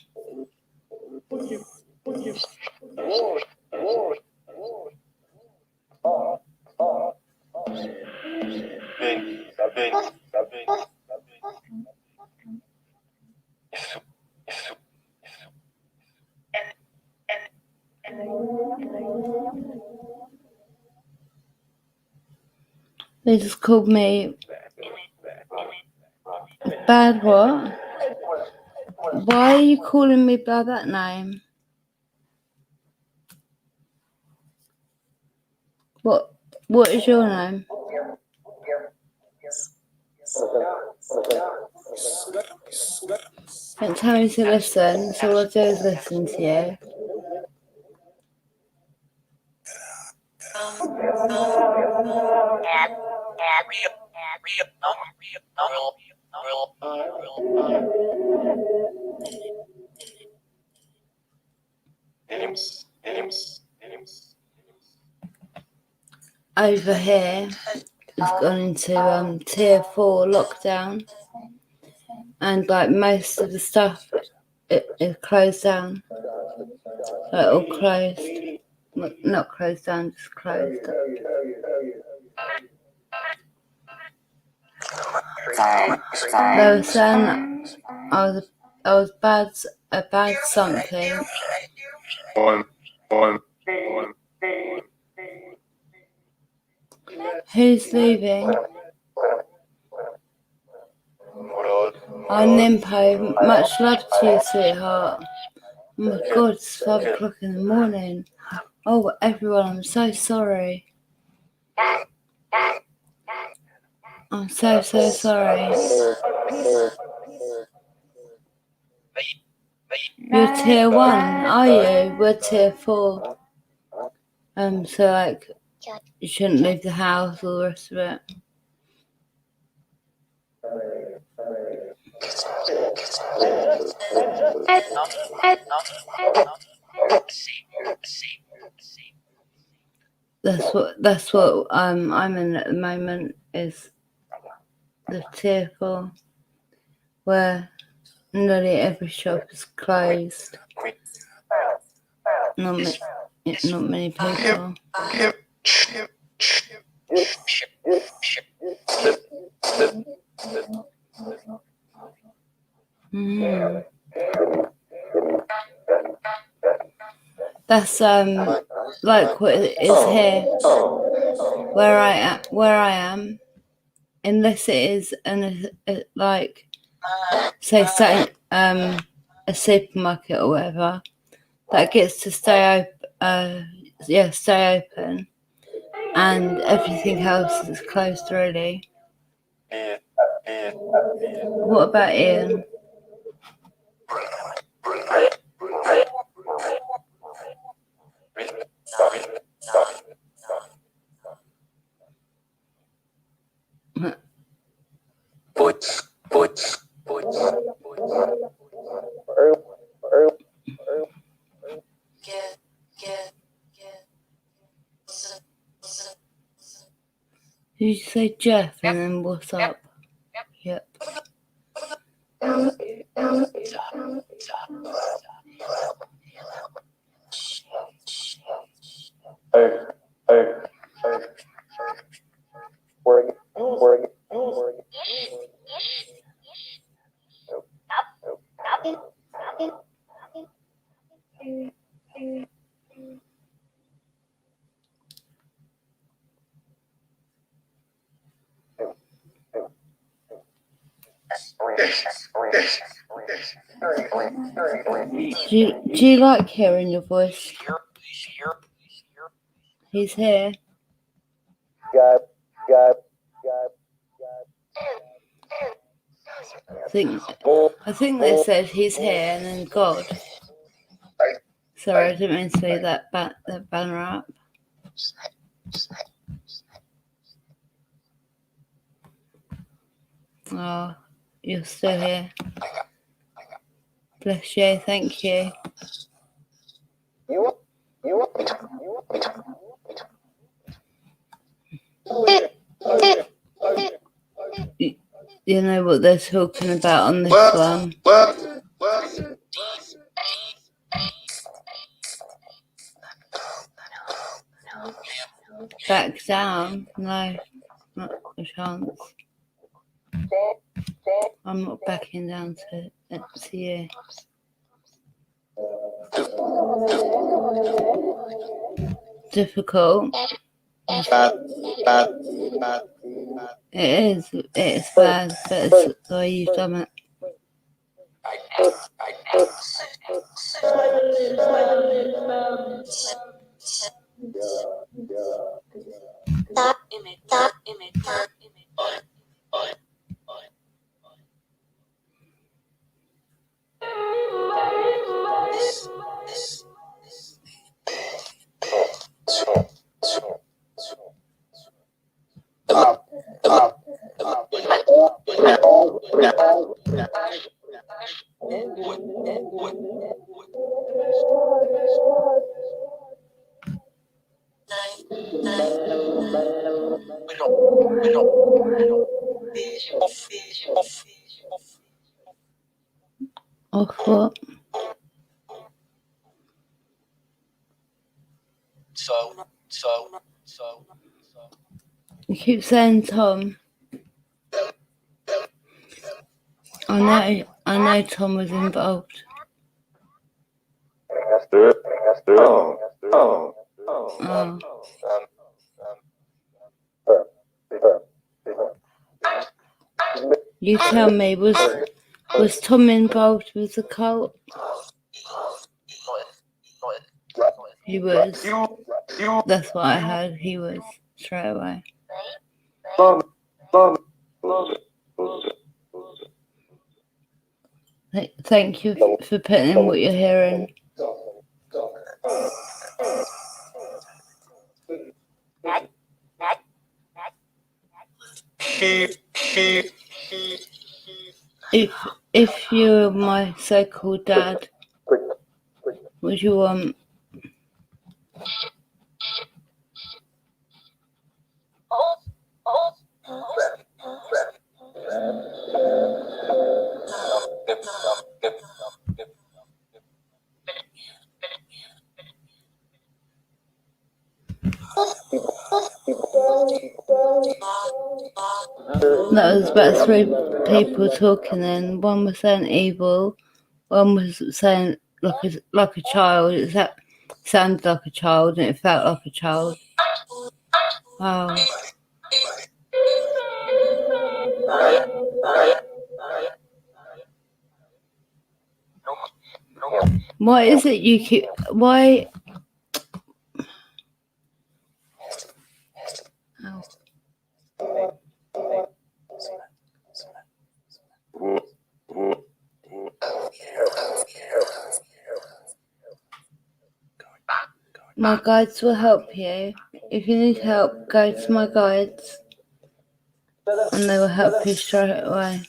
They just called me bad what? Why are you calling me by that name? What is your name? Don't tell me to listen, so what I'll do is listen to you. Over here, it's gone into tier 4 lockdown, and like most of the stuff it closed down, like all closed, not closed down, just closed. They were saying I was a bad something. Who's leaving? Oh, Nimpo, much love to you, sweetheart. Oh my God, it's 5 o'clock in the morning. Oh, everyone, I'm so sorry. I'm so sorry. You're tier 1, are you? We're tier 4. So like, you shouldn't leave the house, all the rest of it. That's what I'm in at the moment, is the tier 4, where nearly every shop is closed. Not many people. That's like what it is here, where I am, unless it is like, say something, a supermarket or whatever that gets to stay open, and everything else is closed really. What about Ian? Did you say Jeff and then what's up? Yep. Do you like hearing your voice? He's here. I think they said he's here and then God. Sorry, I didn't mean to say that banner up. Oh, you're still here. Bless you, thank you. You know what they're talking about on this one? Back down? No, not a chance. I'm not backing down to you. Difficult. It is bad, but it's the way you've done it. Off what? You keep saying Tom. I know Tom was involved. Oh. You tell me, was Tom involved with the cult? He was. That's what I heard. He was straight away. Thank you for putting in what you're hearing. If you were my so-called dad, would you want? That was about 3 people talking, and one was saying evil, one was saying like a child. It sounded like a child, and it felt like a child. Oh. Why is it you keep? Why? Oh. My guides will help you. If you need help, go to my guides, and they will help you straight away.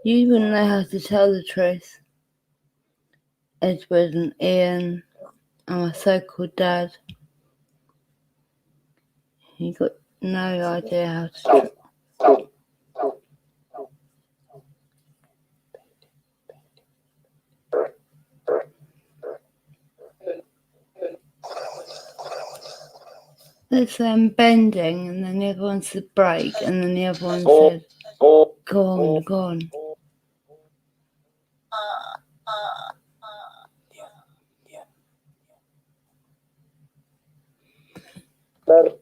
You wouldn't know how to tell the truth. Edward and Ian and my so-called dad. You got no idea how to. It's bending, and then the other one said break, and then the other one said go on.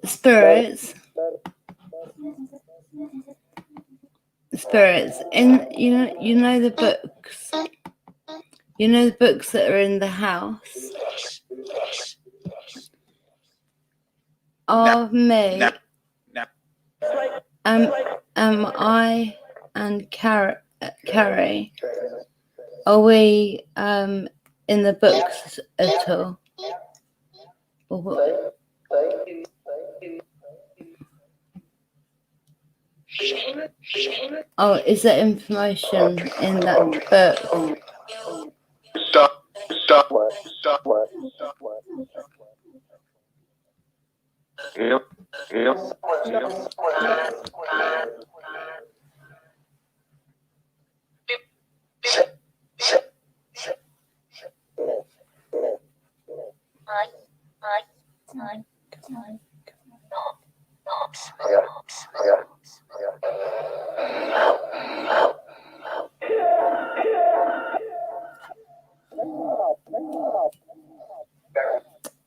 Spirits, in you know the books. You know the books that are in the house are me. I and Carrie, are we in the books at all? Or what? Oh, is there information in that book?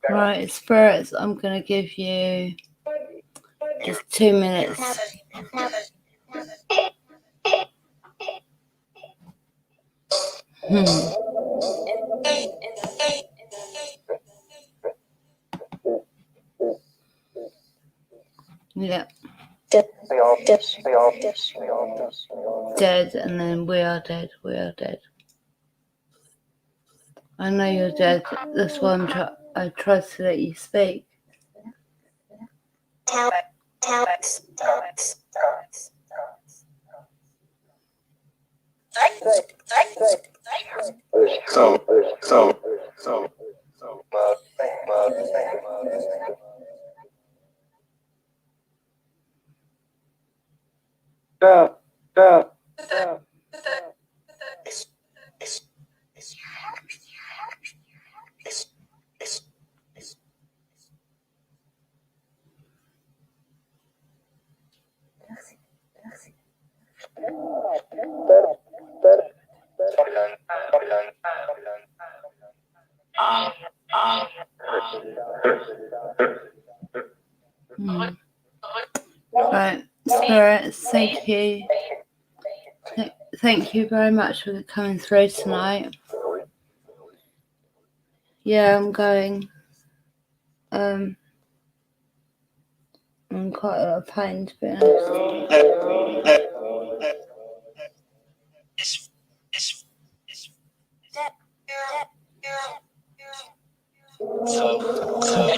Right, spirits, I'm going to give you just 2 minutes. Yeah. Dead, and then we are dead. I know you're dead. That's why I tried to let you speak. Right, spirits, thank you. Thank you very much for coming through tonight. Yeah, I'm going. I'm quite a lot of pain, to be honest.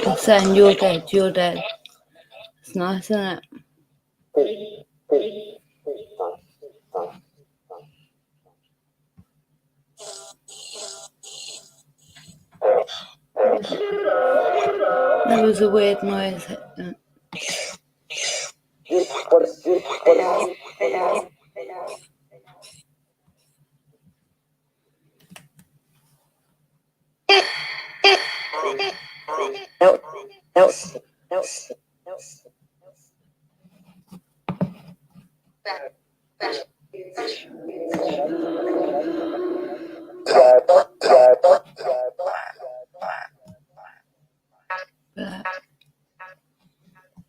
They're saying you're dead. It's nice, isn't it? That was a weird noise.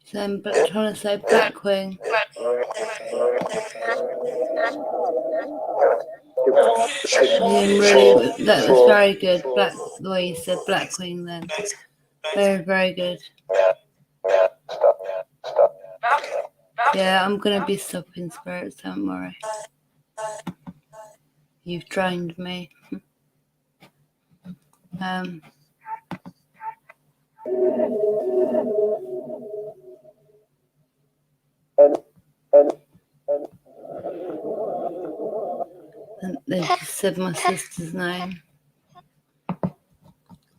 So I'm trying to say Blackwing. Really, that was very good. The way you said Blackwing then. Very, very good. Yeah, I'm going to be stopping spirits, don't worry. You've drained me. And they just said my sister's name.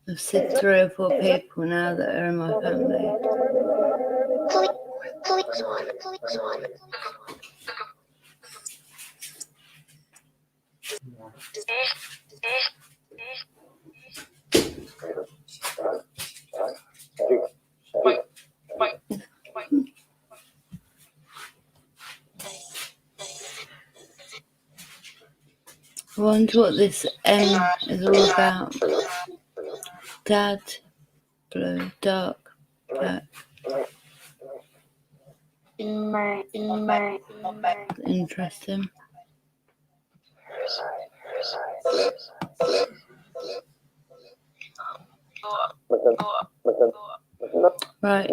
I've said 3 or 4 people now that are in my family. I wonder what this M is all about. Dad, blue, dark, black. Interesting. Right.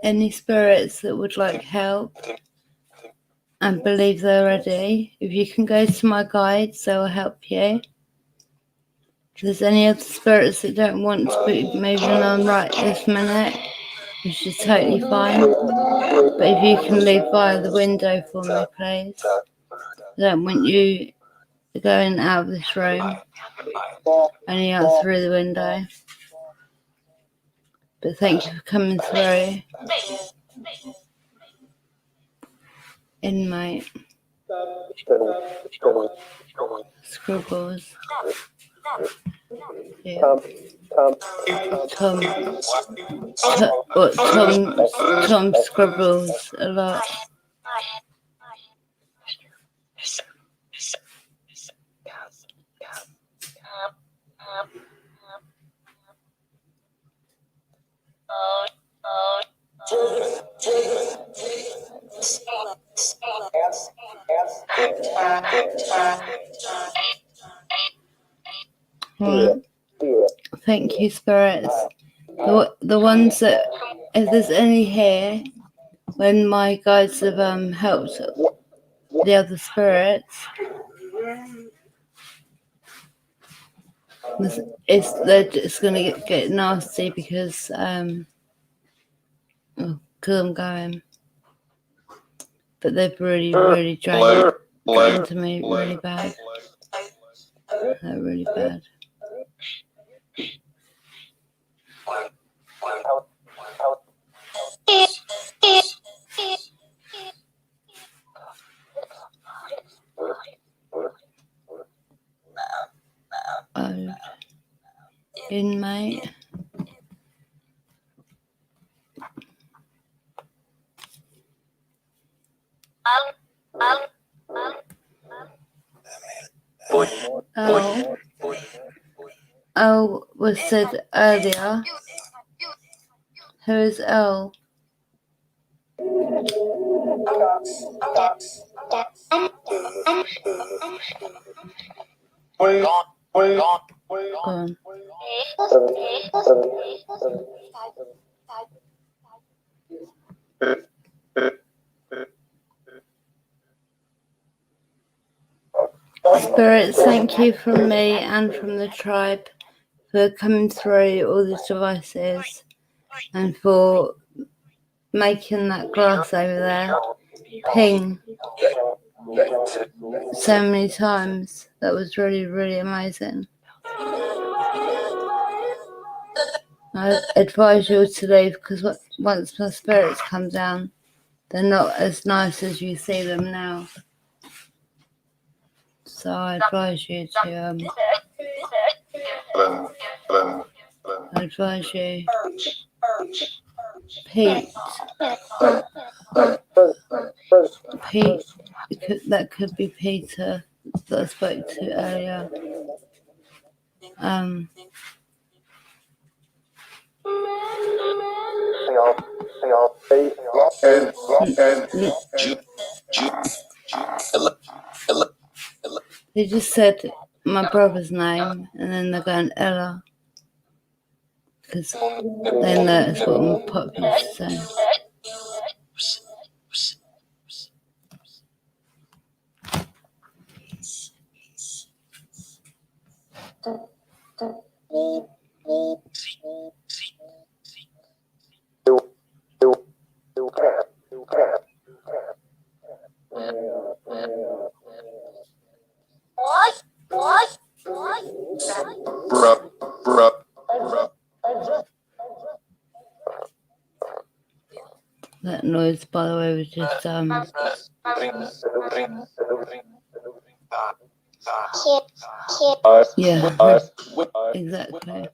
Any spirits that would like help and believe they're ready, if you can go to my guides, they will help you. If there's any other spirits that don't want to be moving on right this minute, which is totally fine. But if you can leave via the window for me, please. I don't want you going out of this room. Only out through the window. But thank you for coming through. Inmate. Scribbles. Yeah. Tom scribbles a lot. Right. Thank you, spirits. The ones that, if there's any here, when my guides have helped the other spirits, It's gonna get nasty because I'm going, but they've really drained into me really bad. They're really bad. Oh, inmate. L was said earlier. Who is L? Go on. Spirits, thank you from me and from the tribe for coming through all these devices and for making that glass over there ping so many times. That was really amazing. I advise you all to leave because once my spirits come down, they're not as nice as you see them now. So I advise you to Pete, that could be Peter that I spoke to earlier. They just said my brother's name and then they're going Ella because they know it's what my pop used to say. That noise, by the way, was just yeah, exactly.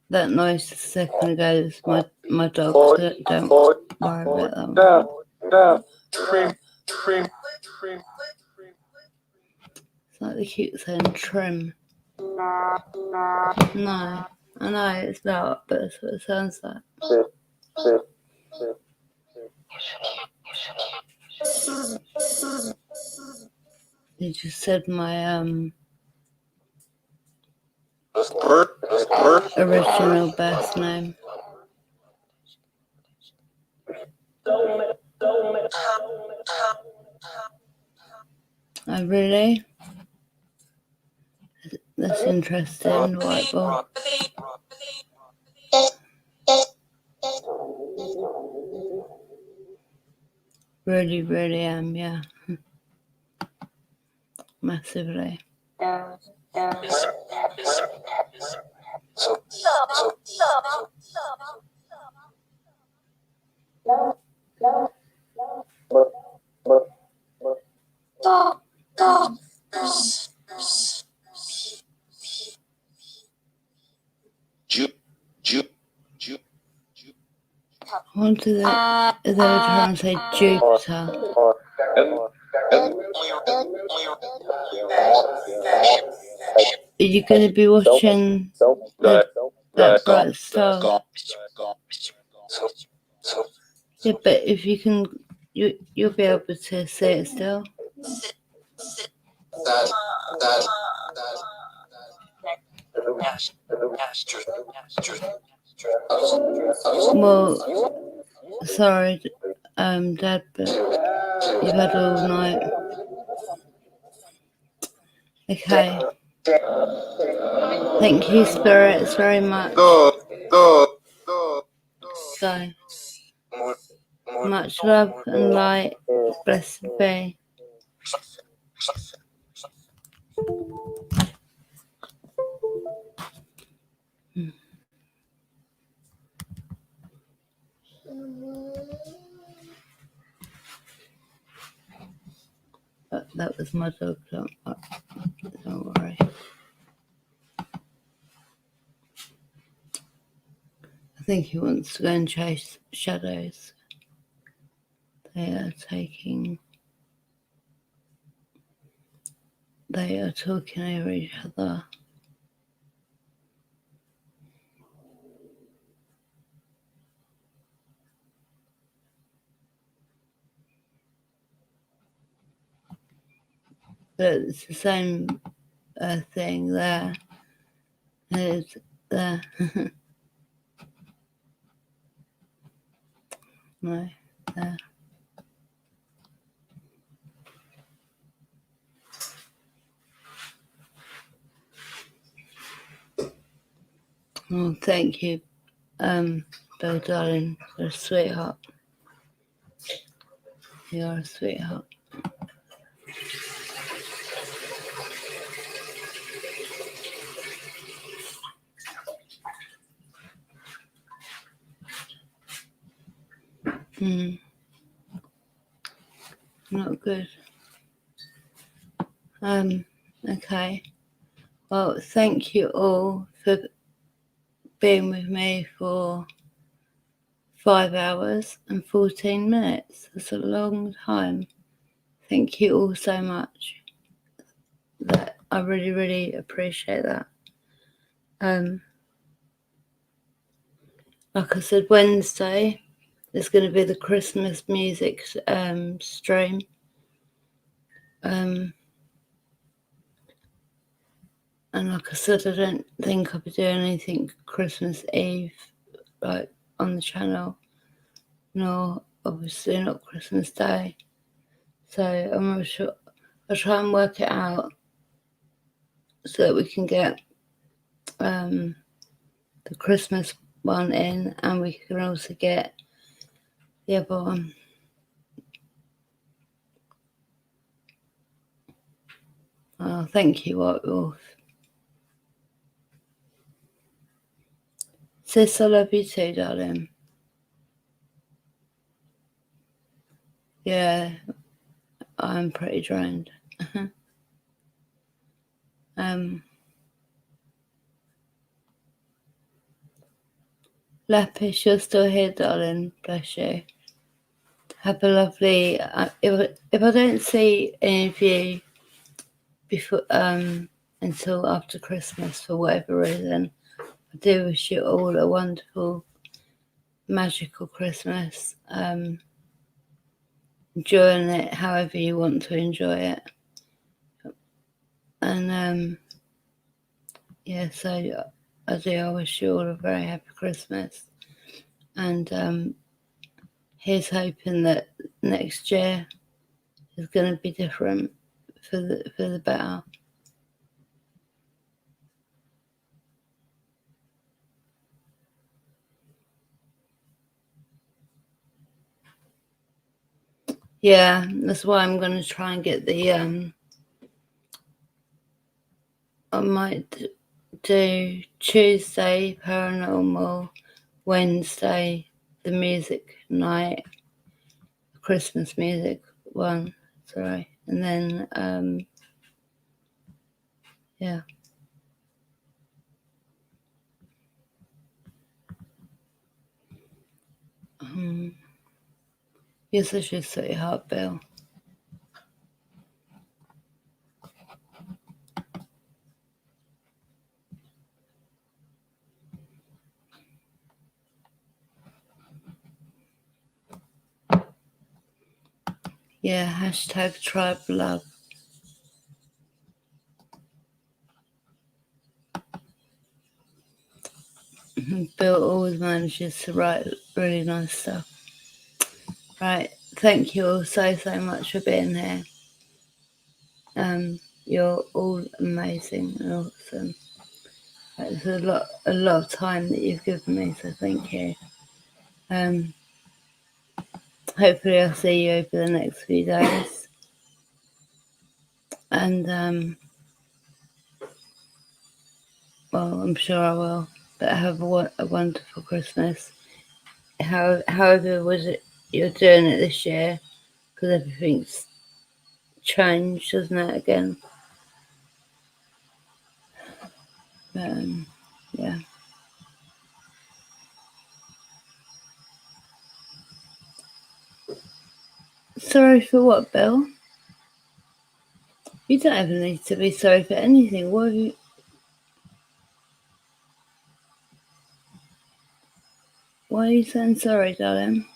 That noise a second ago was my dog. So don't worry about that one. It's like they keep saying trim. No, I know it's loud, but that's what it sounds like. They just said my original birth name. Oh, really? That's interesting, white ball. Really am, yeah. Massively. I wanted that they were trying to say Jupiter. Are you going to be watching that bright star? Yeah, but if you can, you'll be able to see it still. Well, sorry, Dad, but you've had all night. Okay. Thank you, spirits, very much. So much love and light. Blessed be. That was my dog. Don't worry. I think he wants to go and chase shadows. They are talking over each other. But it's the same thing there. There's there. No, there. Oh, thank you, Bill, darling. You're a sweetheart. You're a sweetheart. Not good. Okay. Well, thank you all for being with me for 5 hours and 14 minutes. That's a long time. Thank you all so much. I really, really appreciate that. Like I said, Wednesday is going to be the Christmas music stream. And like I said, I don't think I'll be doing anything Christmas Eve, like on the channel, nor obviously not Christmas Day. So I'm not sure. I'll try and work it out so that we can get the Christmas one in, and we can also get the other one. Oh, thank you, White Wolf. Sis, I love you too, darling. Yeah, I'm pretty drained. Lapis, you're still here, darling. Bless you. Have a lovely. If I don't see any of you before until after Christmas for whatever reason, I do wish you all a wonderful, magical Christmas. Enjoying it however you want to enjoy it. And yeah, so I wish you all a very happy Christmas. And here's hoping that next year is going to be different for the better. Yeah, that's why I'm going to try and get the I might do Tuesday Paranormal, Wednesday the music night, Christmas music one, sorry, and then yeah. You're such a sweetheart, Bill. Yeah, hashtag tribe love. Bill always manages to write really nice stuff. Right, thank you all so much for being here. You're all amazing and awesome. It's a lot of time that you've given me, so thank you. Hopefully I'll see you over the next few days. And well, I'm sure I will. But have a wonderful Christmas. However you're doing it this year, because everything's changed, doesn't it, again? But, yeah. Sorry for what, Bill? You don't ever need to be sorry for anything. Why are you saying sorry, darling?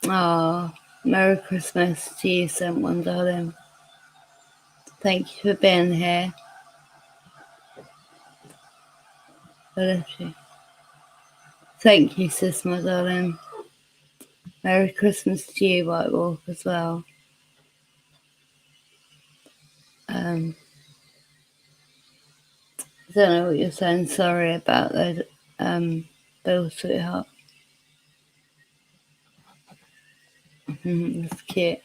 Ah, Merry Christmas to you, someone, darling. Thank you for being here. Bless you. Thank you, sis, my darling. Merry Christmas to you, White Wolf, as well. I don't know what you're saying sorry about, though, Bill, sweetheart. That's cute.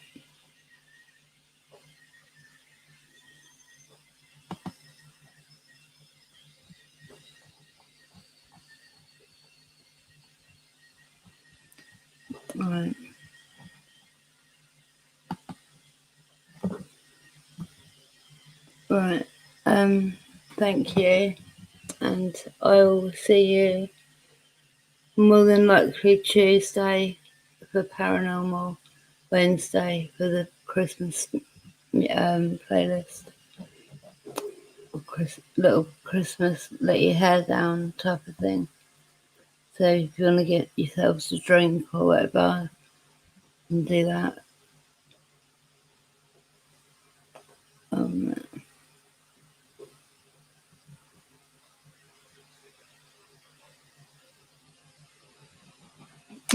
Right. Right. Thank you. And I will see you more than likely Tuesday for Paranormal, Wednesday for the Christmas playlist. Little Christmas let your hair down type of thing. So if you want to get yourselves a drink or whatever, you can do that.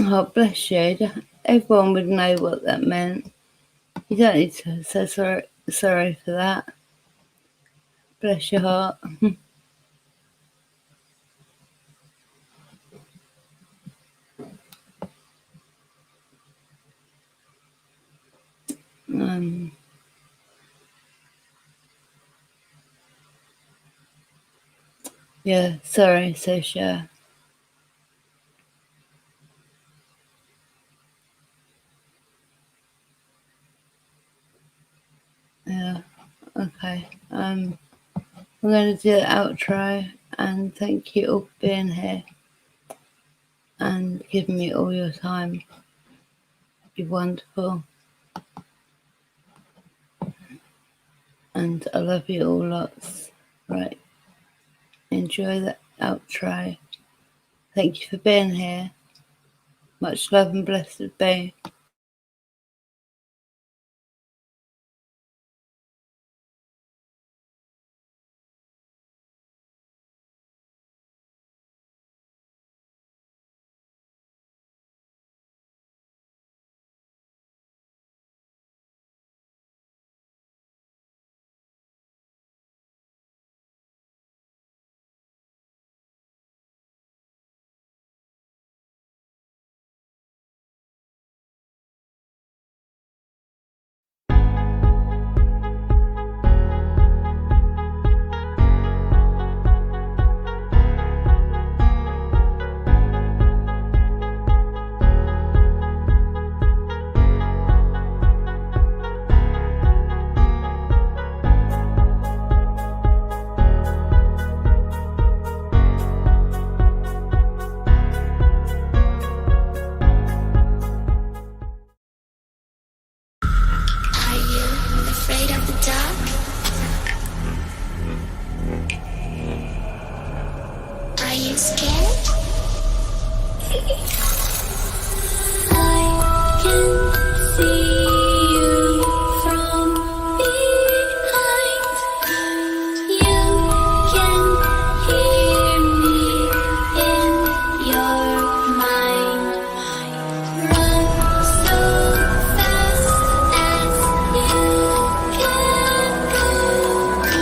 Oh, bless you. Everyone would know what that meant. You don't need to say sorry for that. Bless your heart. Yeah, sorry, Sosha. Yeah, okay. I'm going to do the outro, and thank you all for being here and giving me all your time. You're wonderful. And I love you all lots. Right. Enjoy the outro. Thank you for being here. Much love and blessed be. Are you afraid of the dark? Are you scared?